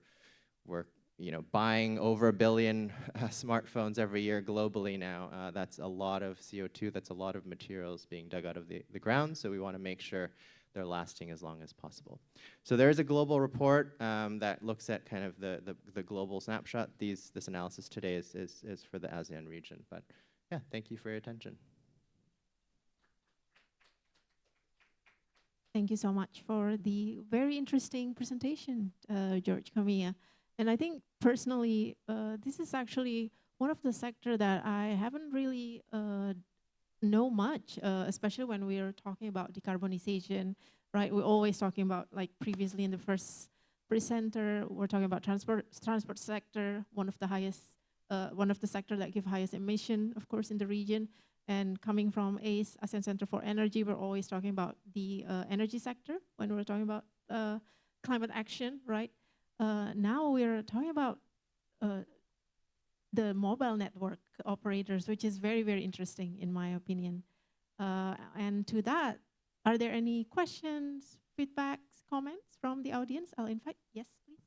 [SPEAKER 17] buying over 1 billion smartphones every year globally now. That's a lot of CO2, that's a lot of materials being dug out of the ground, so we want to make sure they're lasting as long as possible. So there is a global report that looks at kind of the global snapshot. This analysis today is for the ASEAN region, but yeah, thank you for your attention.
[SPEAKER 13] Thank you so much for the very interesting presentation, George, Camilla. And I think personally, this is actually one of the sector that I haven't really know much, especially when we are talking about decarbonization, right? We're always talking about, like previously in the first presenter, we're talking about transport sector, one of the sector that give highest emission, of course, in the region. And coming from ACE, ASEAN Center for Energy, we're always talking about the energy sector when we're talking about climate action, right? Now we're talking about the mobile network operators, which is very, very interesting in my opinion. And to that, are there any questions, feedbacks, comments from the audience? I'll invite, yes, please.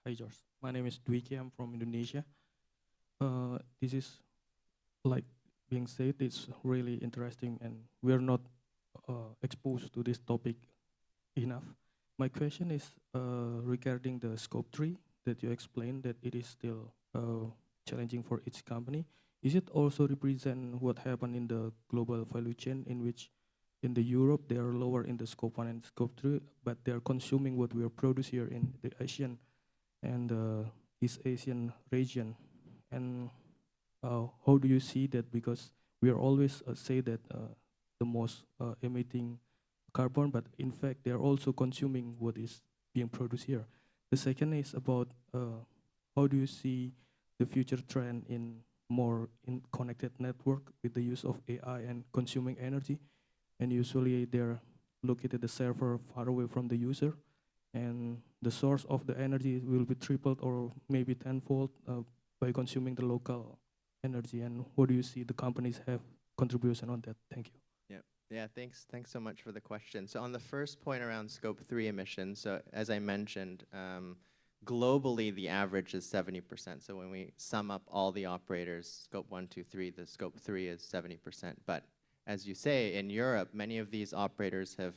[SPEAKER 18] Hi George, my name is Dwiki, I'm from Indonesia. This is like being said, it's really interesting and we're not exposed to this topic enough. My question is regarding the Scope 3 that you explained that it is still challenging for each company. Is it also represent what happened in the global value chain in which in the Europe, they are lower in the scope 1 and scope 3, but they are consuming what we are produce here in the Asian and East Asian region. And how do you see that? Because we are always say that the most emitting carbon, but in fact, they are also consuming what is being produced here. The second is about how do you see the future trend in more in connected network with the use of AI and consuming energy? And usually they're located at the server far away from the user, and the source of the energy will be tripled or maybe tenfold by consuming the local energy. And what do you see the companies have contribution on that? Thank you.
[SPEAKER 17] Yeah, thanks so much for the question. So on the first point around scope 3 emissions, so as I mentioned, globally the average is 70%. So when we sum up all the operators, scope 1, 2, 3, the scope 3 is 70%. But as you say, in Europe, many of these operators have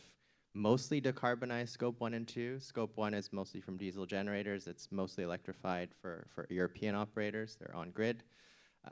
[SPEAKER 17] mostly decarbonized scope 1 and 2. Scope 1 is mostly from diesel generators. It's mostly electrified for European operators. They're on grid.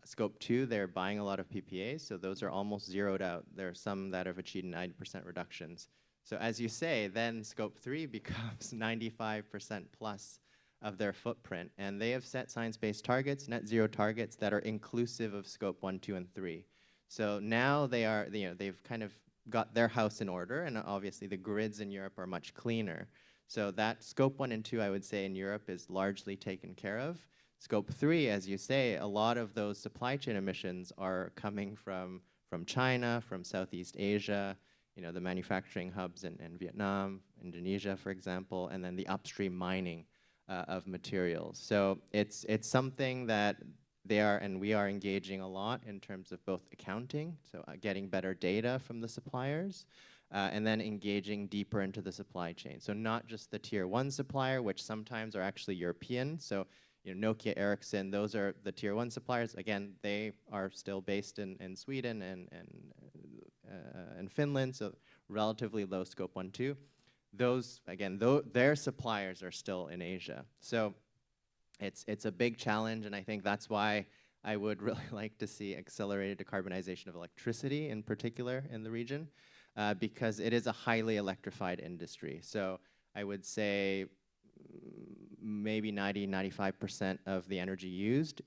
[SPEAKER 17] Scope 2, they're buying a lot of PPAs, so those are almost zeroed out. There are some that have achieved 90% reductions. So as you say, then scope 3 becomes 95% plus of their footprint, and they have set science-based targets, net zero targets, that are inclusive of scope 1, 2, and 3. So now they are, they've kind of got their house in order, and obviously the grids in Europe are much cleaner. So that scope 1 and 2, I would say, in Europe is largely taken care of. Scope 3, as you say, a lot of those supply chain emissions are coming from China, from Southeast Asia, the manufacturing hubs in Vietnam, Indonesia, for example, and then the upstream mining of materials. So it's something that they are, and we are engaging a lot in terms of both accounting, so getting better data from the suppliers, and then engaging deeper into the supply chain. So not just the tier 1 supplier, which sometimes are actually European. So Nokia, Ericsson, those are the tier 1 suppliers. Again, they are still based in Sweden and Finland, so relatively low scope 1, 2. Those, again, their suppliers are still in Asia. So it's a big challenge, and I think that's why I would really like to see accelerated decarbonization of electricity in particular in the region, because it is a highly electrified industry. So I would say maybe 95% of the energy used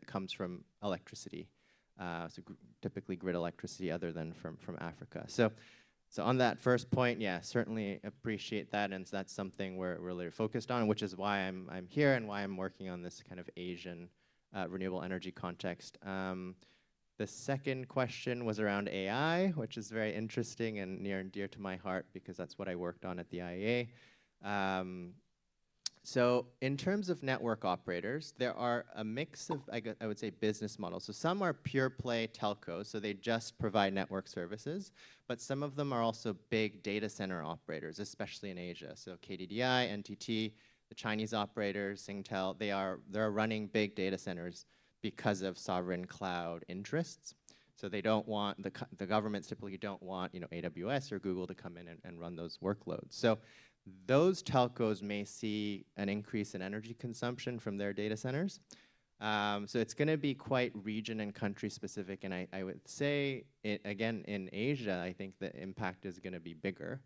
[SPEAKER 17] comes from electricity. So typically grid electricity other than from Africa. So on that first point, yeah, certainly appreciate that, and that's something we're really focused on, which is why I'm here and why I'm working on this kind of Asian renewable energy context. The second question was around AI, which is very interesting and near and dear to my heart because that's what I worked on at the IEA. So in terms of network operators, there are a mix of, I would say, business models. So some are pure play telcos, so they just provide network services, but some of them are also big data center operators, especially in Asia. So KDDI, NTT, the Chinese operators, Singtel, they're running big data centers because of sovereign cloud interests. So they don't want, the governments typically don't want AWS or Google to come in and run those workloads. So those telcos may see an increase in energy consumption from their data centers. So it's going to be quite region and country specific, and I would say, again, in Asia, I think the impact is going to be bigger.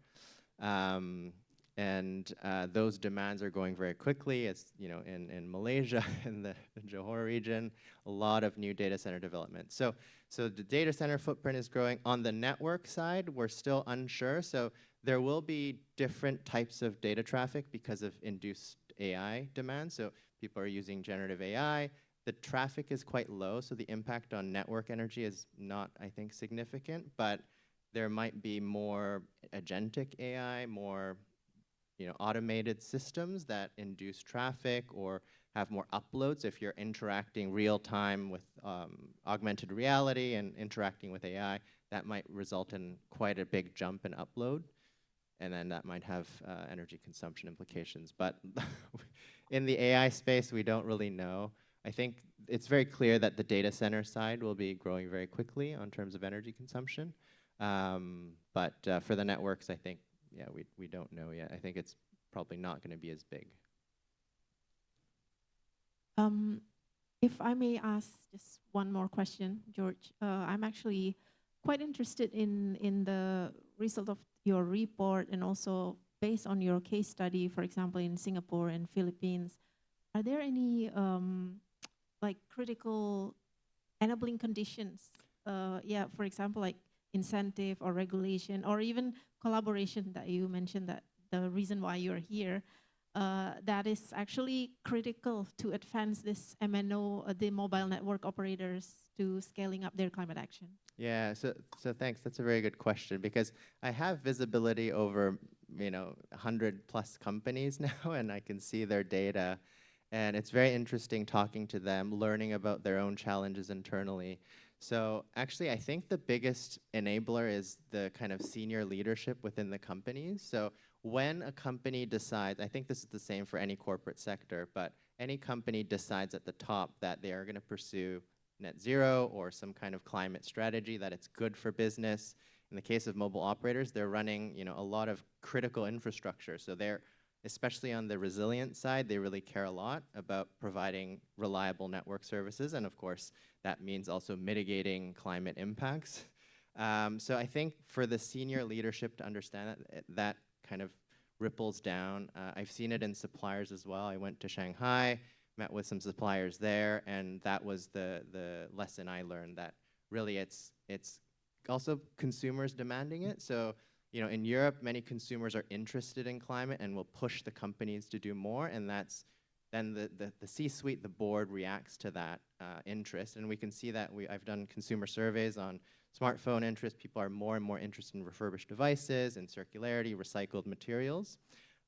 [SPEAKER 17] And those demands are going very quickly. It's, in Malaysia, in the Johor region, a lot of new data center development. So the data center footprint is growing. On the network side, we're still unsure. So there will be different types of data traffic because of induced AI demand. So people are using generative AI. The traffic is quite low, so the impact on network energy is not, I think, significant. But there might be more agentic AI, more automated systems that induce traffic or have more uploads. If you're interacting real time with augmented reality and interacting with AI, that might result in quite a big jump in upload. And then that might have energy consumption implications. But in the AI space, we don't really know. I think it's very clear that the data center side will be growing very quickly in terms of energy consumption. But for the networks, I think, yeah, we don't know yet. I think it's probably not going to be as big.
[SPEAKER 13] If I may ask just one more question, George. I'm actually quite interested in the result of your report, and also based on your case study, for example, in Singapore and Philippines. Are there any like critical enabling conditions? Yeah, for example, like incentive or regulation or even collaboration that you mentioned, that the reason why you're here, that is actually critical to advance this MNO, the mobile network operators, to scaling up their climate action?
[SPEAKER 17] Yeah, so thanks. That's a very good question, because I have visibility over 100+ companies now, and I can see their data, and it's very interesting talking to them, learning about their own challenges internally. So actually, I think the biggest enabler is the kind of senior leadership within the companies. So when a company decides, I think this is the same for any corporate sector, but any company decides at the top that they are going to pursue net zero or some kind of climate strategy, that it's good for business. In the case of mobile operators, they're running a lot of critical infrastructure. So they're, especially on the resilient side, they really care a lot about providing reliable network services. And of course, that means also mitigating climate impacts. So I think for the senior leadership to understand that kind of ripples down. I've seen it in suppliers as well. I went to Shanghai, met with some suppliers there, and that was the lesson I learned, that really it's also consumers demanding it. So in Europe, many consumers are interested in climate and will push the companies to do more, and that's then the C-suite, the board, reacts to that interest. And we can see that I've done consumer surveys on smartphone interest. People are more and more interested in refurbished devices and circularity, recycled materials.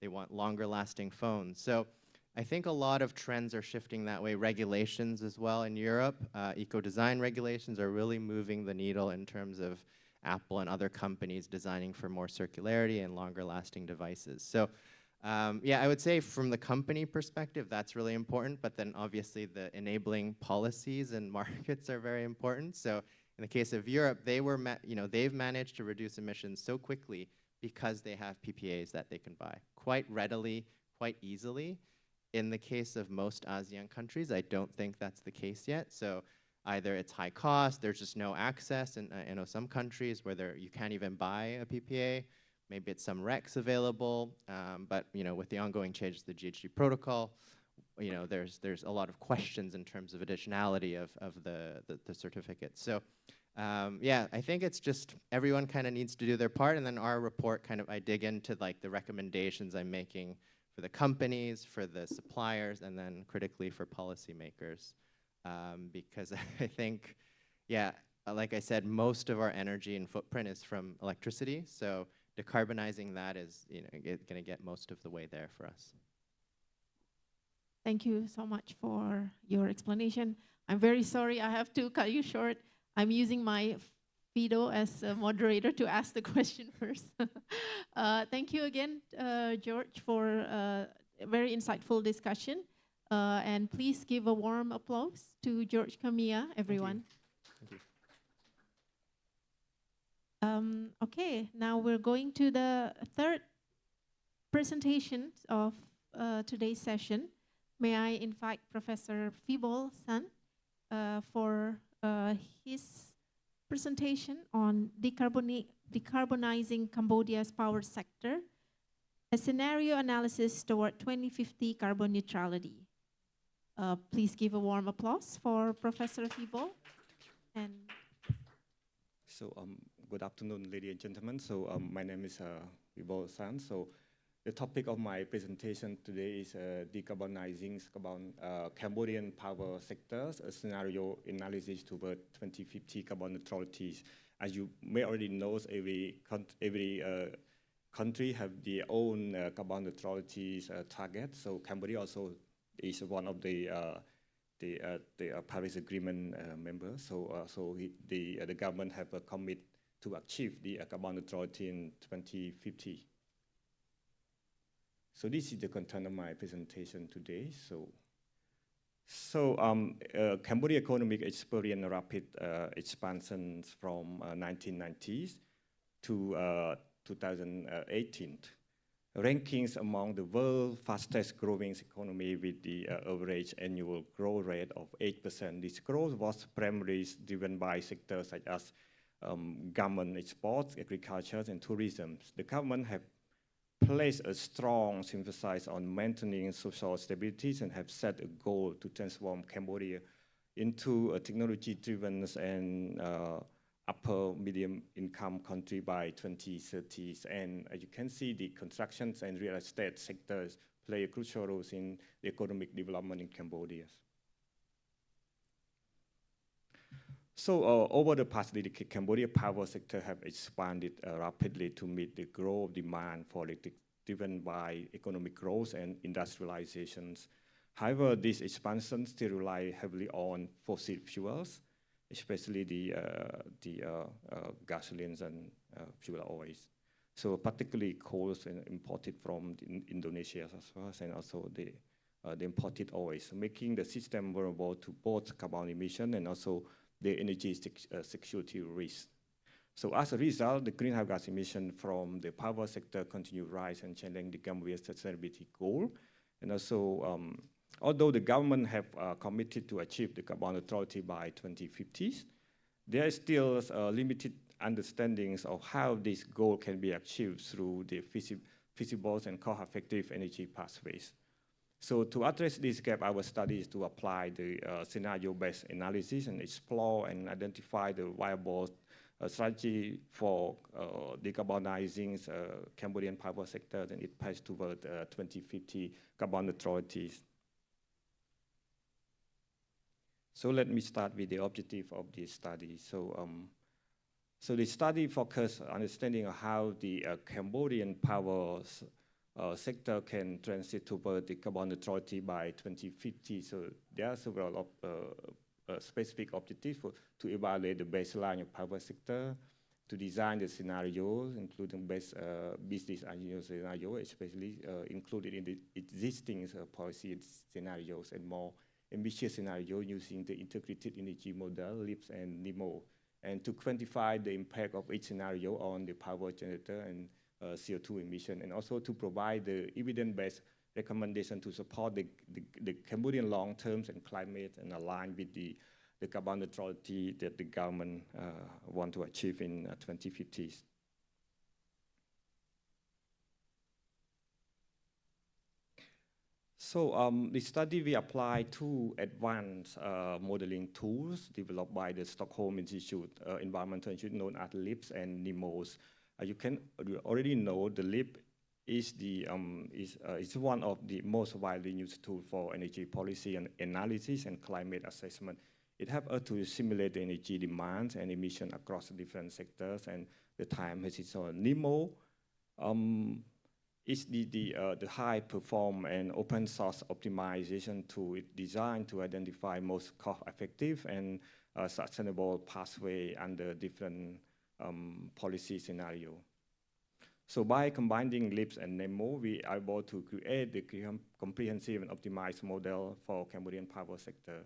[SPEAKER 17] They want longer lasting phones. So I think a lot of trends are shifting that way. Regulations as well in Europe, eco-design regulations are really moving the needle in terms of Apple and other companies designing for more circularity and longer lasting devices. So yeah, I would say from the company perspective, that's really important, but then obviously the enabling policies and markets are very important. So in the case of Europe, they've managed to reduce emissions so quickly because they have PPAs that they can buy quite readily, quite easily. In the case of most ASEAN countries, I don't think that's the case yet. So either it's high cost, there's just no access, and I know some countries where you can't even buy a PPA. Maybe it's some RECs available, but with the ongoing changes to the GHG protocol, there's a lot of questions in terms of additionality of the certificates. So yeah, I think it's just everyone kind of needs to do their part, and then our report I dig into like the recommendations I'm making for the companies, for the suppliers, and then critically for policymakers, because I think, yeah, like I said, most of our energy and footprint is from electricity, so decarbonizing that is going to get most of the way there for us.
[SPEAKER 13] Thank you so much for your explanation. I'm very sorry, I have to cut you short. I'm using my Fido as a moderator to ask the question first. Thank you again, George, for a very insightful discussion. And please give a warm applause to George Kamiya, everyone.
[SPEAKER 17] Thank you.
[SPEAKER 13] Okay, now we're going to the third presentation of today's session. May I invite Professor Fibol San for his presentation on decarbonizing Cambodia's power sector, a scenario analysis toward 2050 carbon neutrality. Please give a warm applause for Professor Fibol. And
[SPEAKER 15] so good afternoon, ladies and gentlemen. So my name is Fibol San. So the topic of my presentation today is decarbonizing Cambodian power sectors, a scenario analysis toward 2050 carbon neutrality. As you may already know, every country have their own carbon neutrality target. So Cambodia also is one of the Paris Agreement members. So the government have a commit to achieve the carbon neutrality in 2050. So this is the content of my presentation today. So Cambodia economic experienced rapid expansion from 1990s to 2018. Rankings among the world's fastest growing economy with the average annual growth rate of 8%. This growth was primarily driven by sectors such as government exports, agriculture, and tourism. The government have placed a strong emphasis on maintaining social stability and have set a goal to transform Cambodia into a technology-driven and upper medium income country by 2030. And as you can see, the construction and real estate sectors play a crucial role in the economic development in Cambodia. So over the past decade, Cambodia power sector have expanded rapidly to meet the growth demand for electric driven by economic growth and industrializations. However, this expansion still rely heavily on fossil fuels, especially the gasolines and fuel oils. So particularly coals and imported from Indonesia as well, and also the imported oils, making the system vulnerable to both carbon emission and also the energy security risk. So as a result, the greenhouse gas emission from the power sector continue to rise and challenge the Gambia's sustainability goal. And also, although the government have committed to achieve the carbon neutrality by 2050, there is still limited understandings of how this goal can be achieved through the feasible and cost-effective energy pathways. So to address this gap, our study is to apply the scenario-based analysis and explore and identify the viable strategy for decarbonizing Cambodian power sector, and it paths toward 2050 carbon neutrality. So let me start with the objective of this study. So the study focuses on understanding how the Cambodian power sector can transit toward the carbon neutrality by 2050. So there are several specific objectives to evaluate the baseline of power sector, to design the scenarios, including best business engineer scenario, especially included in the existing policy scenarios, and more ambitious scenario using the integrated energy model, LIPS and NEMO, and to quantify the impact of each scenario on the power generator and CO2 emission, and also to provide the evidence-based recommendation to support the Cambodian long-term and climate and align with the carbon neutrality that the government want to achieve in 2050. So the study, we apply two advanced modeling tools developed by the Stockholm Institute, Environmental Institute, known as LIPS and NEMOS. You already know the LIP is one of the most widely used tools for energy policy and analysis and climate assessment. It helps us to simulate the energy demands and emission across different sectors and the time as it's on. NEMO is the high perform and open source optimization tool designed to identify most cost effective and sustainable pathway under different policy scenario. So by combining LIPS and NEMO, we are able to create the comprehensive and optimized model for Cambodian power sector.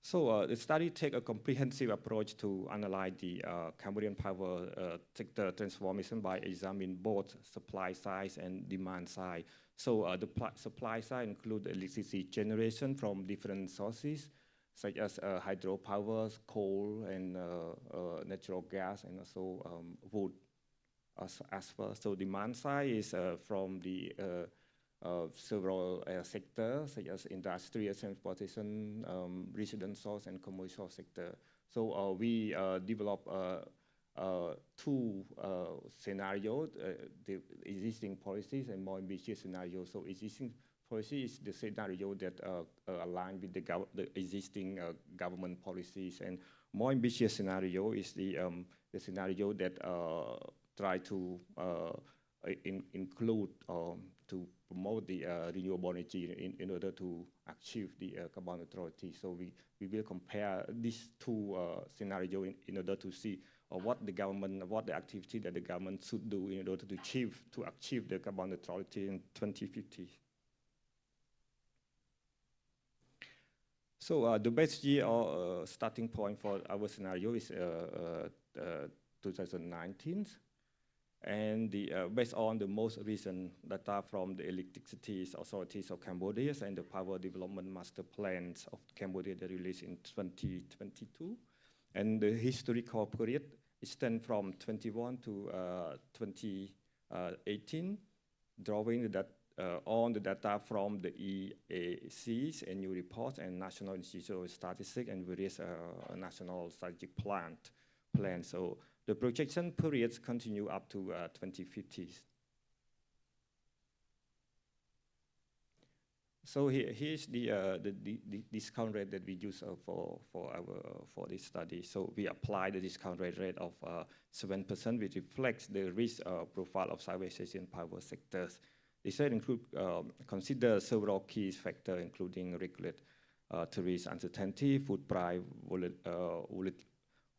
[SPEAKER 15] So the study takes a comprehensive approach to analyze the Cambodian power sector transformation by examining both supply side and demand side. So the supply side includes electricity generation from different sources, such as hydropower, coal, and natural gas, and also wood as well. So demand side is from the several sectors, such as industry, transportation, residential, and commercial sector. So we develop two scenarios, the existing policies and more ambitious scenarios. So existing policy is the scenario that align with the existing government policies, and more ambitious scenario is the scenario that try to include to promote the renewable energy in order to achieve the carbon neutrality. So we will compare these two scenarios in order to see what the activity that the government should do in order to achieve the carbon neutrality in 2050. So the best year or starting point for our scenario is 2019. And based on the most recent data from the electricity authorities of Cambodia and the power development master plans of Cambodia that released in 2022, and the historical period extends from 21 to 2018, drawing that on the data from the AICEE annual reports and National Institute of Statistics and various national strategic plan. So the projection periods continue up to 2050. So here's the discount rate that we use for this study. So we apply the discount rate of 7%, which reflects the risk profile of Southeast Asian power sectors. This rate consider several key factors, including regulatory uncertainty, food price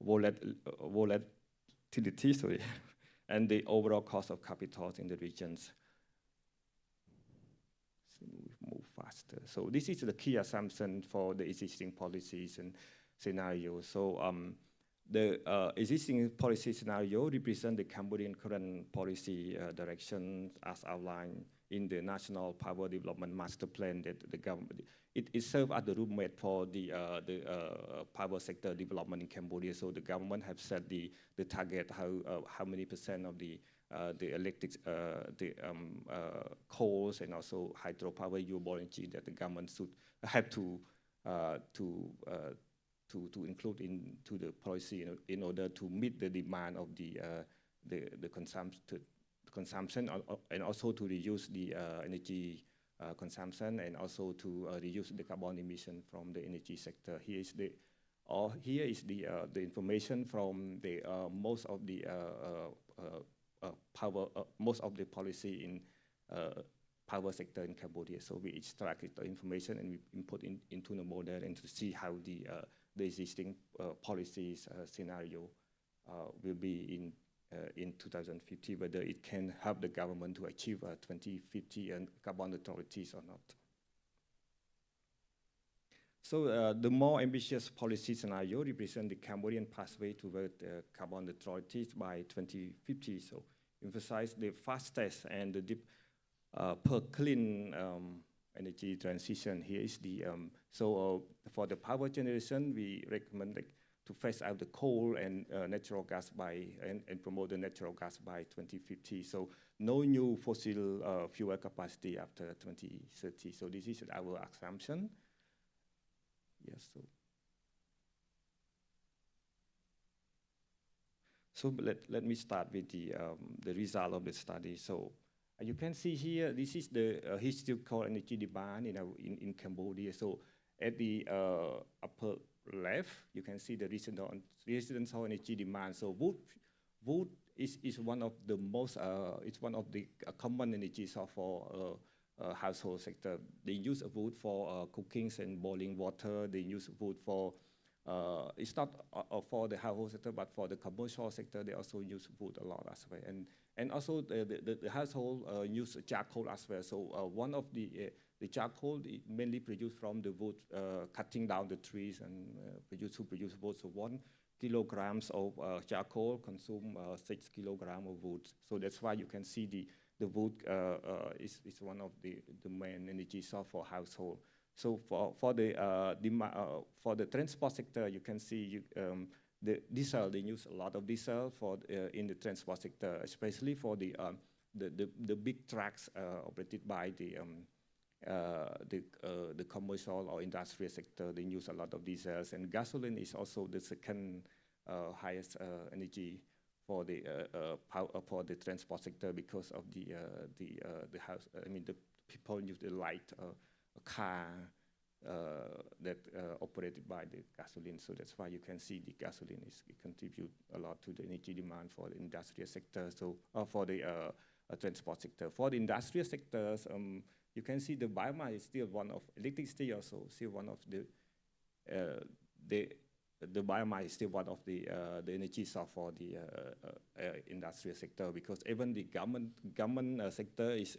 [SPEAKER 15] volatility, sorry, and the overall cost of capital in the regions. So we move faster. So this is the key assumption for the existing policies and scenarios. So the existing policy scenario represent the Cambodian current policy direction as outlined in the National Power Development Master Plan that the government, it serves as the roadmap for the power sector development in Cambodia. So the government have set the target how many percent of the electric, coals and also hydropower renewable energy that the government should have to include into the policy in order to meet the demand of the consumption and also to reduce the energy consumption and also to reduce the carbon emission from the energy sector. Here is the information from the most of the policy in power sector in Cambodia. So we extract the information and we input into the model and to see how the existing policies scenario will be in 2050, whether it can help the government to achieve 2050 and carbon neutralities or not. So the more ambitious policy scenario represent the Cambodian pathway toward carbon neutrality by 2050. So emphasize the fastest and the deep per clean energy transition. Here is the for the power generation, we recommend to phase out the coal and natural gas and promote the natural gas by 2050. So no new fossil fuel capacity after 2030. So this is our assumption. Yes. So let me start with the result of the study. So you can see here, this is the historical energy demand in Cambodia. So at the upper left, you can see the residential energy demand. So wood is one of the most, it's one of the common energy source for household sector. They use wood for cooking and boiling water. They use wood for, it's not for the household sector, but for the commercial sector, they also use wood a lot as well. And also the household use charcoal as well. So one of the charcoal mainly produced from the wood, cutting down the trees and produce wood. So 1 kilograms of charcoal consume 6 kilograms of wood. So that's why you can see the wood is one of the main energy source for household. So for the transport sector, you can see the diesel. They use a lot of diesel for in the transport sector, especially for the big trucks operated by the commercial or industrial sector. They use a lot of diesels, and gasoline is also the second highest energy for the transport sector because of the house. I mean, the people use the light car that operated by the gasoline. So that's why you can see the gasoline contribute a lot to the energy demand for the industrial sector. So for the transport sector, for the industrial sectors, you can see the biomass is still one of electricity also still one of the biomass is still one of the energy source for the industrial sector, because even the government sector is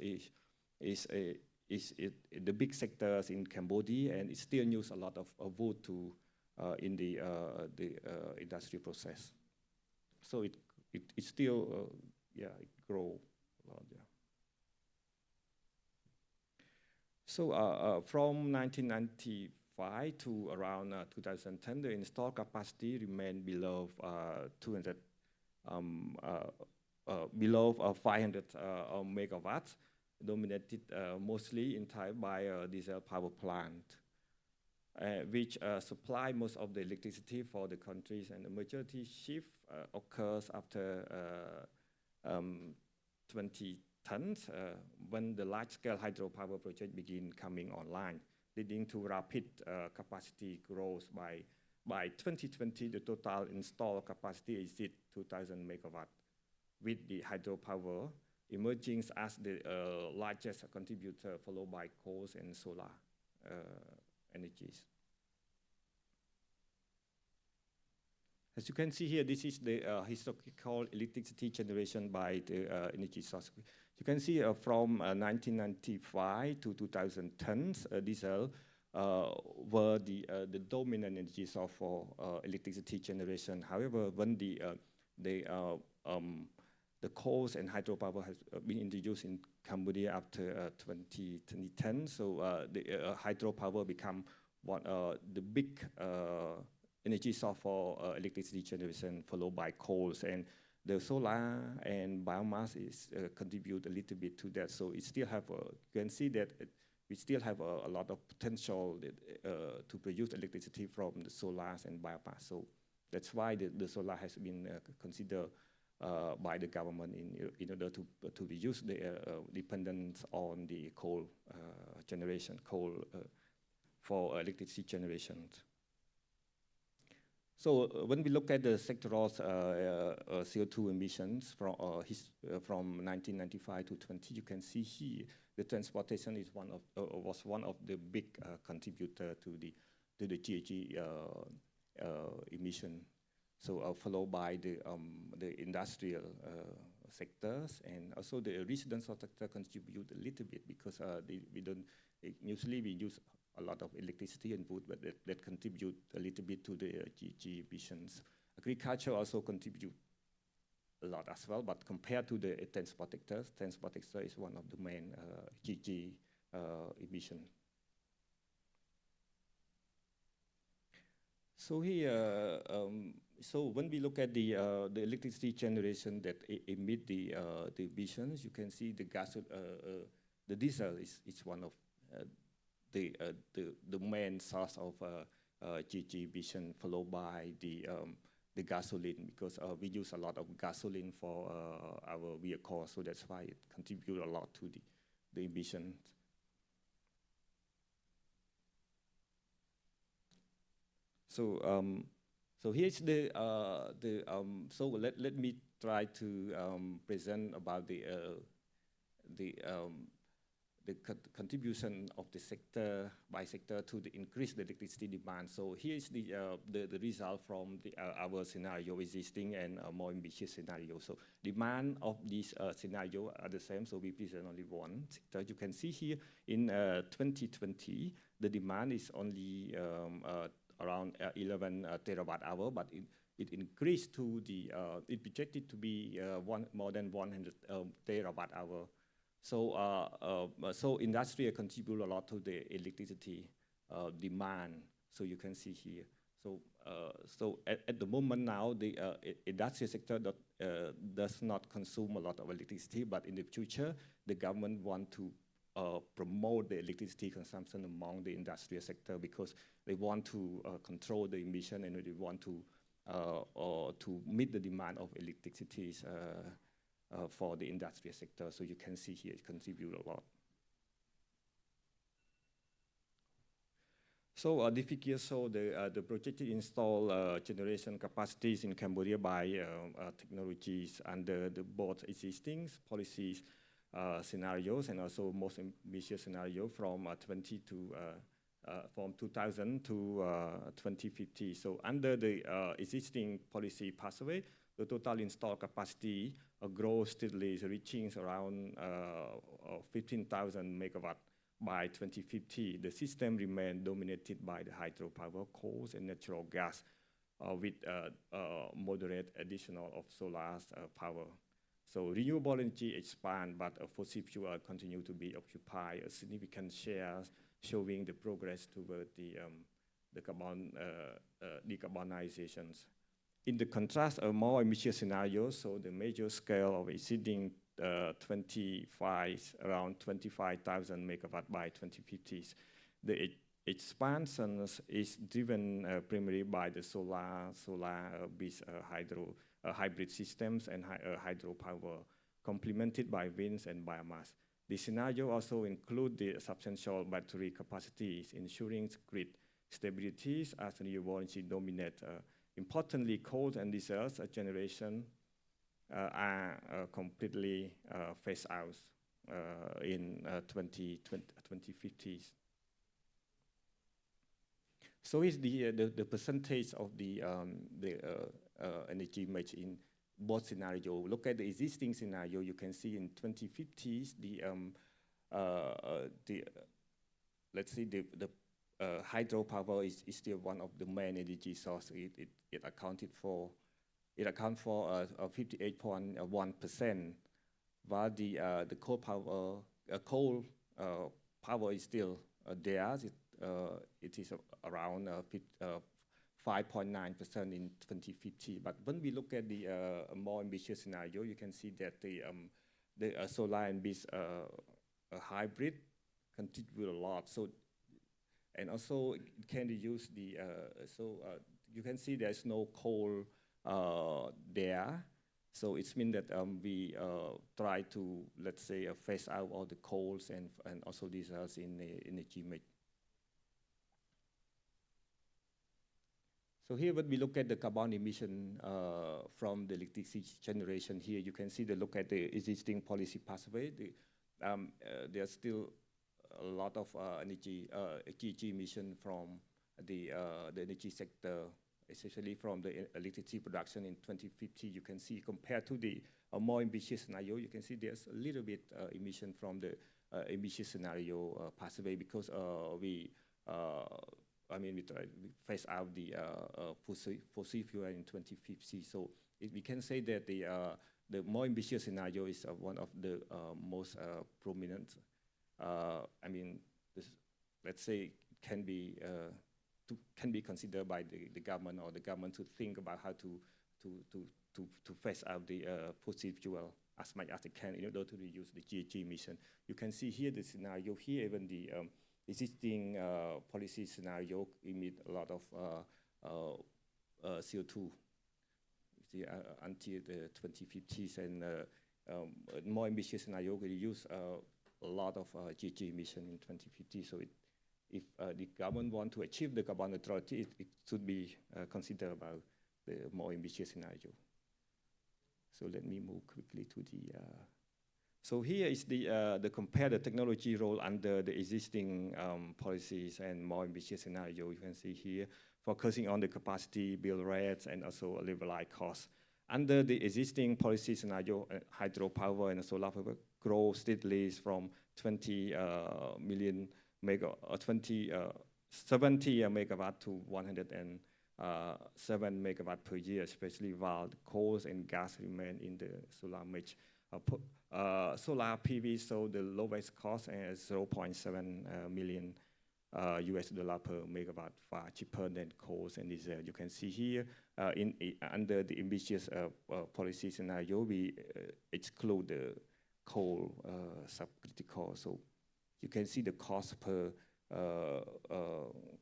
[SPEAKER 15] the big sectors in Cambodia, and it still use a lot of wood to in the industrial process. So it still
[SPEAKER 8] yeah, it grow a lot, yeah. So from 1995 to around 2010, the installed capacity remained below 200, below 500 megawatts, dominated mostly in Thai by a diesel power plant, which supply most of the electricity for the countries, and the majority shift occurs after 2010 when the large-scale hydropower project begin coming online, leading to rapid capacity growth. By 2020, the total installed capacity exceeds 2,000 megawatts, with the hydropower emerging as the largest contributor, followed by coal and solar energies. As you can see here, this is the historical electricity generation by the energy source. You can see from 1995 to 2010, diesel were the dominant energy source for electricity generation. However, when the coal and hydropower has been introduced in Cambodia after 2010, so the hydropower become one the big energy source for electricity generation, followed by coal, and the solar and biomass is contribute a little bit to that. So it still have you can see that we still have a lot of potential that, to produce electricity from the solar and biomass. So that's why the solar has been considered by the government in order to reduce the dependence on the coal generation, for electricity generation. So when we look at the sectoral CO2 emissions from 1995 to 20, you can see here the transportation is was one of the big contributor to the GHG emission. So followed by the industrial sectors, and also the residential sector contribute a little bit because usually we use a lot of electricity input, but that contribute a little bit to the GHG emissions. Agriculture also contribute a lot as well, but compared to the transport sector is one of the main GHG emission. So here, so when we look at the electricity generation that emit the emissions, you can see the diesel is one of the main source of GHG emission, followed by the gasoline, because we use a lot of gasoline for our vehicles, so that's why it contributes a lot to the emissions. So so here's so let me try to present about the contribution of the sector by sector to the increased electricity demand. So here's the result from our scenario, existing and more ambitious scenario. So demand of this scenario are the same, so we present only one sector. You can see here in 2020, the demand is only around 11 terawatt hour, but it increased to it projected to be more than 100 terawatt hour. So industry contribute a lot to the electricity demand. So you can see here. So at the moment now, the industrial sector does not consume a lot of electricity, but in the future, the government want to promote the electricity consumption among the industrial sector, because they want to control the emission, and they want to meet the demand of electricity for the industrial sector. So you can see here it contributes a lot. So the figures show the projected installed generation capacities in Cambodia by technologies under both existing policies scenarios and also most ambitious scenario from 2000 to 2050. So under the existing policy pathway, the total installed capacity grows steadily, reaching around 15,000 megawatt by 2050. The system remains dominated by the hydropower, coal, and natural gas, with moderate additional of solar power.
[SPEAKER 15] So renewable energy expand, but fossil fuel continue to be occupy a significant share, showing the progress toward the carbon decarbonizations. In the contrast, a more ambitious scenario, so the major scale of exceeding around 25,000 megawatt by 2050s. The expansion is driven primarily by the solar-based hybrid systems and hydropower, complemented by winds and biomass. The scenario also includes the substantial battery capacities, ensuring grid stabilities as renewable energy dominate. Importantly, coal and diesel generation are completely phased out in 2050s. So is the percentage of the energy mix in both scenarios. Look at the existing scenario. You can see in 2050s let's see the hydropower is still one of the main energy sources. It accounts for 58.1%, while the coal power is still there. It is around 5.9% in 2050. But when we look at the more ambitious scenario, you can see that the solar and BESS hybrid contribute a lot. So, and also it can use the you can see there's no coal there. So it means that we try to, let's say, phase out all the coals and also diesels in the energy mix. So here when we look at the carbon emission from the electricity generation here, you can see look at the existing policy pathway. There's still a lot of energy GHG emission from the energy sector, especially from the electricity production in 2050. You can see compared to the more ambitious scenario, you can see there's a little bit emission from the ambitious scenario pathway because we phase out the fossil fuel in 2050. So we can say that the more ambitious scenario is one of the most prominent. Let's say can be considered by the government or the government to think about how to phase out the fossil fuel as much as it can in order to reduce the GHG emission. You can see here the scenario here, even the existing policy scenario emit a lot of CO2 until the 2050s, and more ambitious scenario will use a lot of GHG emission in 2050. So if the government want to achieve the carbon neutrality, it should be considered about the more ambitious scenario. So let me move quickly to the. So here is the compare the technology role under the existing policies and more ambitious scenario. You can see here focusing on the capacity, build rates, and also levelized costs. Under the existing policy scenario, hydropower and solar power grow steadily from 70 megawatt to 107 megawatt per year, especially while the coal and gas remain in the solar mix. Solar PV saw the lowest cost as 0.7 million US dollar per megawatt, far cheaper than coal and diesel. You can see here under the ambitious policy scenario, we exclude the coal subcritical. So you can see the cost per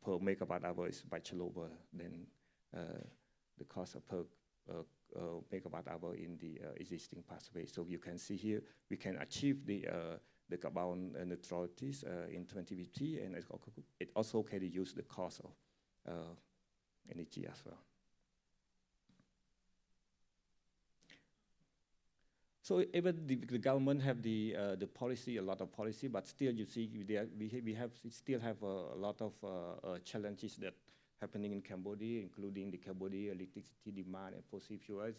[SPEAKER 15] megawatt hour is much lower than the cost per megawatt hour in the existing pathway. So you can see here we can achieve the carbon neutralities in 2050, and it also can reduce the cost of energy as well. So even the government have the policy, a lot of policy, but still you see we still have a lot of challenges that happening in Cambodia, including the Cambodia electricity demand and fossil fuels.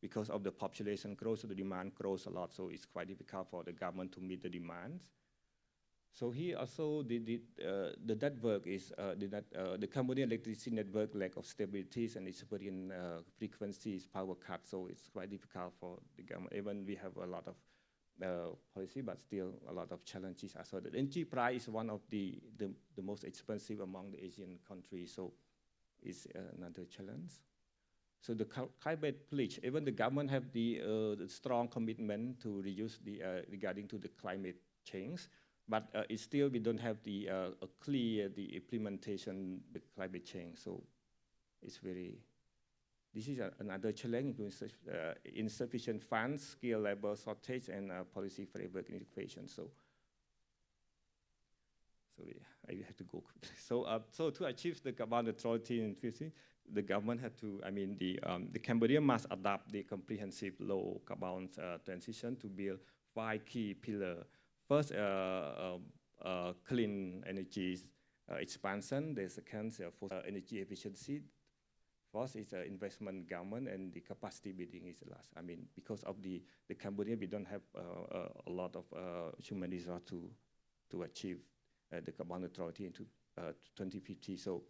[SPEAKER 15] Because of the population growth, so the demand grows a lot, so it's quite difficult for the government to meet the demands.
[SPEAKER 19] So here also the network is the Cambodian electricity network lack of stabilities and experiencing frequencies power cuts. So it's quite difficult for the government. Even we have a lot of policy, but still a lot of challenges. So the energy price is one of the most expensive among the Asian countries. So it's another challenge. So the climate pledge, even the government have the strong commitment to reduce the regarding to the climate change, but it's still we don't have the a clear the implementation the climate change. So it's very. This is another challenge: insufficient funds, skill labor shortage, and policy framework integration. So. Sorry, I have to go quickly. So to achieve the carbon neutrality in 2050, the government had to, the Cambodia must adopt the comprehensive low carbon transition to build 5 key pillars. First, clean energy expansion. The second, for energy efficiency. First is investment government, and the capacity building is the last. Because of the Cambodia, we don't have a lot of human resource to achieve the carbon neutrality into 2050. So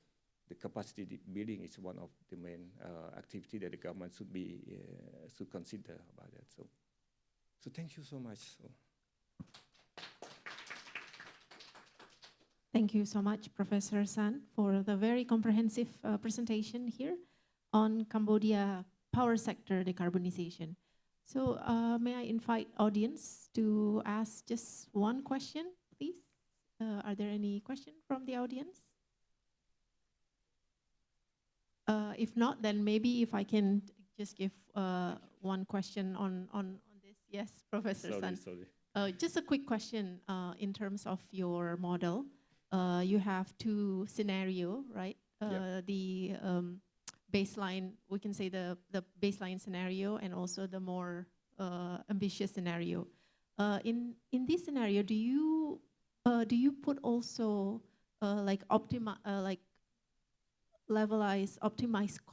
[SPEAKER 19] the capacity building is one of the main activity that the government should consider about that. So thank you so much.
[SPEAKER 13] Thank you so much, Professor San, for the very comprehensive presentation here on Cambodia power sector decarbonization. So may I invite audience to ask just one question, please? Are there any questions from the audience? If not, then maybe if I can just give one question on this. Yes, Professor San.
[SPEAKER 19] Sorry.
[SPEAKER 13] Just a quick question in terms of your model. You have 2 scenarios, right? The baseline, we can say the baseline scenario and also the more ambitious scenario. In this scenario, do you put also like optimized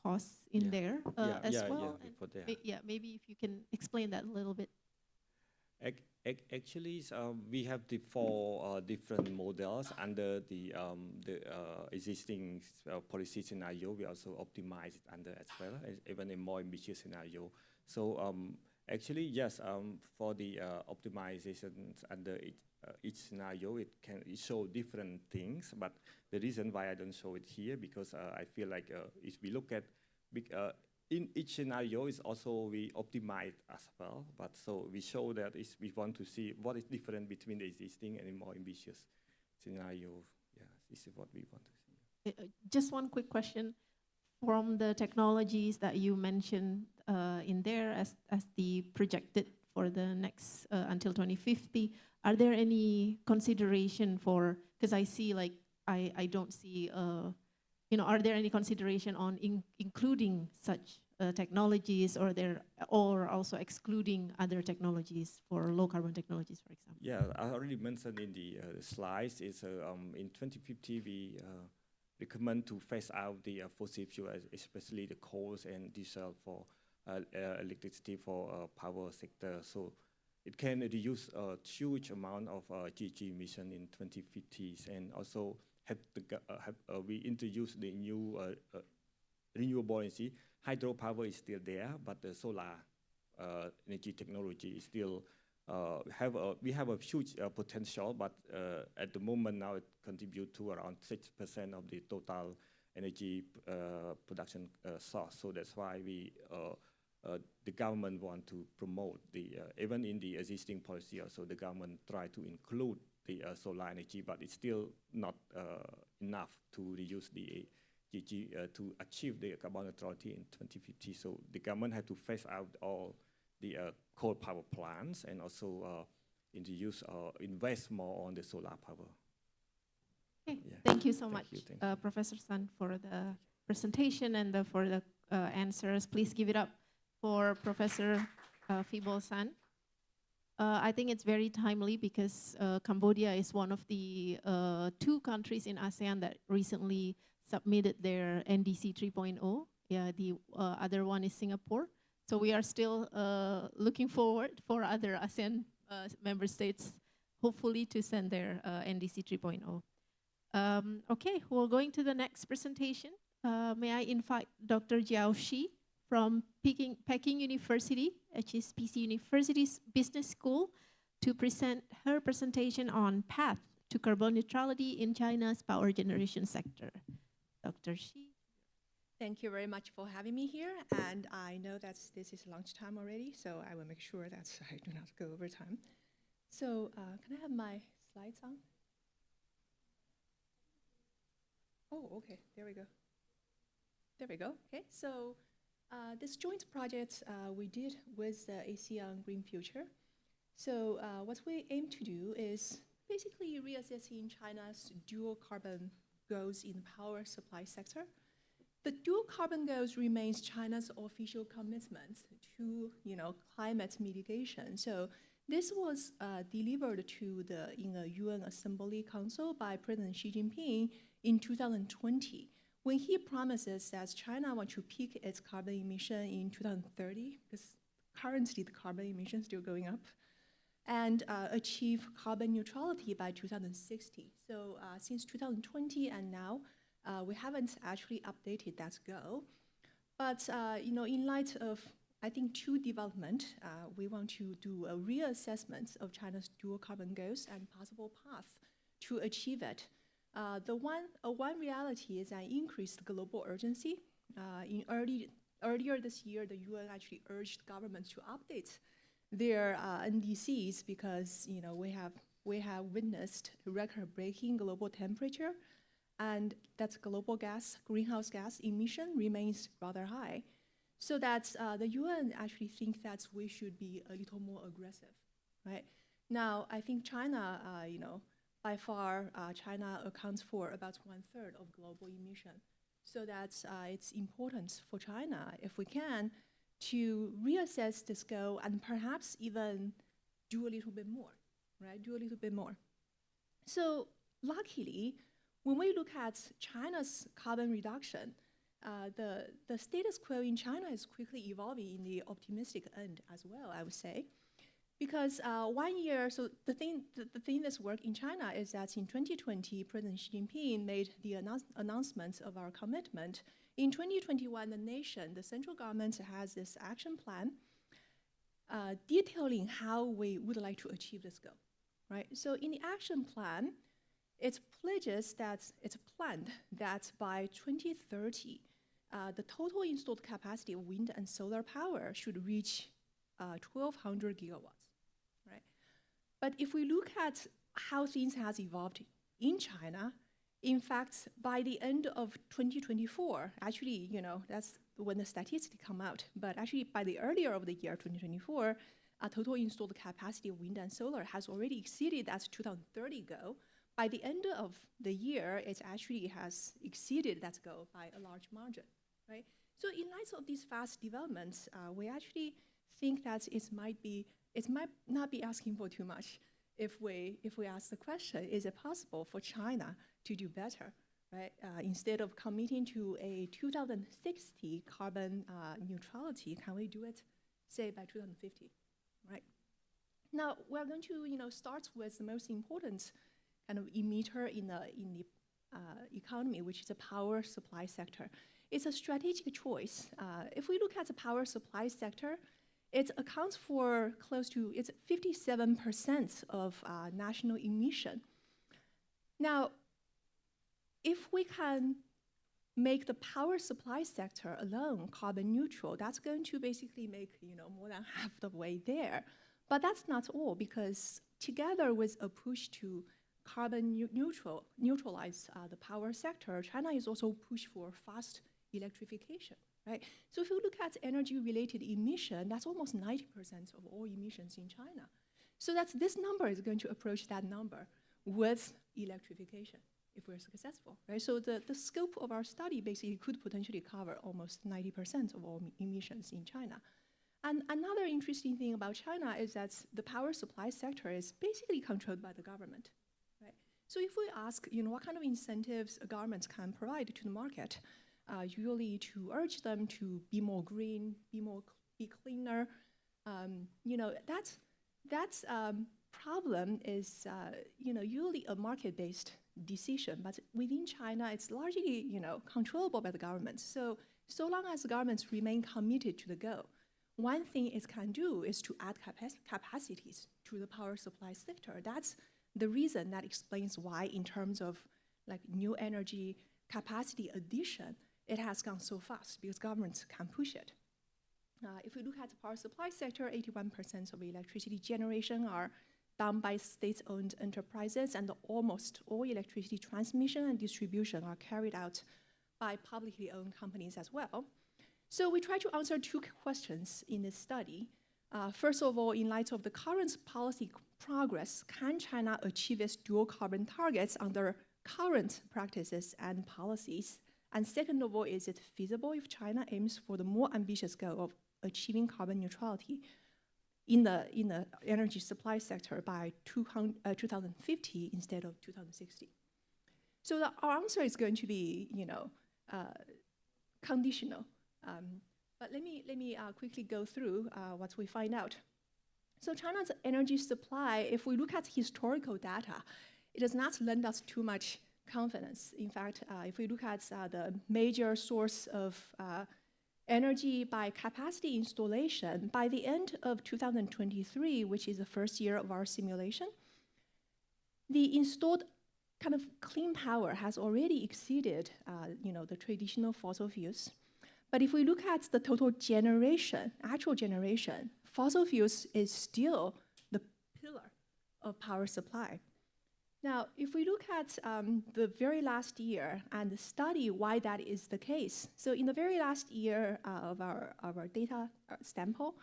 [SPEAKER 13] costs in there as well? Yeah, maybe if you can explain that a little bit.
[SPEAKER 19] Actually, we have the 4 different models under the existing policy scenario. We also optimize it under as well, even a more ambitious scenario. So actually, yes, for the optimizations under each scenario, it show different things. But the reason why I don't show it here, because I feel like if we look at in each scenario is also we optimize as well, but so we show that we want to see what is different between the existing and the more ambitious scenario. Yeah, this is what we want to see.
[SPEAKER 13] Just one quick question. From the technologies that you mentioned in there as the projected for the next until 2050, are there any consideration for, because I see like, I don't see are there any consideration on including such technologies, or also excluding other technologies for low carbon technologies, for example?
[SPEAKER 19] Yeah, I already mentioned in the slides. Is in 2050 we recommend to phase out the fossil fuel, especially the coals and diesel for electricity for power sector. So it can reduce a huge amount of GHG emission in 2050s, and also we introduce the new renewable energy. Hydropower is still there, but the solar energy technology is still we have a huge potential, but at the moment now it contributes to around 6% of the total energy production source. So that's why the government want to promote even in the existing policy also the government try to include the solar energy, but it's still not enough to reduce the GHG to achieve the carbon neutrality in 2050. So the government had to phase out all the coal power plants and also introduce invest more on the solar power.
[SPEAKER 13] Okay. Yeah. Thank you so much, Professor San, for the presentation and for the answers. Please give it up for Professor Fibol San. I think it's very timely because Cambodia is one of the 2 countries in ASEAN that recently submitted their NDC 3.0. Yeah, the other one is Singapore. So we are still looking forward for other ASEAN member states hopefully to send their NDC 3.0. Okay, we're going to the next presentation. May I invite Dr. Jiao Shi from Peking University, HSBC University's Business School, to present her presentation on path to carbon neutrality in China's power generation sector. Dr. Shi.
[SPEAKER 20] Thank you very much for having me here. And I know that this is lunchtime already, so I will make sure that I do not go over time. So can I have my slides on? Oh, okay, there we go. There we go, okay. So this joint project we did with the AICEE on Green Future. So what we aim to do is basically reassessing China's dual carbon goals in the power supply sector. The dual carbon goals remains China's official commitment to, climate mitigation. So this was delivered to the UN Assembly Council by President Xi Jinping in 2020, when he promises that China wants to peak its carbon emission in 2030, because currently the carbon emission is still going up, and achieve carbon neutrality by 2060. So since 2020 and now, we haven't actually updated that goal. But in light of, I think, two developments, we want to do a reassessment of China's dual carbon goals and possible path to achieve it. The one reality is an increased global urgency. Earlier this year, the UN actually urged governments to update their NDCs because we have witnessed record-breaking global temperature, and that global greenhouse gas emission remains rather high. So that the UN actually think that we should be a little more aggressive, right? Now, I think China, by far, China accounts for about 1/3 of global emission. So that's it's important for China, if we can, to reassess this goal and perhaps even do a little bit more, right? Do a little bit more. So luckily, when we look at China's carbon reduction, the status quo in China is quickly evolving in the optimistic end as well, I would say. Because 1 year, so the thing that's worked in China is that in 2020, President Xi Jinping made the announcement of our commitment. In 2021, the central government has this action plan detailing how we would like to achieve this goal, right? So in the action plan, it pledges that it's planned that by 2030, the total installed capacity of wind and solar power should reach 1,200 gigawatts, right? But if we look at how things has evolved in China, in fact, by the end of 2024, actually, that's when the statistics come out, but actually by the earlier of the year, 2024, our total installed capacity of wind and solar has already exceeded that 2030 goal. By the end of the year, it actually has exceeded that goal by a large margin, right? So in light of these fast developments, we actually think that it might not be asking for too much if we ask the question, is it possible for China to do better, right? Instead of committing to a 2060 carbon neutrality, can we do it, say, by 2050, right? Now, we're going to start with the most important kind of emitter in the economy, which is the power supply sector. It's a strategic choice. If we look at the power supply sector, it accounts for it's 57% of national emission. Now, if we can make the power supply sector alone carbon neutral, that's going to basically make more than half the way there. But that's not all, because together with a push to carbon neutralize the power sector, China is also push for fast electrification, right? So if you look at energy-related emission, that's almost 90% of all emissions in China. So this number is going to approach that number with electrification if we're successful, right? So the scope of our study basically could potentially cover almost 90% of all emissions in China. And another interesting thing about China is that the power supply sector is basically controlled by the government. So if we ask, what kind of incentives governments can provide to the market, usually to urge them to be more green, be cleaner, that's problem is, usually a market-based decision, but within China, it's largely, controllable by the government. So long as the governments remain committed to the goal, one thing it can do is to add capacities to the power supply sector. That's the reason that explains why, in terms of like new energy capacity addition, it has gone so fast because governments can push it. If we look at the power supply sector, 81% of electricity generation are done by state-owned enterprises, and almost all electricity transmission and distribution are carried out by publicly owned companies as well. So we try to answer two questions in this study. First of all, in light of the current policy progress, can China achieve its dual carbon targets under current practices and policies? And second of all, is it feasible if China aims for the more ambitious goal of achieving carbon neutrality in the energy supply sector by 2050 instead of 2060? So our answer is going to be, conditional. But let me quickly go through what we find out. So China's energy supply, if we look at historical data, it does not lend us too much confidence. In fact, if we look at the major source of energy by capacity installation, by the end of 2023, which is the first year of our simulation, the installed kind of clean power has already exceeded, the traditional fossil fuels. But if we look at the total generation, actual generation, fossil fuels is still the pillar of power supply. Now, if we look at the very last year and study why that is the case, so in the very last year of our data sample,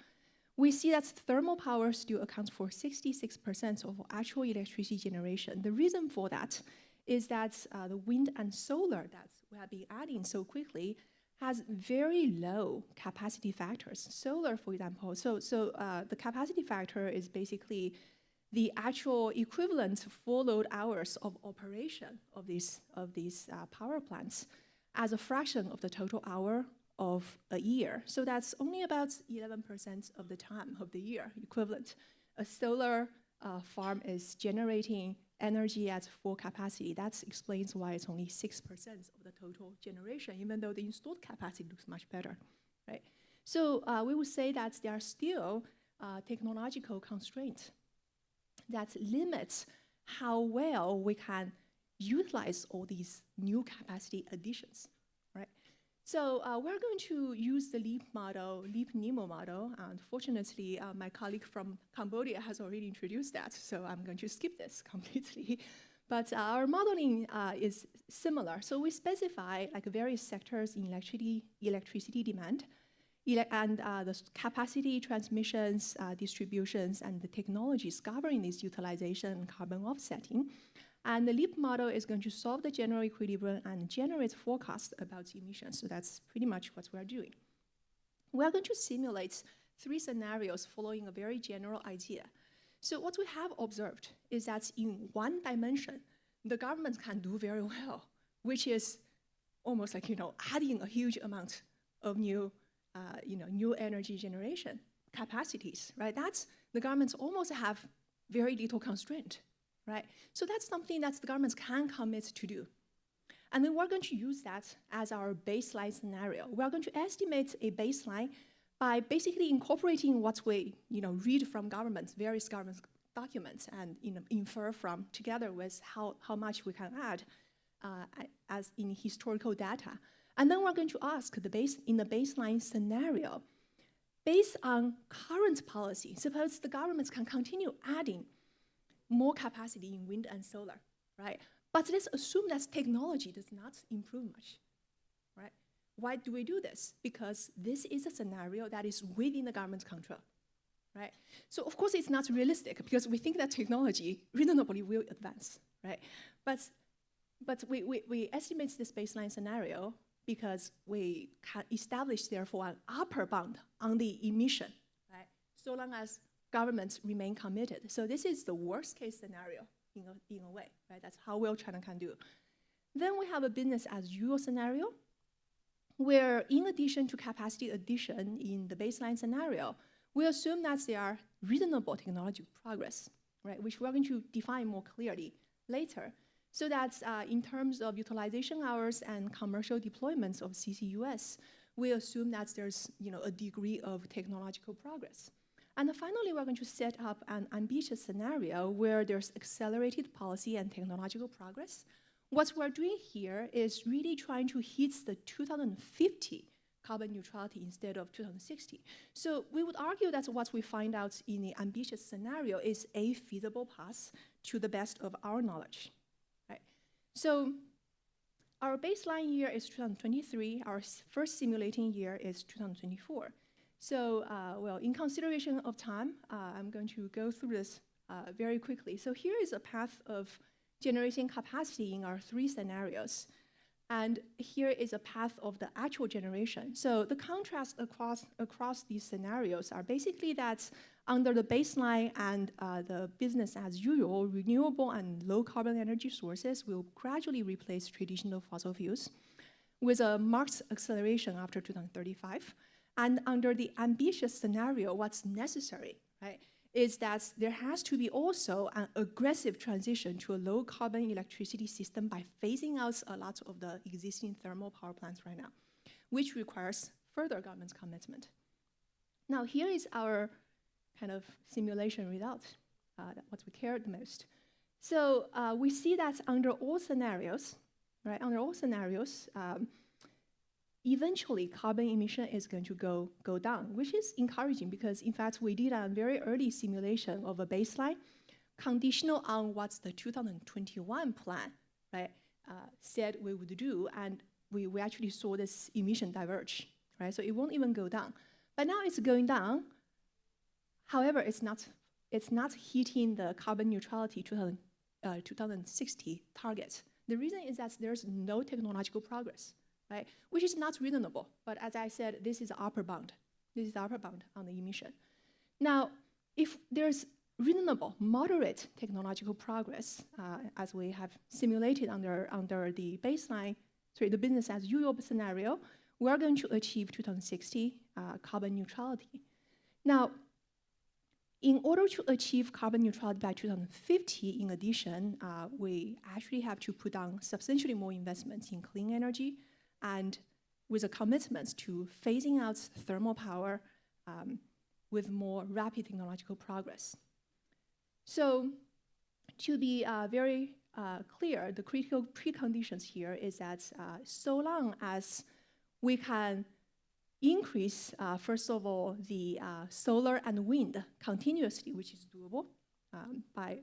[SPEAKER 20] we see that thermal power still accounts for 66% of actual electricity generation. The reason for that is that the wind and solar that we have been adding so quickly has very low capacity factors. Solar, for example, so the capacity factor is basically the actual equivalent full load hours of operation of these power plants as a fraction of the total hour of a year. So that's only about 11% of the time of the year equivalent. A solar farm is generating energy at full capacity. That explains why it's only 6% of the total generation, even though the installed capacity looks much better, right? So we would say that there are still technological constraints that limits how well we can utilize all these new capacity additions, right? So we're going to use the LEAP model, LEAP-NEMO model. Unfortunately, my colleague from Cambodia has already introduced that, so I'm going to skip this completely. But our modeling is similar. So we specify like various sectors in electricity demand, and the capacity, transmissions, distributions, and the technologies governing this utilization and carbon offsetting. And the LEAP model is going to solve the general equilibrium and generate forecasts about emissions. So that's pretty much what we're doing. We're going to simulate 3 scenarios following a very general idea. So what we have observed is that in one dimension, the government can do very well, which is almost like, adding a huge amount of new energy generation capacities, right? That's the governments almost have very little constraint, right? So that's something that the governments can commit to do. And then we're going to use that as our baseline scenario. We're going to estimate a baseline by basically incorporating what we read from governments, various government documents, and infer from together with how much we can add as in historical data. And then we're going to ask in the baseline scenario, based on current policy, suppose the governments can continue adding more capacity in wind and solar, right? But let's assume that technology does not improve much, right? Why do we do this? Because this is a scenario that is within the government's control, right? So of course it's not realistic because we think that technology reasonably will advance, right? But we estimate this baseline scenario because we can establish, therefore, an upper bound on the emission, right? So long as governments remain committed. So this is the worst case scenario in a way, right? That's how well China can do. Then we have a business as usual scenario where in addition to capacity addition in the baseline scenario, we assume that there are reasonable technology progress. right? Which we're going to define more clearly later. So that's in terms of utilization hours and commercial deployments of CCUS, we assume that there's a degree of technological progress. And finally, we're going to set up an ambitious scenario where there's accelerated policy and technological progress. What we're doing here is really trying to hit the 2050 carbon neutrality instead of 2060. So we would argue that what we find out in the ambitious scenario is a feasible path to the best of our knowledge. Right? So our baseline year is 2023. Our first simulating year is 2024. So, well, in consideration of time, I'm going to go through this very quickly. So here is a path of generating capacity in our 3 scenarios. And here is a path of the actual generation. So the contrast across these scenarios are basically that under the baseline and the business as usual, renewable and low carbon energy sources will gradually replace traditional fossil fuels with a marked acceleration after 2035. And under the ambitious scenario, what's necessary, right, is that there has to be also an aggressive transition to a low carbon electricity system by phasing out a lot of the existing thermal power plants right now, which requires further government commitment. Now, here is our kind of simulation result, what we care the most. So we see that under all scenarios, right, eventually carbon emission is going to go down, which is encouraging because in fact we did a very early simulation of a baseline conditional on what the 2021 plan, right, said we would do, and we actually saw this emission diverge, right? So it won't even go down. But now it's going down. However, it's not hitting the carbon neutrality 2060 target. The reason is that there's no technological progress. Right? Which is not reasonable, but as I said, this is the upper bound. This is the upper bound on the emission. Now, if there's reasonable, moderate technological progress, as we have simulated under the baseline, the business as usual scenario, we are going to achieve 2060 carbon neutrality. Now, in order to achieve carbon neutrality by 2050, in addition, we actually have to put down substantially more investments in clean energy, and with a commitment to phasing out thermal power with more rapid technological progress. So to be very clear, the critical preconditions here is that so long as we can increase, first of all, the solar and wind continuously, which is doable by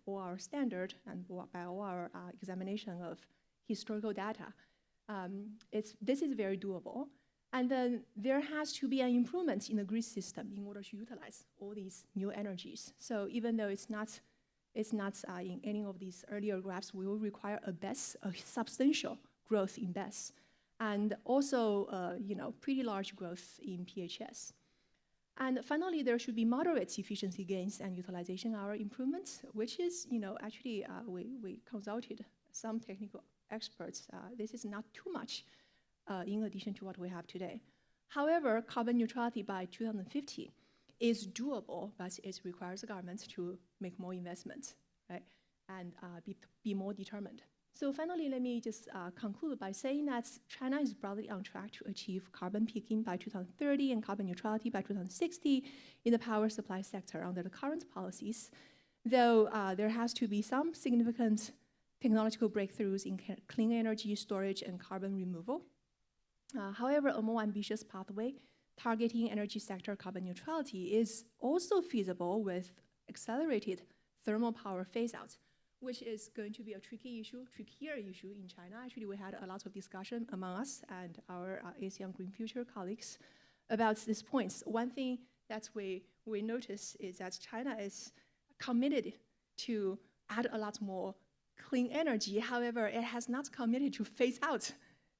[SPEAKER 20] all our standard and by all our examination of historical data, this is very doable. And then there has to be an improvement in the grid system in order to utilize all these new energies. So even though it's not in any of these earlier graphs, we will require a substantial growth in BESS, and also pretty large growth in PHS. And finally, there should be moderate efficiency gains and utilization hour improvements, which is, actually we consulted some technical experts. This is not too much in addition to what we have today. However, carbon neutrality by 2050 is doable, but it requires the government to make more investments, right, and be more determined. So finally, let me just conclude by saying that China is broadly on track to achieve carbon peaking by 2030 and carbon neutrality by 2060 in the power supply sector under the current policies, though there has to be some significant technological breakthroughs in clean energy storage and carbon removal. However, a more ambitious pathway targeting energy sector carbon neutrality is also feasible with accelerated thermal power phase-out, which is going to be a trickier issue in China. Actually, we had a lot of discussion among us and our ASEAN Green Future colleagues about these points. One thing that we notice is that China is committed to add a lot more clean energy. However, it has not committed to phase out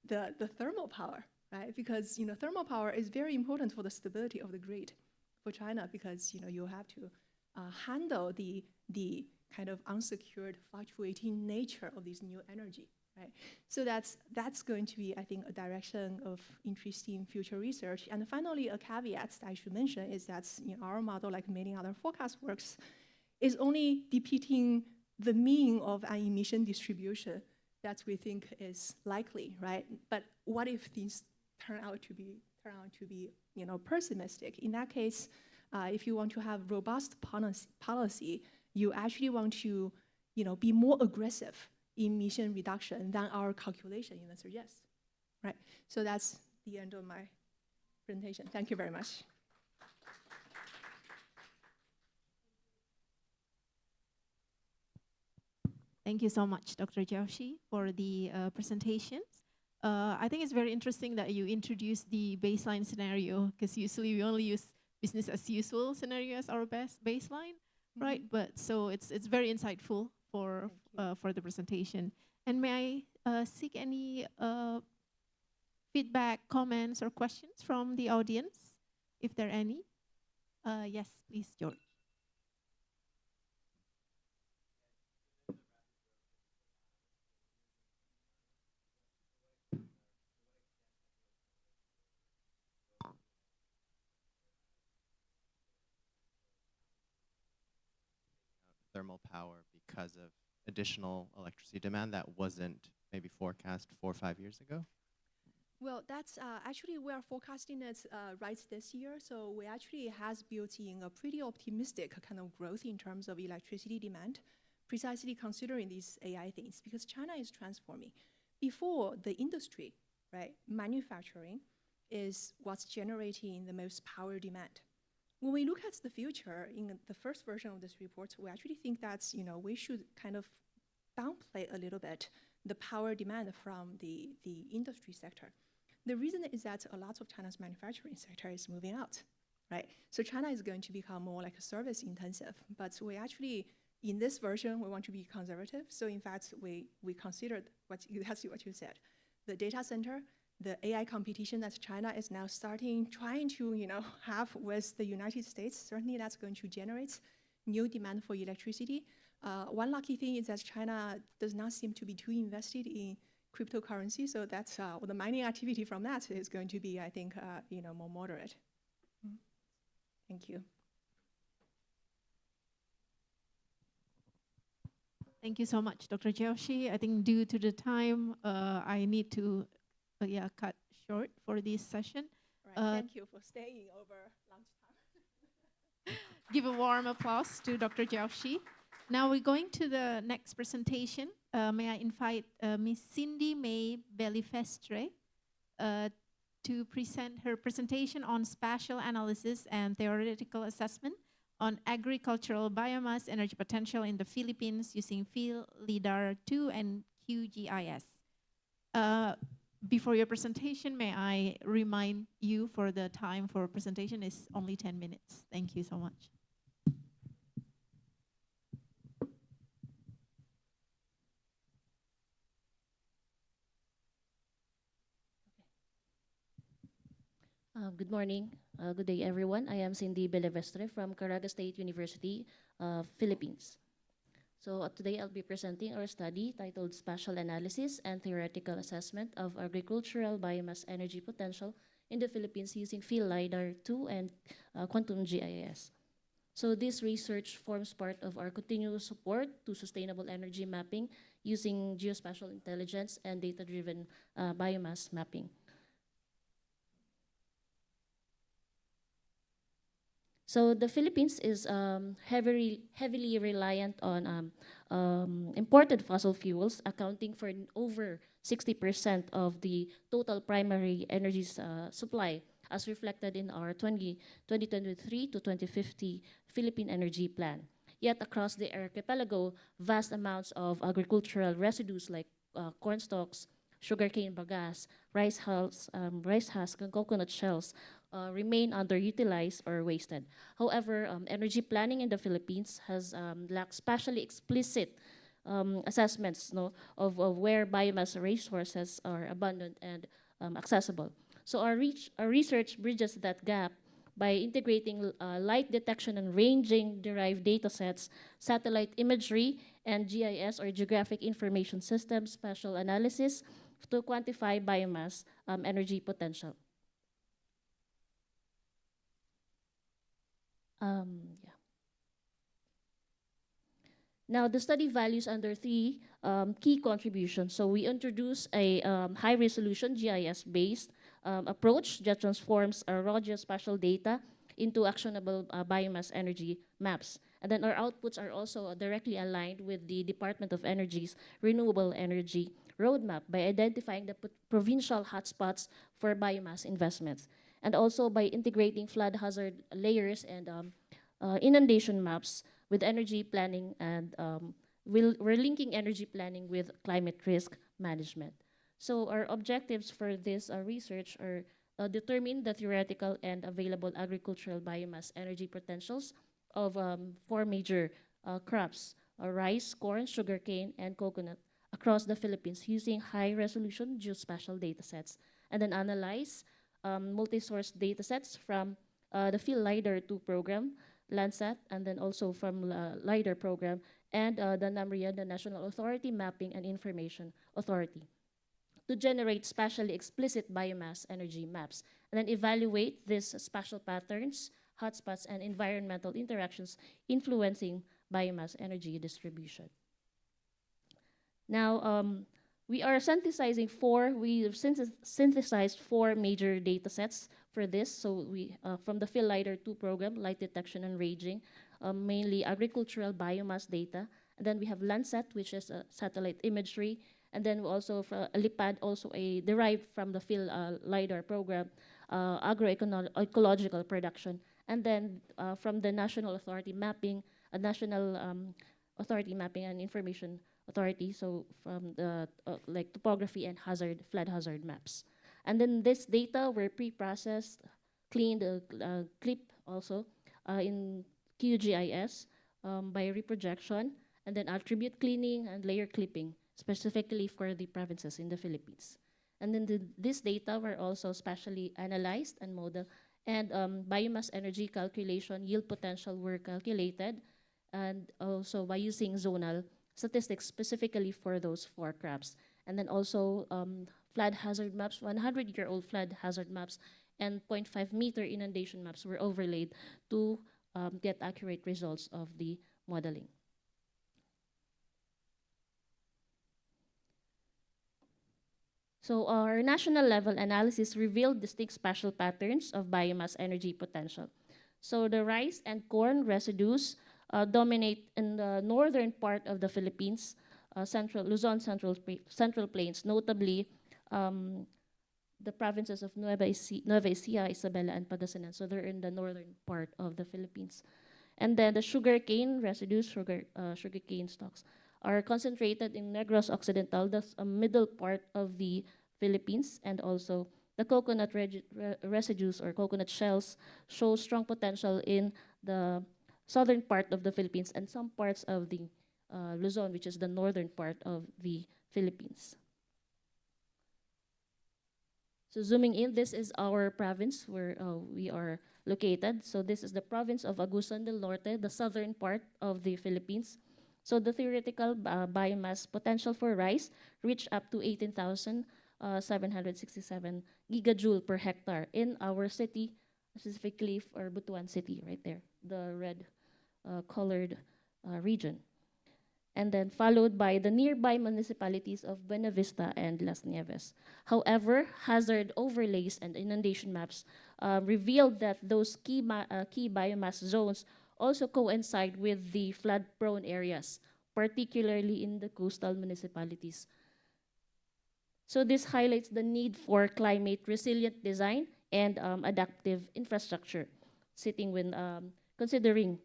[SPEAKER 20] the thermal power, right? Because thermal power is very important for the stability of the grid for China, because you have to handle the kind of unsecured, fluctuating nature of this new energy, right? So that's going to be, I think, a direction of interesting future research. And finally, a caveat I should mention is that our model, like many other forecast works, is only depicting the mean of an emission distribution that we think is likely, right? But what if things turn out to be pessimistic? In that case, if you want to have robust policy, you actually want to be more aggressive in emission reduction than our calculation even suggests, right? So that's the end of my presentation. Thank you very much.
[SPEAKER 13] Thank you so much, Dr. Jiaoxi, for the presentations. I think it's very interesting that you introduced the baseline scenario, because usually we only use business as usual scenario as our baseline, right? But so it's very insightful for the presentation. And may I seek any feedback, comments, or questions from the audience, if there are any? Yes, please, George.
[SPEAKER 17] Thermal power because of additional electricity demand that wasn't maybe forecast 4 or 5 years ago?
[SPEAKER 20] Well, that's actually we are forecasting it right this year. So we actually has built in a pretty optimistic kind of growth in terms of electricity demand, precisely considering these AI things, because China is transforming. Before the industry, right, manufacturing is what's generating the most power demand. When we look at the future, in the first version of this report, we actually think that we should kind of downplay a little bit the power demand from the industry sector. The reason is that a lot of China's manufacturing sector is moving out, right? So China is going to become more like a service intensive, but we actually, in this version, we want to be conservative. So in fact, we considered that's what you said, the data center, the AI competition that China is now trying to have with the United States. Certainly that's going to generate new demand for electricity. One lucky thing is that China does not seem to be too invested in cryptocurrency, so that's the mining activity from that is going to be, I think, more moderate. Thank you.
[SPEAKER 13] Thank you so much, Dr. Jiaoxi. I think due to the time, I need to cut short for this session.
[SPEAKER 20] Right, thank you for staying over lunchtime.
[SPEAKER 13] Give a warm applause to Dr. Jiaoxi. Now we're going to the next presentation. May I invite Ms. Cindy May Bellifestre to present her presentation on spatial analysis and theoretical assessment on agricultural biomass energy potential in the Philippines using field LIDAR 2 and QGIS. Before your presentation, may I remind you for the time for presentation is only 10 minutes. Thank you so much.
[SPEAKER 21] Good morning, good day everyone. I am Cindy Bellivestre from Caraga State University, Philippines. So today I'll be presenting our study titled Spatial Analysis and Theoretical Assessment of Agricultural Biomass Energy Potential in the Philippines using field LIDAR 2 and quantum GIS. So this research forms part of our continuous support to sustainable energy mapping using geospatial intelligence and data-driven biomass mapping. So the Philippines is heavily reliant on imported fossil fuels, accounting for over 60% of the total primary energy supply, as reflected in our 2023 to 2050 Philippine Energy Plan. Yet across the archipelago, vast amounts of agricultural residues like corn stalks, sugarcane bagasse, rice husk, and coconut shells remain underutilized or wasted. However, energy planning in the Philippines has lacked spatially explicit assessments of where biomass resources are abundant and accessible. So our research bridges that gap by integrating light detection and ranging derived data sets, satellite imagery, and GIS or geographic information systems spatial analysis to quantify biomass energy potential. Now, the study values under three key contributions. So we introduce a high-resolution GIS-based approach that transforms our raw geospatial data into actionable biomass energy maps. And then our outputs are also directly aligned with the Department of Energy's renewable energy roadmap by identifying the provincial hotspots for biomass investments, and also by integrating flood hazard layers and inundation maps with energy planning, and we're linking energy planning with climate risk management. So our objectives for this research are determine the theoretical and available agricultural biomass energy potentials of four major crops: rice, corn, sugarcane, and coconut across the Philippines using high-resolution geospatial datasets, and then analyze multi-source datasets from the Field LiDAR 2 program, Landsat, and then also from LiDAR program, and the NAMRIA, the National Authority Mapping and Information Authority, to generate spatially explicit biomass energy maps, and then evaluate these spatial patterns, hotspots, and environmental interactions influencing biomass energy distribution. Now, we are synthesized four major data sets for this. So we, from the Field LiDAR 2 program, light detection and ranging, mainly agricultural biomass data. And then we have Landsat, which is satellite imagery. And then we also, LIPAD, also derived from the Field LiDAR program, agroecological production. And then from the National Authority Mapping, Authority Mapping and Information Authority, so from the like topography and flood hazard maps. And then this data were pre-processed, cleaned, clipped also in QGIS by reprojection, and then attribute cleaning and layer clipping, specifically for the provinces in the Philippines. And then this data were also spatially analyzed and modeled, and biomass energy calculation, yield potential were calculated, and also by using zonal statistics specifically for those four crops. And then also flood hazard maps, 100-year-old flood hazard maps, and 0.5-meter inundation maps were overlaid to get accurate results of the modeling. So our national level analysis revealed distinct spatial patterns of biomass energy potential. So the rice and corn residues dominate in the northern part of the Philippines, Luzon Central Plains, notably the provinces of Nueva Ecija, Isabela, and Pangasinan. So they're in the northern part of the Philippines. And then the sugarcane residues, sugarcane stocks, are concentrated in Negros Occidental, that's a middle part of the Philippines, and also the coconut residues or coconut shells show strong potential in the southern part of the Philippines and some parts of the Luzon, which is the northern part of the Philippines. So zooming in, this is our province where we are located. So this is the province of Agusan del Norte, the southern part of the Philippines. So the theoretical biomass potential for rice reached up to 18,767 gigajoule per hectare in our city, specifically for Butuan City, right there, the red colored region. And then followed by the nearby municipalities of Buena Vista and Las Nieves. However, hazard overlays and inundation maps revealed that those key biomass zones also coincide with the flood-prone areas, particularly in the coastal municipalities. So this highlights the need for climate-resilient design and adaptive infrastructure, considering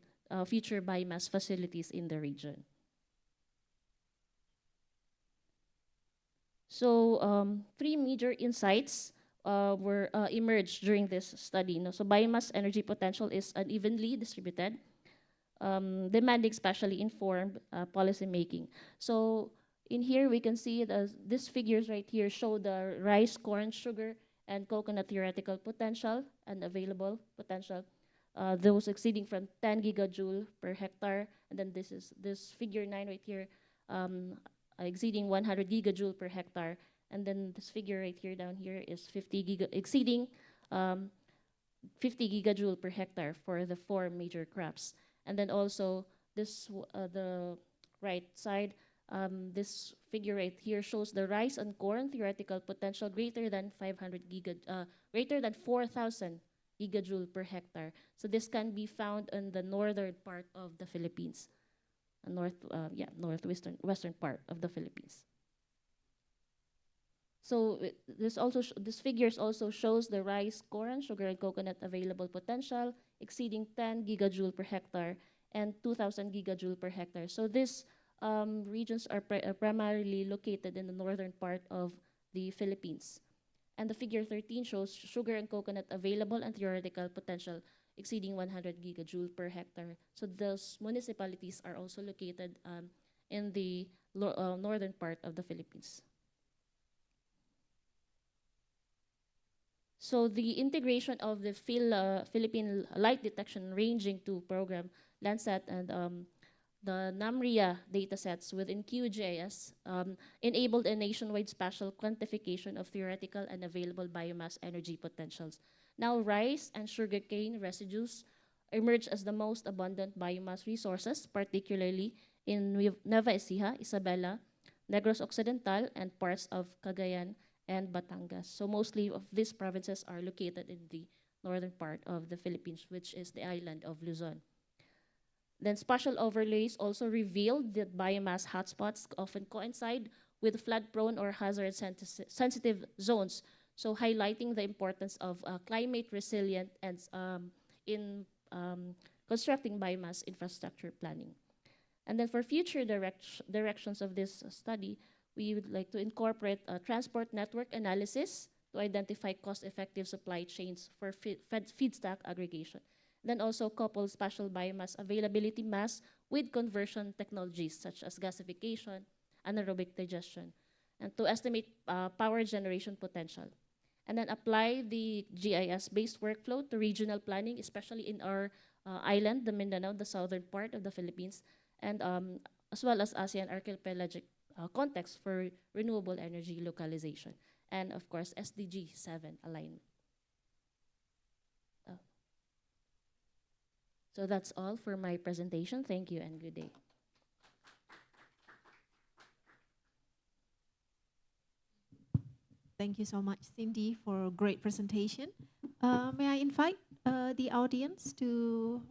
[SPEAKER 21] future biomass facilities in the region. So three major insights were emerged during this study. So biomass energy potential is unevenly distributed, demanding spatially informed policy making. So in here we can see these figures right here show the rice, corn, sugar, and coconut theoretical potential and available potential. Those exceeding from 10 gigajoule per hectare, and then this figure 9 right here, exceeding 100 gigajoule per hectare, and then this figure right here down here is exceeding 50 gigajoule per hectare for the four major crops. And then also the right side, this figure right here shows the rice and corn theoretical potential greater than 4,000 gigajoule per hectare. So this can be found in the northern part of the Philippines, northwestern western part of the Philippines. So this figures also shows the rice, corn, sugar, and coconut available potential exceeding 10 gigajoule per hectare and 2,000 gigajoule per hectare. So these regions are primarily located in the northern part of the Philippines. And the figure 13 shows sugar and coconut available and theoretical potential exceeding 100 gigajoule per hectare. So those municipalities are also located in the northern part of the Philippines. So the integration of the Philippine Light Detection Ranging 2 program, Landsat, and the NAMRIA datasets within QGIS enabled a nationwide spatial quantification of theoretical and available biomass energy potentials. Now, rice and sugarcane residues emerge as the most abundant biomass resources, particularly in Nueva Ecija, Isabela, Negros Occidental, and parts of Cagayan and Batangas. So mostly of these provinces are located in the northern part of the Philippines, which is the island of Luzon. Then spatial overlays also revealed that biomass hotspots often coincide with flood-prone or hazard-sensitive zones, so highlighting the importance of climate resilient and in constructing biomass infrastructure planning. And then for future directions of this study, we would like to incorporate transport network analysis to identify cost-effective supply chains for feedstock aggregation. Then also couple spatial biomass availability mass with conversion technologies such as gasification, anaerobic digestion, and to estimate power generation potential. And then apply the GIS-based workflow to regional planning, especially in our island, the Mindanao, the southern part of the Philippines, and as well as ASEAN archipelagic context for renewable energy localization, and of course, SDG 7 alignment. So that's all for my presentation. Thank you and good day.
[SPEAKER 13] Thank you so much, Cindy, for a great presentation. May I invite the audience to,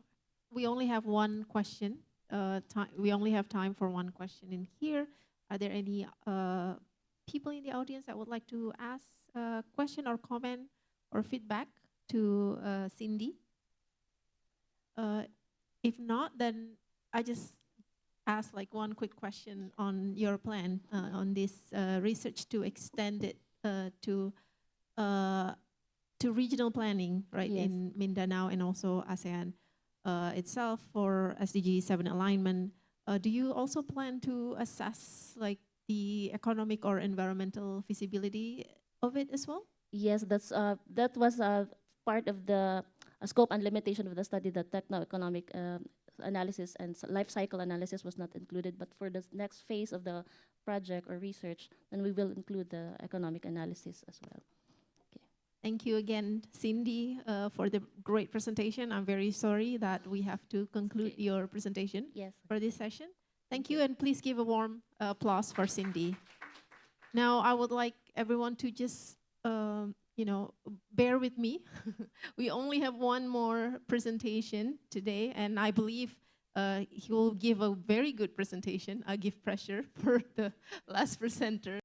[SPEAKER 13] we only have one question. We only have time for one question in here. Are there any people in the audience that would like to ask a question or comment or feedback to Cindy? If not, then I just ask like one quick question on your plan on this research to extend it to regional planning, right,
[SPEAKER 21] Yes.
[SPEAKER 13] in Mindanao and also ASEAN itself for SDG 7 alignment. Do you also plan to assess like the economic or environmental feasibility of it as well?
[SPEAKER 21] Yes, that was part of the scope and limitation of the study. The techno-economic analysis and life cycle analysis was not included, but for the next phase of the project or research, then we will include the economic analysis as well.
[SPEAKER 13] Thank you again, Cindy, for the great presentation. I'm very sorry that we have to conclude your presentation for this session. Thank you, and please give a warm applause for Cindy. Now, I would like everyone to just, bear with me. We only have one more presentation today, and I believe he will give a very good presentation. I give pressure for the last presenter.